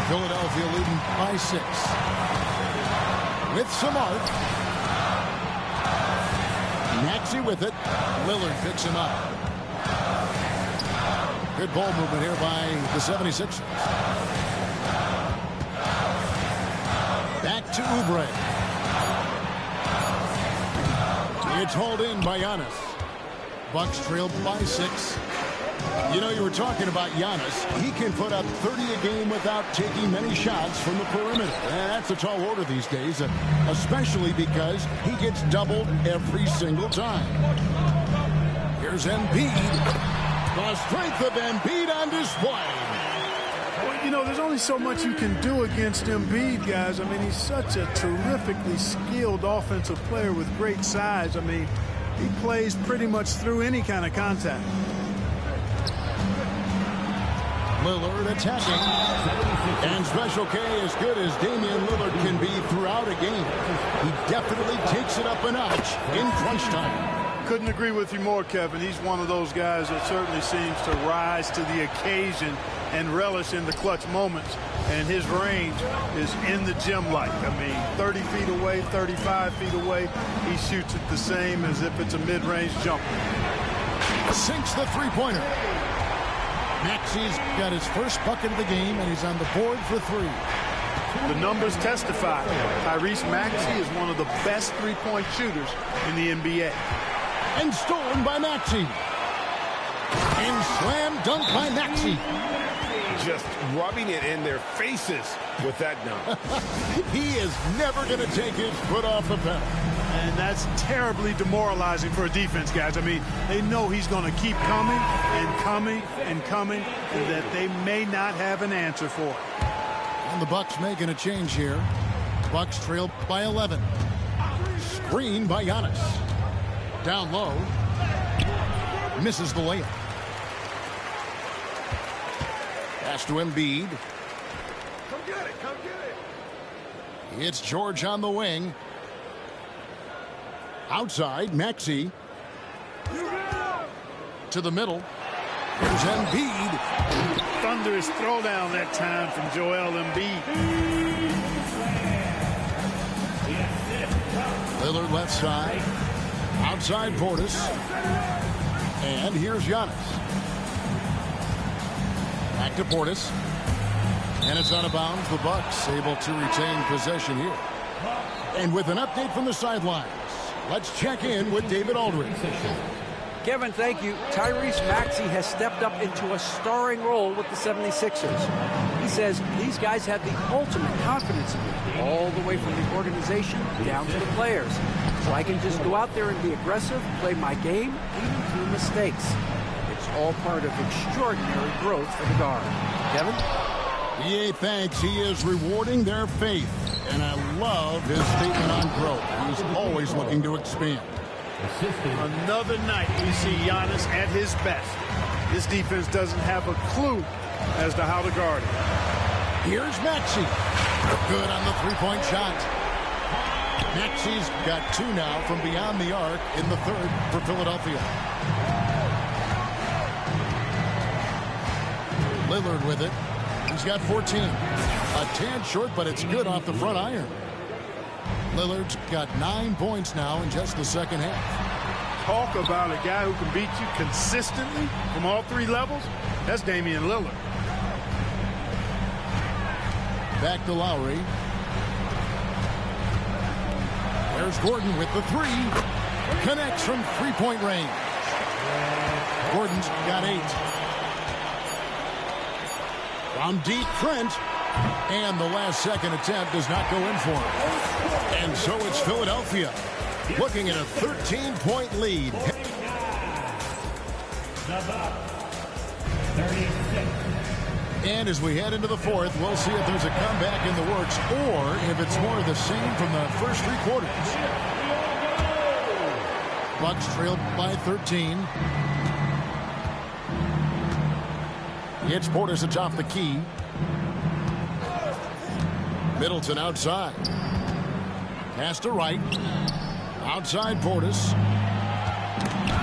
Philadelphia leading by 6. With some art. Maxey with it. Lillard picks him up. Good ball movement here by the 76ers. Back to Oubre. It's hauled in by Giannis. Bucks trailed by 6. You know, you were talking about Giannis. He can put up 30 a game without taking many shots from the perimeter. And that's a tall order these days, especially because he gets doubled every single time. Here's Embiid. The strength of Embiid on display. Well, you know, there's only so much you can do against Embiid, guys. I mean, he's such a terrifically skilled offensive player with great size. I mean, he plays pretty much through any kind of contact. Lillard attacking. And Special K as good as Damian Lillard can be throughout a game. He definitely takes it up a notch in crunch time. Couldn't agree with you more, Kevin. He's one of those guys that certainly seems to rise to the occasion and relish in the clutch moments. and his range is in the gym like. I mean, 30 feet away, 35 feet away, he shoots it the same as if it's a mid-range jumper. Sinks the three-pointer. Maxey's got his first bucket of the game, and he's on the board for 3. The numbers testify. Tyrese Maxey is one of the best three-point shooters in the NBA. And stolen by Maxey. And slam dunk by Maxey. Just rubbing it in their faces with that dunk. He is never going to take his foot off the pedal. And that's terribly demoralizing for a defense, guys. I mean, they know he's going to keep coming and coming and coming, and that they may not have an answer for it. And the Bucks making a change here. Bucks trail by 11. Screen by Giannis. Down low. Misses the layup. Pass to Embiid. Come get it, come get it. It's George on the wing. Outside, Maxey. To the middle. Here's Embiid. Thunderous throwdown that time from Joel Embiid. Lillard left side. Outside Portis. And here's Giannis. Back to Portis. And it's out of bounds. The Bucks able to retain possession here. And with an update from the sidelines, let's check in with David Aldridge. Kevin, thank you. Tyrese Maxey has stepped up into a starring role with the 76ers. He says these guys have the ultimate confidence in me, all the way from the organization down to the players. So I can just go out there and be aggressive, play my game, even through mistakes. It's all part of extraordinary growth for the guard. Kevin? EA thanks. He is rewarding their faith. And I love his statement on growth. He's always looking to expand. Another night we see Giannis at his best. This defense doesn't have a clue as to how to guard him. Here's Maxey. Good on the three-point shot. Maxey's got 2 now from beyond the arc in the third for Philadelphia. Lillard with it. He's got 14. A tad short, but it's good off the front iron. Lillard's got 9 points now in just the second half. Talk about a guy who can beat you consistently from all 3 levels. That's Damian Lillard. Back to Lowry. There's Gordon with the 3. Connects from three-point range. Gordon's got 8. From deep, Trent. And the last second attempt does not go in for him. And so it's Philadelphia looking at a 13-point lead. And as we head into the fourth, we'll see if there's a comeback in the works or if it's more of the same from the first 3 quarters. Bucks trailed by 13. It's Portis atop the key. Middleton outside. Pass to right. Outside Portis.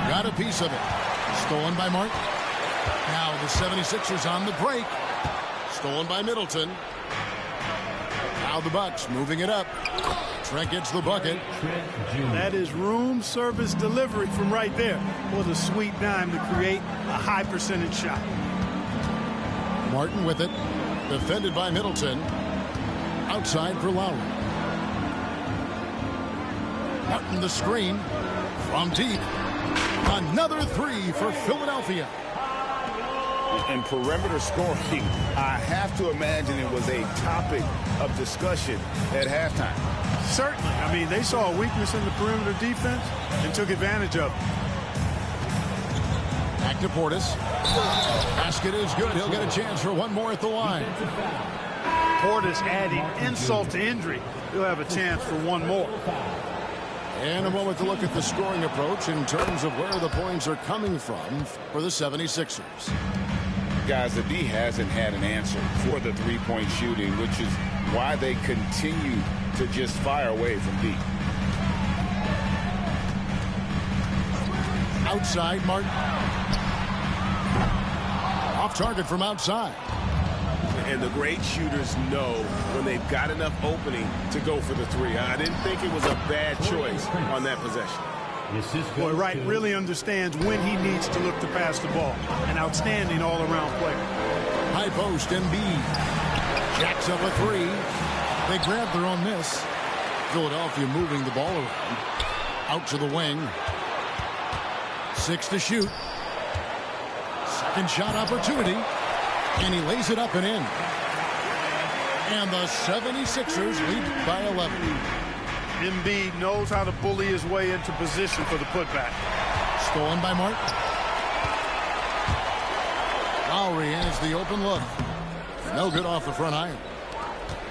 Got a piece of it. Stolen by Martin. Now the 76ers on the break. Stolen by Middleton. Now the Bucks moving it up. Trent gets the bucket. That is room service delivery from right there. What a sweet dime to create a high percentage shot. Martin with it. Defended by Middleton. Outside for Lowry. Martin the screen. From deep. Another 3 for Philadelphia. And perimeter scoring, I have to imagine it was a topic of discussion at halftime. Certainly. I mean, they saw a weakness in the perimeter defense and took advantage of it. Back to Portis. Basket is good. He'll get a chance for one more at the line. Portis adding insult to injury. He'll have a chance for one more. And a moment to look at the scoring approach in terms of where the points are coming from for the 76ers. Guys, the D hasn't had an answer for the three-point shooting, which is why they continue to just fire away from deep. Outside, Martin. Off target from outside. And the great shooters know when they've got enough opening to go for the three. I didn't think it was a bad choice on that possession. Boy, Wright really understands when he needs to look to pass the ball. An outstanding all-around player. High post, Embiid. Jacks up a three. They grab their own miss. Philadelphia moving the ball around. Out to the wing. 6 to shoot. Second shot opportunity. And he lays it up and in. And the 76ers lead by 11. Embiid knows how to bully his way into position for the putback. Stolen by Martin. Lowry has the open look. No good off the front iron.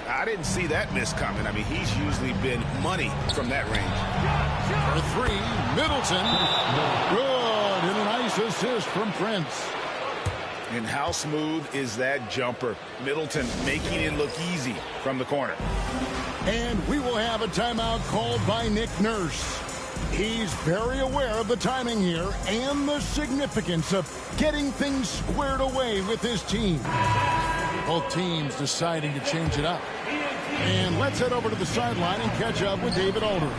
I didn't see that miss coming. I mean, he's usually been money from that range. For three, Middleton. Good, and a nice assist from Prince. And how smooth is that jumper? Middleton making it look easy from the corner. And we will have a timeout called by Nick Nurse. He's very aware of the timing here and the significance of getting things squared away with his team. Both teams deciding to change it up. And let's head over to the sideline and catch up with David Aldridge.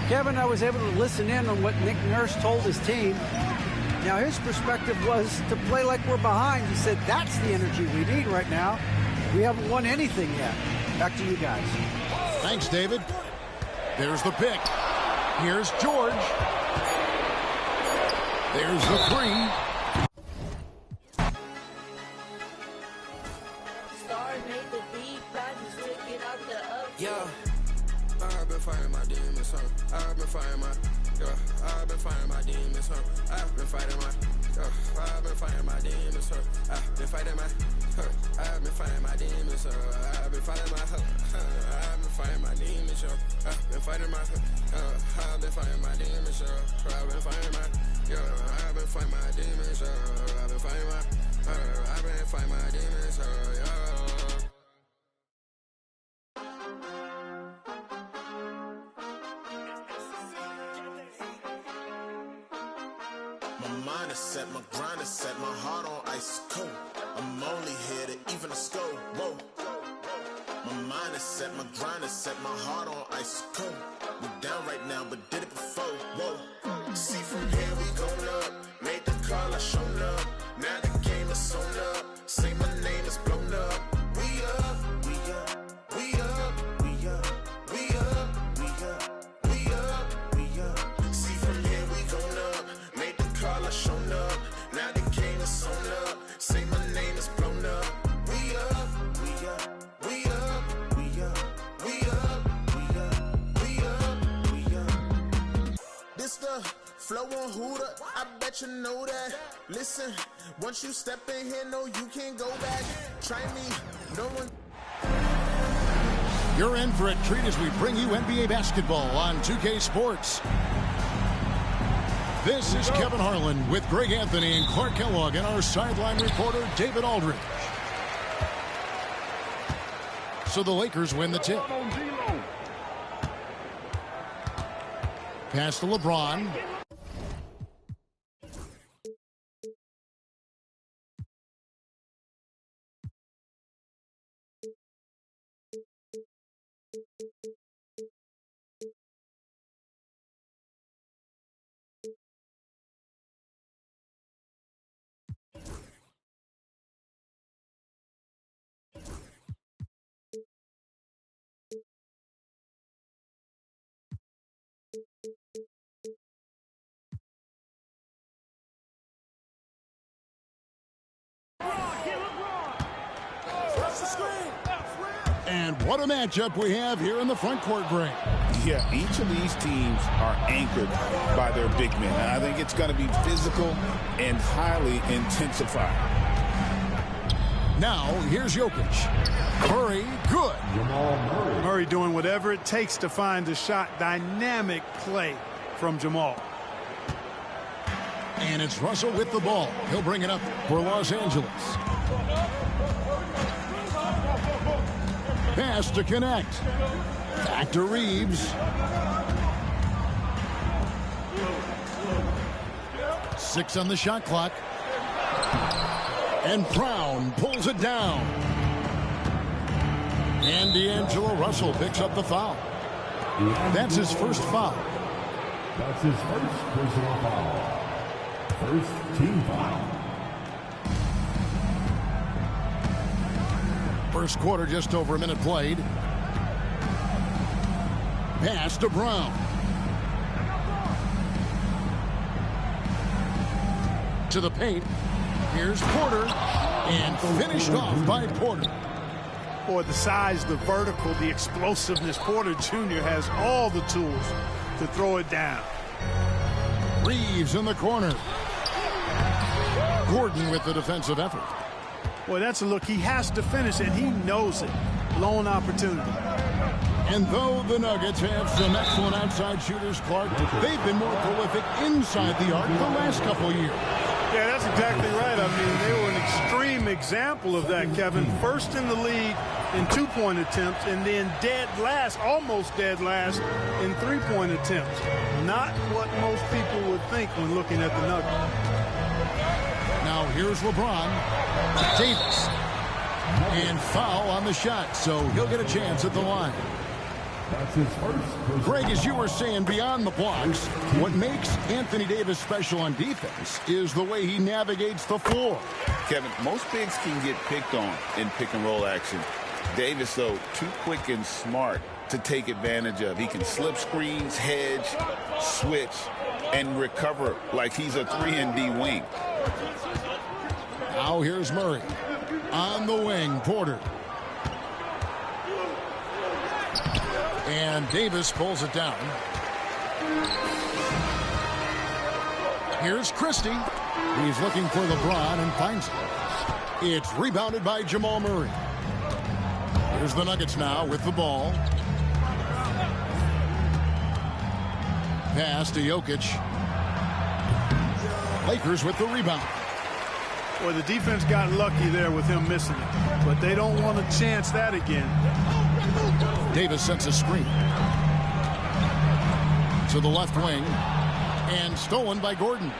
Kevin, I was able to listen in on what Nick Nurse told his team. Now, his perspective was to play like we're behind. He said that's the energy we need right now. We haven't won anything yet. Back to you guys. Thanks, David. There's the pick. Here's George. There's the three. Yeah, I've been fighting my demons, huh? I've been fighting my, I've been fighting my demons, huh? I've been fighting my, I've been fighting my demons, huh? I've been fighting my, I've been fighting my demons, huh? I've been fighting my, I've been fighting my demons, huh? I've been fighting my, I've been fighting my demons, huh? I've been fighting my, I've been fighting my demons, huh? I've been fighting my, I've been fighting my demons, huh? My mind is set, my grind is set, my heart on ice cold. I'm only here to even a score. Whoa. My mind is set, my grind is set, my heart on ice cold. We down right now, but did it before. Whoa. See from here we going up. Made the call, I shown up. Now the game is sewn up. Say my name is blown up. We up, we up, we up, we up, we up, we up, we up, we up. See from here we going up. Made the call, I shown up. Now the game is sewn up. Say my name is blown up. We up, we up, we up, we up, we up, we up, we up, we up. This the flow on Hooter, I bet you know that. Listen, once you step in here, no, you can't go back. Try me, no one. You're in for a treat as we bring you NBA basketball on 2K Sports. This is Kevin Harlan with Greg Anthony and Clark Kellogg and our sideline reporter, David Aldridge. So the Lakers win the tip. Pass to LeBron. And what a matchup we have here in the front court, Greg. Yeah, each of these teams are anchored by their big men. And I think it's going to be physical and highly intensified. Now, here's Jokic. Murray, good. Murray doing whatever it takes to find the shot. Dynamic play from Jamal. And it's Russell with the ball. He'll bring it up for Los Angeles. Pass to connect. Back to Reeves. Six on the shot clock. And Brown pulls it down. And D'Angelo Russell picks up the foul. That's his first foul. That's his first personal foul. First team foul. First quarter, just over a minute played. Pass to Brown. To the paint. Here's Porter. And finished off by Porter. Boy, the size, the vertical, the explosiveness. Porter Jr. has all the tools to throw it down. Reeves in the corner. Gordon with the defensive effort. Boy, that's a look. He has to finish, and he knows it. Lone opportunity. And though the Nuggets have some excellent outside shooters, Clark, they've been more prolific inside the arc the last couple years. Yeah, that's exactly right. I mean, they were an extreme example of that, Kevin. First in the league in two-point attempts, and then dead last, almost dead last, in three-point attempts. Not what most people would think when looking at the Nuggets. Now here's LeBron. Davis. And foul on the shot, so he'll get a chance at the line. That's his first. Greg, as you were saying, beyond the blocks, what makes Anthony Davis special on defense is the way he navigates the floor. Kevin, most bigs can get picked on in pick-and-roll action. Davis, though, too quick and smart to take advantage of. He can slip screens, hedge, switch, and recover like he's a 3-and-D wing. Now here's Murray. On the wing, Porter. And Davis pulls it down. Here's Christie. He's looking for LeBron and finds it. It's rebounded by Jamal Murray. Here's the Nuggets now with the ball. Pass to Jokic. Lakers with the rebound. Well, the defense got lucky there with him missing it, but they don't want to chance that again. Davis sets a screen to the left wing and stolen by Gordon.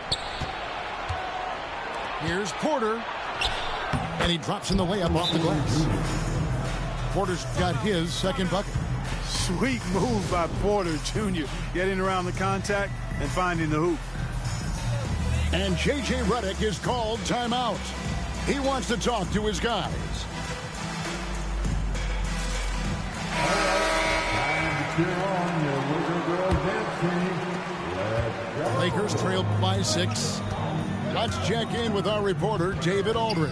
Here's Porter, and he drops in the layup off the glass. Porter's got his second bucket. Sweet move by Porter Jr. getting around the contact and finding the hoop. And J.J. Redick is called timeout. He wants to talk to his guys. Lakers trailed by 6. Let's check in with our reporter, David Aldridge.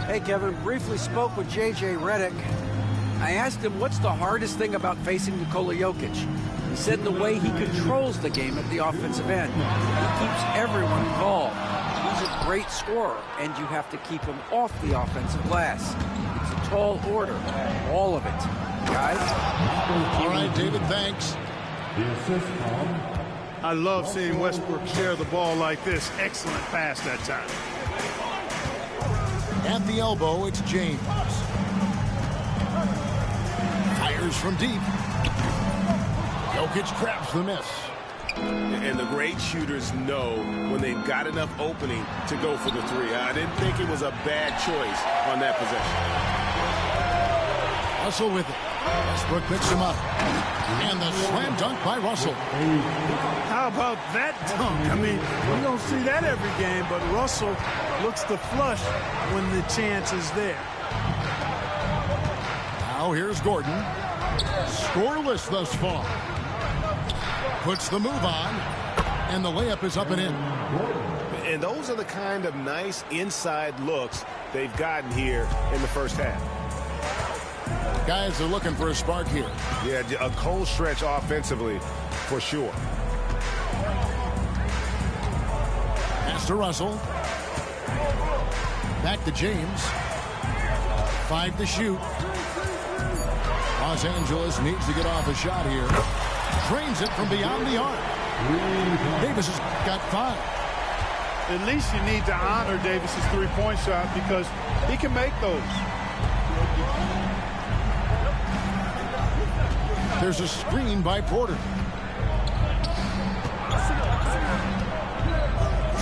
Hey, Kevin, briefly spoke with J.J. Redick. I asked him what's the hardest thing about facing Nikola Jokic. He said the way he controls the game at the offensive end. He keeps everyone involved. He's a great scorer, and you have to keep him off the offensive glass. It's a tall order, all of it. Guys? All right, David, thanks. I love seeing Westbrook share the ball like this. Excellent pass that time. At the elbow, it's James. Fires from deep. Jokic grabs the miss. And the great shooters know when they've got enough opening to go for the three. I didn't think it was a bad choice on that possession. Russell with it. Westbrook picks him up. And the slam dunk by Russell. How about that dunk? I mean, we don't see that every game, but Russell looks to flush when the chance is there. Now here's Gordon. Scoreless thus far. Puts the move on, and the layup is up and in. And those are the kind of nice inside looks they've gotten here in the first half. Guys are looking for a spark here. Yeah, a cold stretch offensively, for sure. Pass to Russell. Back to James. 5 to shoot. Los Angeles needs to get off a shot here. Drains it from beyond the arc. Davis has got 5. At least you need to honor Davis's three-point shot because he can make those. There's a screen by Porter.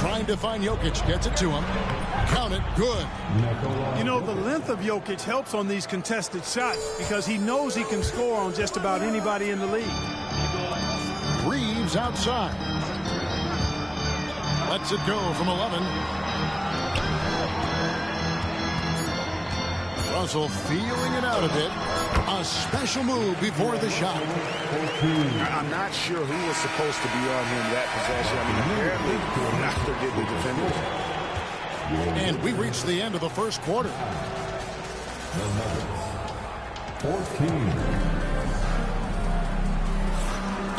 Trying to find Jokic. Gets it to him. Count it. Good. You know, the length of Jokic helps on these contested shots because he knows he can score on just about anybody in the league. Reeves outside. Lets it go from 11. Russell feeling it out a bit. A special move before the shot. I'm not sure who was supposed to be on him that possession. I mean, apparently neither did the defenders. And we reached the end of the first quarter. 14.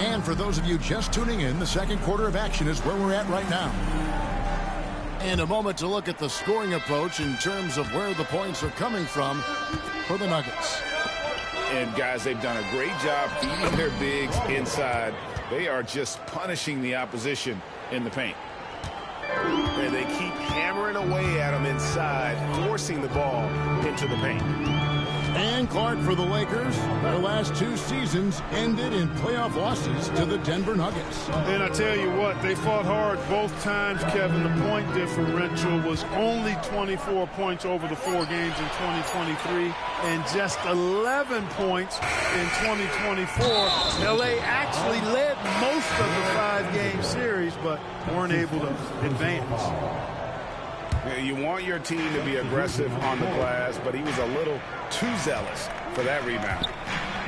And for those of you just tuning in, the second quarter of action is where we're at right now. And a moment to look at the scoring approach in terms of where the points are coming from for the Nuggets. And guys, they've done a great job feeding their bigs inside. They are just punishing the opposition in the paint. And they keep hammering away at them inside, forcing the ball into the paint. And Clark for the Lakers. Their last 2 seasons ended in playoff losses to the Denver Nuggets. And I tell you what, they fought hard both times, Kevin. The point differential was only 24 points over the 4 games in 2023 and just 11 points in 2024. LA actually led most of the 5-game series, but weren't able to advance. You want your team to be aggressive on the glass, but he was a little too zealous for that rebound.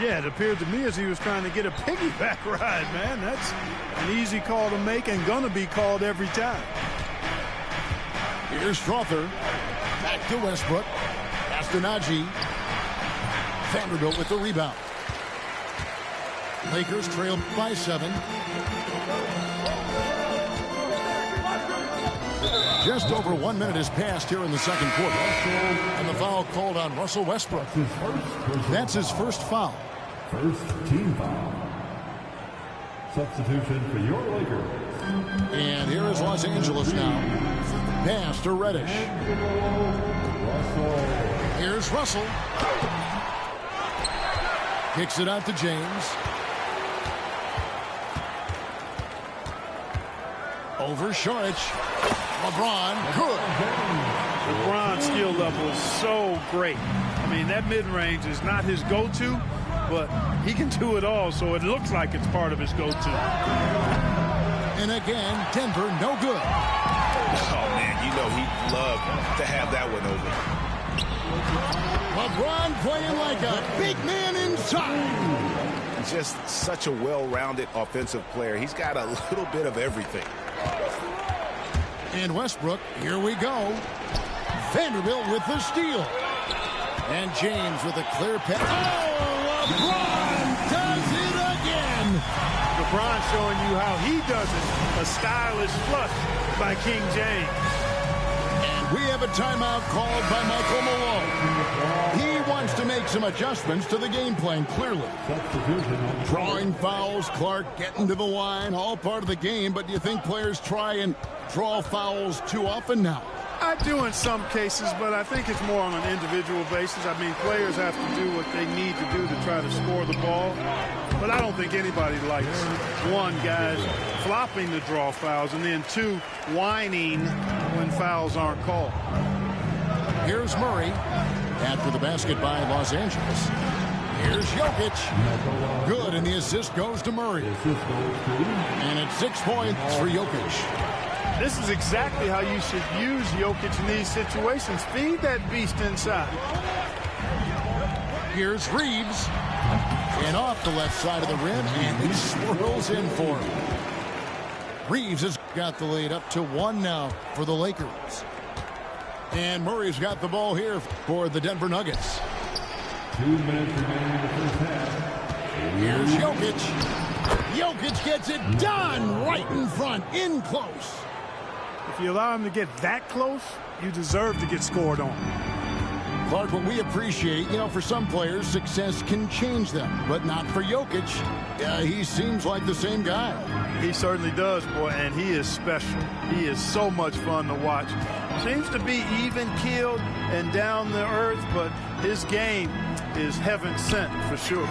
Yeah, it appeared to me as he was trying to get a piggyback ride, man. That's an easy call to make and going to be called every time. Here's Strother. Back to Westbrook. Pass to Najee. Vanderbilt with the rebound. Lakers trail by 7. Just over 1 minute has passed here in the second quarter. And the foul called on Russell Westbrook. That's his first foul. First team foul. Substitution for your Lakers. And here is Los Angeles now. Pass to Reddish. Here's Russell. Kicks it out to James. Over Saric. LeBron, good. LeBron's skill level is so great. I mean, that mid-range is not his go-to, but he can do it all, so it looks like it's part of his go-to. And again, Denver, no good. Oh, man, you know he'd love to have that one over. LeBron playing like a big man inside. Just such a well-rounded offensive player. He's got a little bit of everything. And Westbrook, here we go. Vanderbilt with the steal. And James with a clear pass. Oh, LeBron does it again. LeBron showing you how he does it. A stylish flush by King James. And we have a timeout called by Michael Malone. He wants to make some adjustments to the game plan, clearly. Drawing fouls, Clark getting to the line, all part of the game, but do you think players try and draw fouls too often now? I do in some cases, but I think it's more on an individual basis. I mean, players have to do what they need to do to try to score the ball. But I don't think anybody likes, 1, guys flopping to draw fouls, and then 2, whining when fouls aren't called. Here's Murray after the basket by Los Angeles. Here's Jokic. Good, and the assist goes to Murray. And it's 6 points for Jokic. This is exactly how you should use Jokic in these situations. Feed that beast inside. Here's Reeves. And off the left side of the rim, and he swirls in for him. Reeves has got the lead up to 1 now for the Lakers. And Murray's got the ball here for the Denver Nuggets. 2 minutes remaining in the first half. Here's Jokic. Jokic gets it done right in front, in close. If you allow him to get that close, you deserve to get scored on. Clark, what we appreciate, for some players, success can change them, but not for Jokic. He seems like the same guy. He certainly does, boy, and he is special. He is so much fun to watch. Seems to be even-keeled and down the earth, but his game is heaven sent for sure.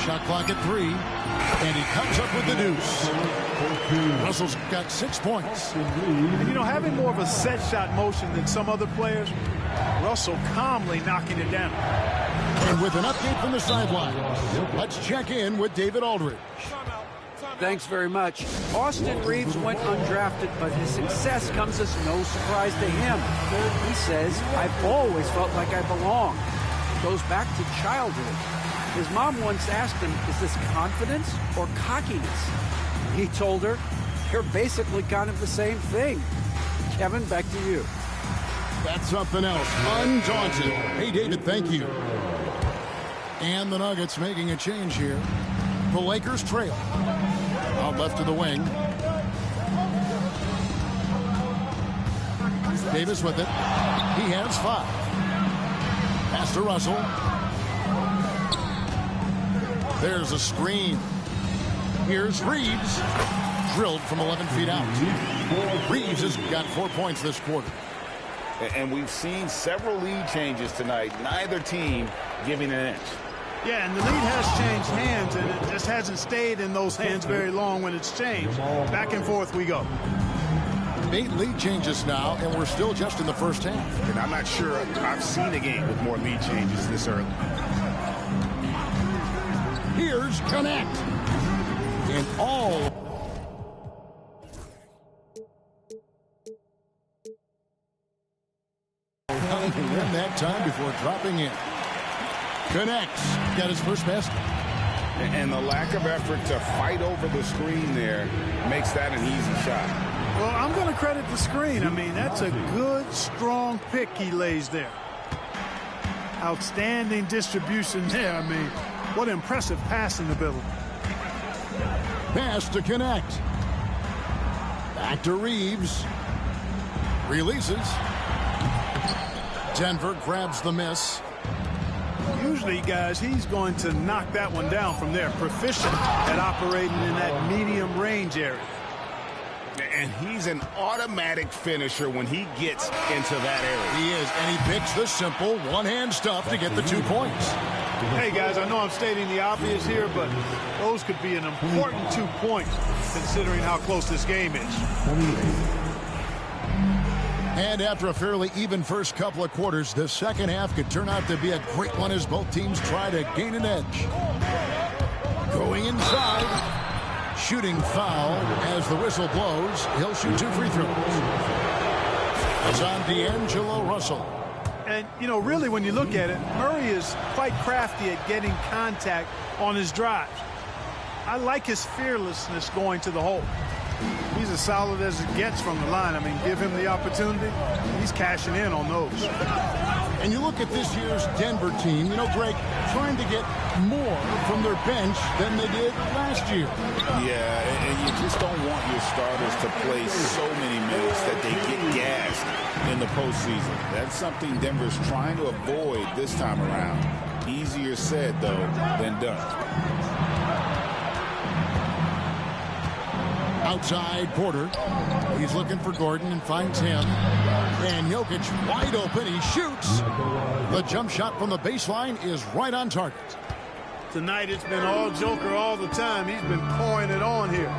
Shot clock at 3, and he comes up with the deuce. Russell's got 6 points. And, you know, having more of a set shot motion than some other players, Russell calmly knocking it down. And with an update from the sideline, let's check in with David Aldridge. Thanks very much. Austin Reeves went undrafted, but his success comes as no surprise to him. He says, I've always felt like I belong. It goes back to childhood. His mom once asked him, is this confidence or cockiness? He told her, they're basically kind of the same thing. Kevin, back to you. That's something else. Undaunted. Hey, David, thank you. And the Nuggets making a change here. The Lakers trail. Out left to the wing. Davis with it. He has 5. Pass to Russell. There's a screen. Here's Reeves. Drilled from 11 feet out. Reeves has got 4 points this quarter. And we've seen several lead changes tonight. Neither team giving an inch. Yeah, and the lead has changed hands, and it just hasn't stayed in those hands very long when it's changed. Back and forth we go. 8 lead changes now, and we're still just in the first half. And I'm not sure I've seen a game with more lead changes this early. Here's Connect. And all. In that time before dropping in. Connects. Got his first basket. And the lack of effort to fight over the screen there makes that an easy shot. Well, I'm going to credit the screen. I mean, that's a good, strong pick he lays there. Outstanding distribution there. I mean, what impressive passing ability. Pass to Connect. Back to Reeves. Releases. Denver grabs the miss. Usually, guys, he's going to knock that one down from there. Proficient at operating in that medium range area. And he's an automatic finisher when he gets into that area. He is, and he picks the simple one-hand stuff to get the 2 points. Hey, guys, I know I'm stating the obvious here, but those could be an important 2 points considering how close this game is. And after a fairly even first couple of quarters, the second half could turn out to be a great one as both teams try to gain an edge. Going inside. Shooting foul as the whistle blows. He'll shoot 2 free throws. It's on D'Angelo Russell. And, you know, really when you look at it, Murray is quite crafty at getting contact on his drive. I like his fearlessness going to the hole. He's as solid as it gets from the line. I mean, give him the opportunity. He's cashing in on those. And you look at this year's Denver team, you know, Greg, trying to get more from their bench than they did last year. Yeah, and you just don't want your starters to play so many minutes that they get gassed in the postseason. That's something Denver's trying to avoid this time around. Easier said, though, than done. Outside Porter. He's looking for Gordon and finds him. And Jokic wide open. He shoots. The jump shot from the baseline is right on target. Tonight it's been all Joker all the time. He's been pouring it on here.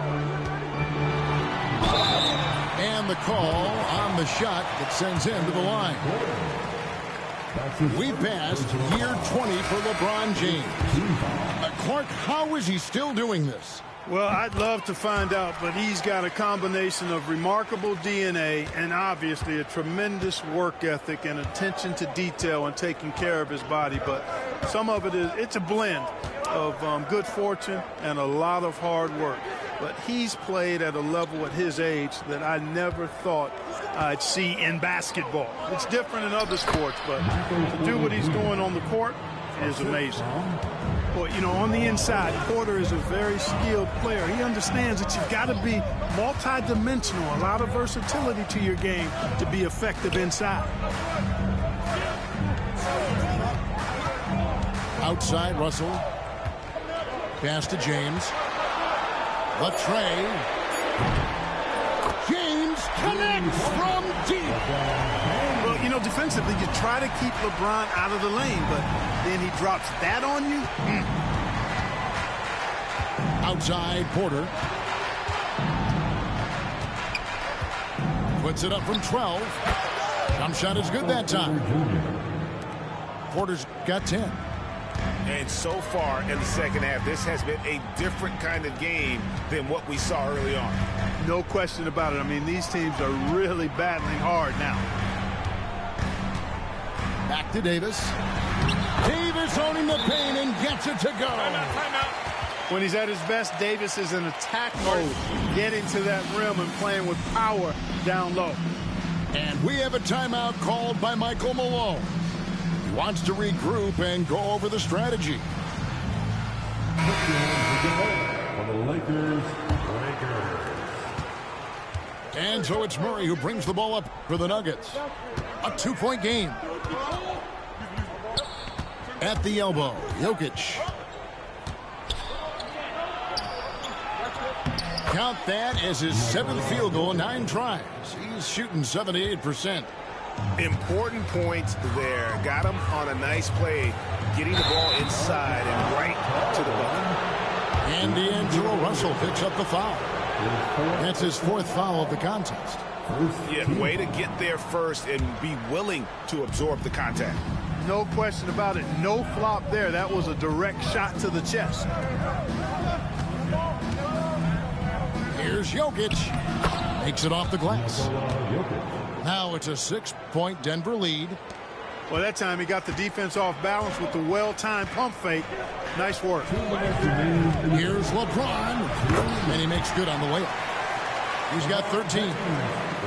And the call on the shot that sends him to the line. We passed year 20 for LeBron James. Clark, how is he still doing this? Well, I'd love to find out, but he's got a combination of remarkable DNA and obviously a tremendous work ethic and attention to detail and taking care of his body. But some of it's a blend of good fortune and a lot of hard work. But he's played at a level at his age that I never thought I'd see in basketball. It's different in other sports, but to do what he's doing on the court is amazing. Well, you know, on the inside, Porter is a very skilled player. He understands that you've got to be multi-dimensional, a lot of versatility to your game to be effective inside. Outside, Russell. Pass to James. Latrey. James connects from deep. Well, you know, defensively, you try to keep LeBron out of the lane, but then he drops that on you. Outside, Porter. Puts it up from 12. Jump shot is good that time. Porter's got 10. And so far in the second half, this has been a different kind of game than what we saw early on. No question about it. I mean, these teams are really battling hard now. Back to Davis. Davis owning the paint and gets it to go. Timeout. When he's at his best, Davis is in attack mode, getting to that rim and playing with power down low. And we have a timeout called by Michael Malone. He wants to regroup and go over the strategy. For the Lakers. And so it's Murray who brings the ball up for the Nuggets. A 2-point game. At the elbow, Jokic. Count that as his 7th field goal, 9 tries. He's shooting 78%. Important points there. Got him on a nice play, getting the ball inside and right to the bucket. And D'Angelo Russell picks up the foul. That's his 4th foul of the contest. Yeah, way to get there first and be willing to absorb the contact. No question about it. No flop there. That was a direct shot to the chest. Here's Jokic. Makes it off the glass. Now it's a 6-point Denver lead. Well, that time he got the defense off balance with the well-timed pump fake. Nice work. Here's LeBron. And he makes good on the layup. He's got 13.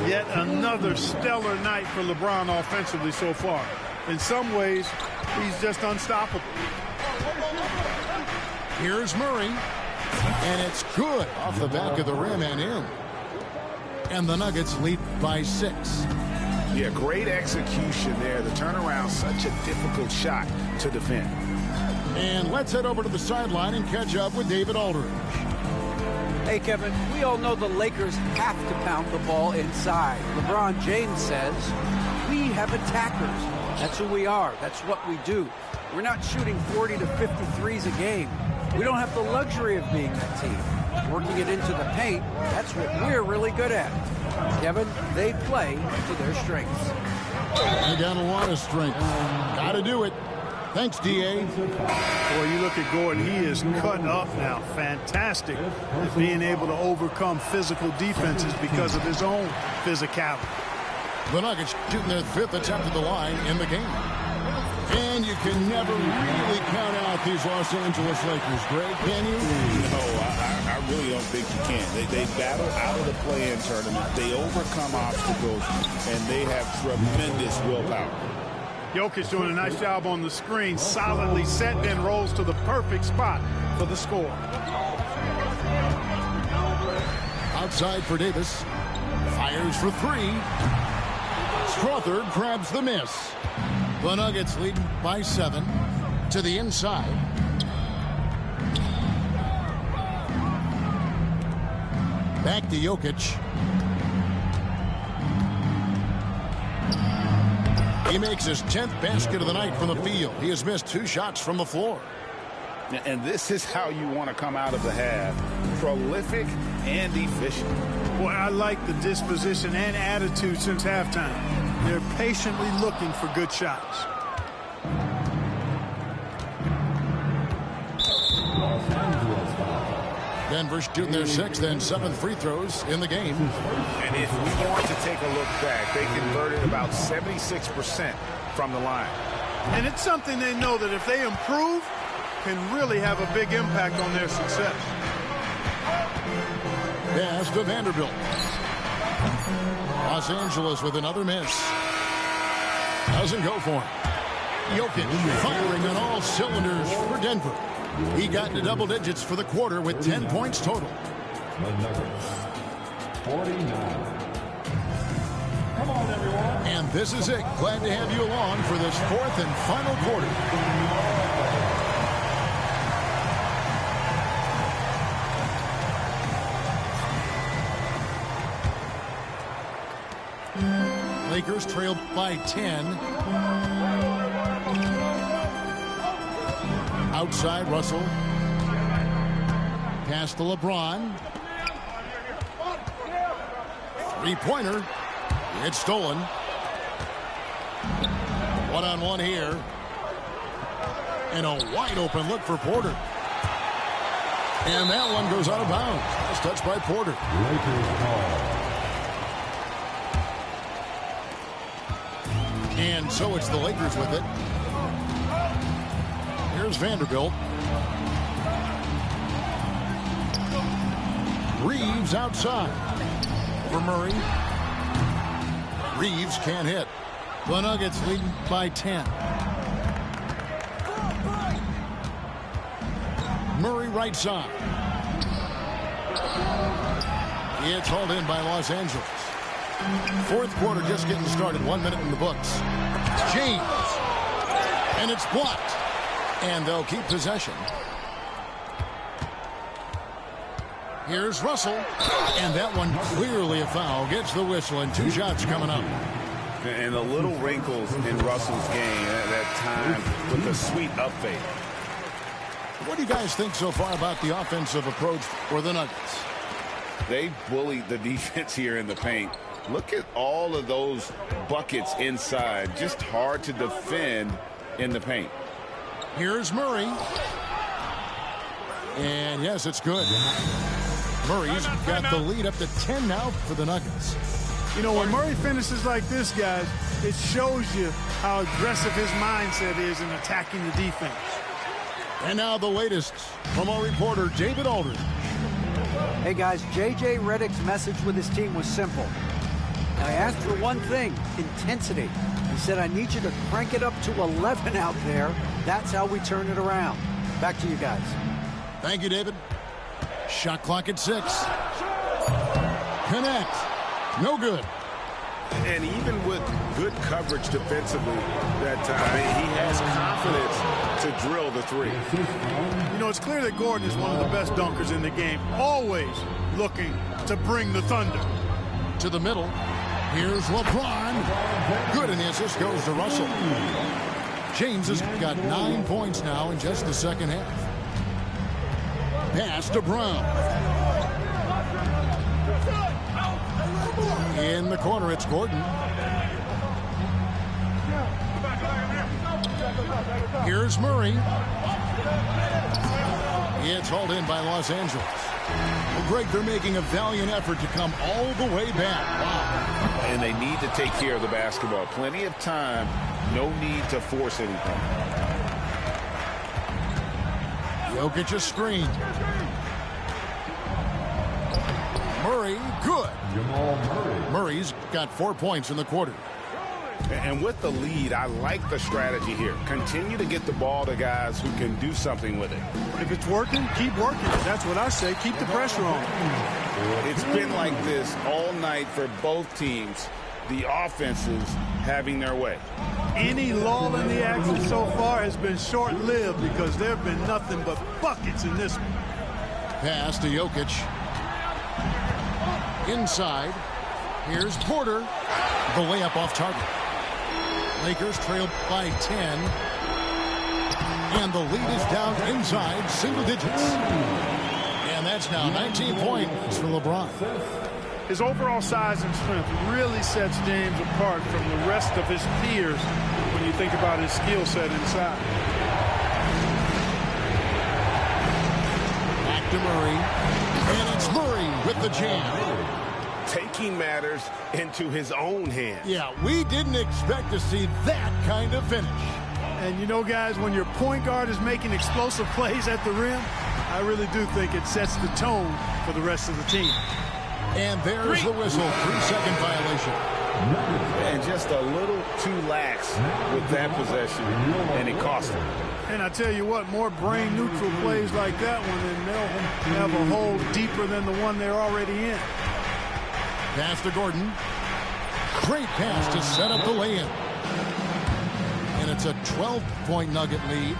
Yet another stellar night for LeBron offensively so far. In some ways, he's just unstoppable. Here's Murray. And it's good off the back of the rim and in. And the Nuggets lead by 6. Yeah, great execution there. The turnaround, such a difficult shot to defend. And let's head over to the sideline and catch up with David Aldridge. Hey, Kevin, we all know the Lakers have to pound the ball inside. LeBron James says, we have attackers. That's who we are. That's what we do. We're not shooting 40 to 53s a game. We don't have the luxury of being that team. Working it into the paint, that's what we're really good at. Kevin, they play to their strengths. They got a lot of strength. Got to do it. Thanks, D.A. Boy, you look at Gordon. He is cut up now. Fantastic at being able to overcome physical defenses because of his own physicality. The Nuggets shooting their 5th attempt at the line in the game. And you can never really count out these Los Angeles Lakers, Greg, can you? No, I really don't think you can. They battle out of the play-in tournament. They overcome obstacles, and they have tremendous willpower. Jokic doing a nice job on the screen, solidly set, then rolls to the perfect spot for the score. Outside for Davis. Fires for 3. Strawthard grabs the miss. The Nuggets lead by 7 to the inside. Back to Jokic. He makes his 10th basket of the night from the field. He has missed 2 shots from the floor. And this is how you want to come out of the half. Prolific and efficient. Boy, I like the disposition and attitude since halftime. They're patiently looking for good shots. Denver shooting their 6th and 7th free throws in the game. And if we want to take a look back, they converted about 76% from the line. And it's something they know that if they improve, can really have a big impact on their success. Pass to Vanderbilt. Los Angeles with another miss. Doesn't go for him. Jokic firing on all cylinders for Denver. He got into double digits for the quarter with 10 points total. The Nuggets, 49. Come on, everyone. And this is it. Glad to have you along for this 4th and final quarter. Lakers trailed by 10. Outside, Russell. Pass to LeBron. 3-pointer. It's stolen. One-on-one here. And a wide open look for Porter. And that one goes out of bounds. That's touched by Porter. And so it's the Lakers with it. Here's Vanderbilt. Reeves outside for Murray. Reeves can't hit. The Nuggets leading by 10. Murray right side. It's hauled in by Los Angeles. Fourth quarter just getting started. 1 minute in the books. James. And it's blocked. And they'll keep possession. Here's Russell. And that one clearly a foul. Gets the whistle and 2 shots coming up. And the little wrinkles in Russell's game at that time with the sweet up fake. What do you guys think so far about the offensive approach for the Nuggets? They bullied the defense here in the paint. Look at all of those buckets inside. Just hard to defend in the paint. Here's Murray. And yes, it's good. Murray's got the lead up to 10 now for the Nuggets. You know, when Murray finishes like this, guys, it shows you how aggressive his mindset is in attacking the defense. And now the latest from our reporter, David Aldridge. Hey, guys, J.J. Redick's message with his team was simple. I asked for one thing, intensity. He said, I need you to crank it up to 11 out there. That's how we turn it around. Back to you guys. Thank you, David. Shot clock at 6. Connect. No good. And even with good coverage defensively that time, he has confidence to drill the 3. You know, it's clear that Gordon is one of the best dunkers in the game, always looking to bring the thunder. To the middle. Here's LeBron. Good, and the assist goes to Russell. James has got 9 points now in just the second half. Pass to Brown. In the corner, it's Gordon. Here's Murray. It's hauled in by Los Angeles. Well, Greg, they're making a valiant effort to come all the way back. Wow. And they need to take care of the basketball. Plenty of time. No need to force anything. Jokic a screen. Murray, good. Murray's got 4 points in the quarter. And with the lead, I like the strategy here. Continue to get the ball to guys who can do something with it. If it's working, keep working it. That's what I say. Keep the pressure on. It's been like this all night for both teams. The offenses having their way. Any lull in the action so far has been short-lived because there have been nothing but buckets in this one. Pass to Jokic. Inside. Here's Porter. The layup off target. Lakers trail by 10. And the lead is down inside single digits. And that's now 19 points for LeBron. His overall size and strength really sets James apart from the rest of his peers when you think about his skill set inside. Back to Murray. And it's Murray with the jam. Taking matters into his own hands. Yeah, we didn't expect to see that kind of finish. And you know, guys, when your point guard is making explosive plays at the rim, I really do think it sets the tone for the rest of the team. And there's the whistle. 3-second violation. And just a little too lax with that possession, and it cost him. And I tell you what, more brain-neutral plays like that one, and they'll have a hole deeper than the one they're already in. Pass to Gordon. Great pass to set up the lay-in. And it's a 12-point Nugget lead.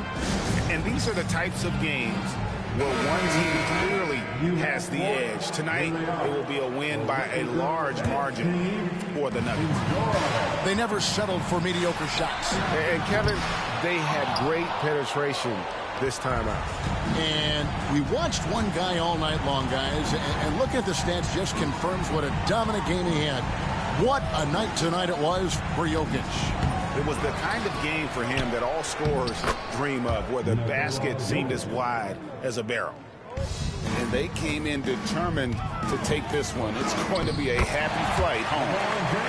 And these are the types of games where one team clearly has the edge. Tonight, it will be a win by a large margin for the Nuggets. They never settled for mediocre shots. And Kevin, they had great penetration this time out. And we watched one guy all night long, guys, and look at the stats, just confirms what a dominant game he had. What a night tonight it was for Jokic. It was the kind of game for him that all scorers dream of, where the basket seemed as wide as a barrel. And they came in determined to take this one. It's going to be a happy flight home.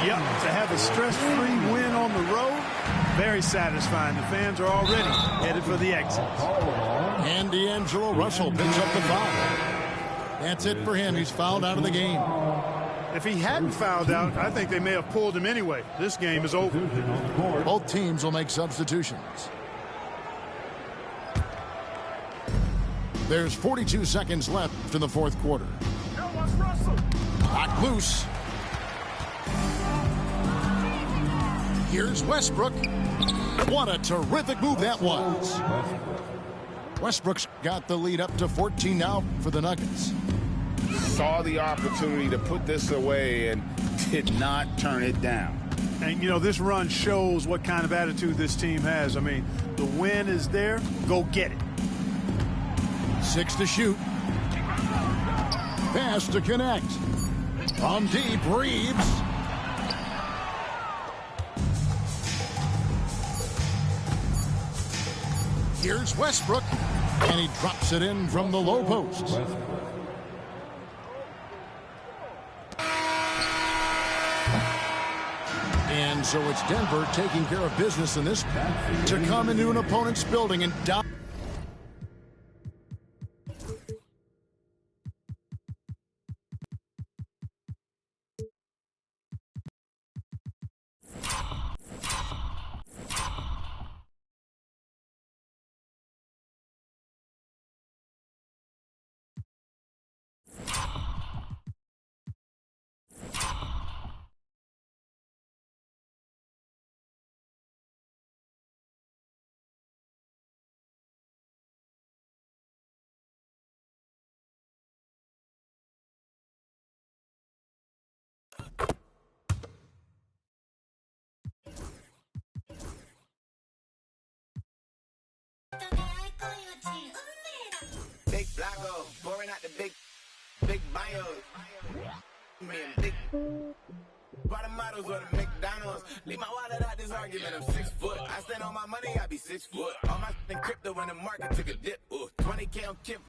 Yep, to have a stress-free win on the road, very satisfying. The fans are already headed for the exits. And D'Angelo Russell picks up the foul. That's it for him. He's fouled out of the game. If he hadn't fouled out, I think they may have pulled him anyway. This game is over. Both teams will make substitutions. There's 42 seconds left in the fourth quarter. Locked loose. Here's Westbrook. What a terrific move that was. Westbrook's got the lead up to 14 now for the Nuggets. Saw the opportunity to put this away and did not turn it down. And, you know, this run shows what kind of attitude this team has. I mean, the win is there. Go get it. 6 to shoot. Pass to connect. From deep, Reeves. Here's Westbrook. And he drops it in from the low post. And so it's Denver taking care of business in this to come into an opponent's building and down. Big Blacko, pouring out the big bio. Me and big bottom models or the McDonald's. Leave my wallet out this argument, I'm 6 foot. I stand on my money, I be 6 foot. All my in crypto when the market took a dip. 20K on Kip.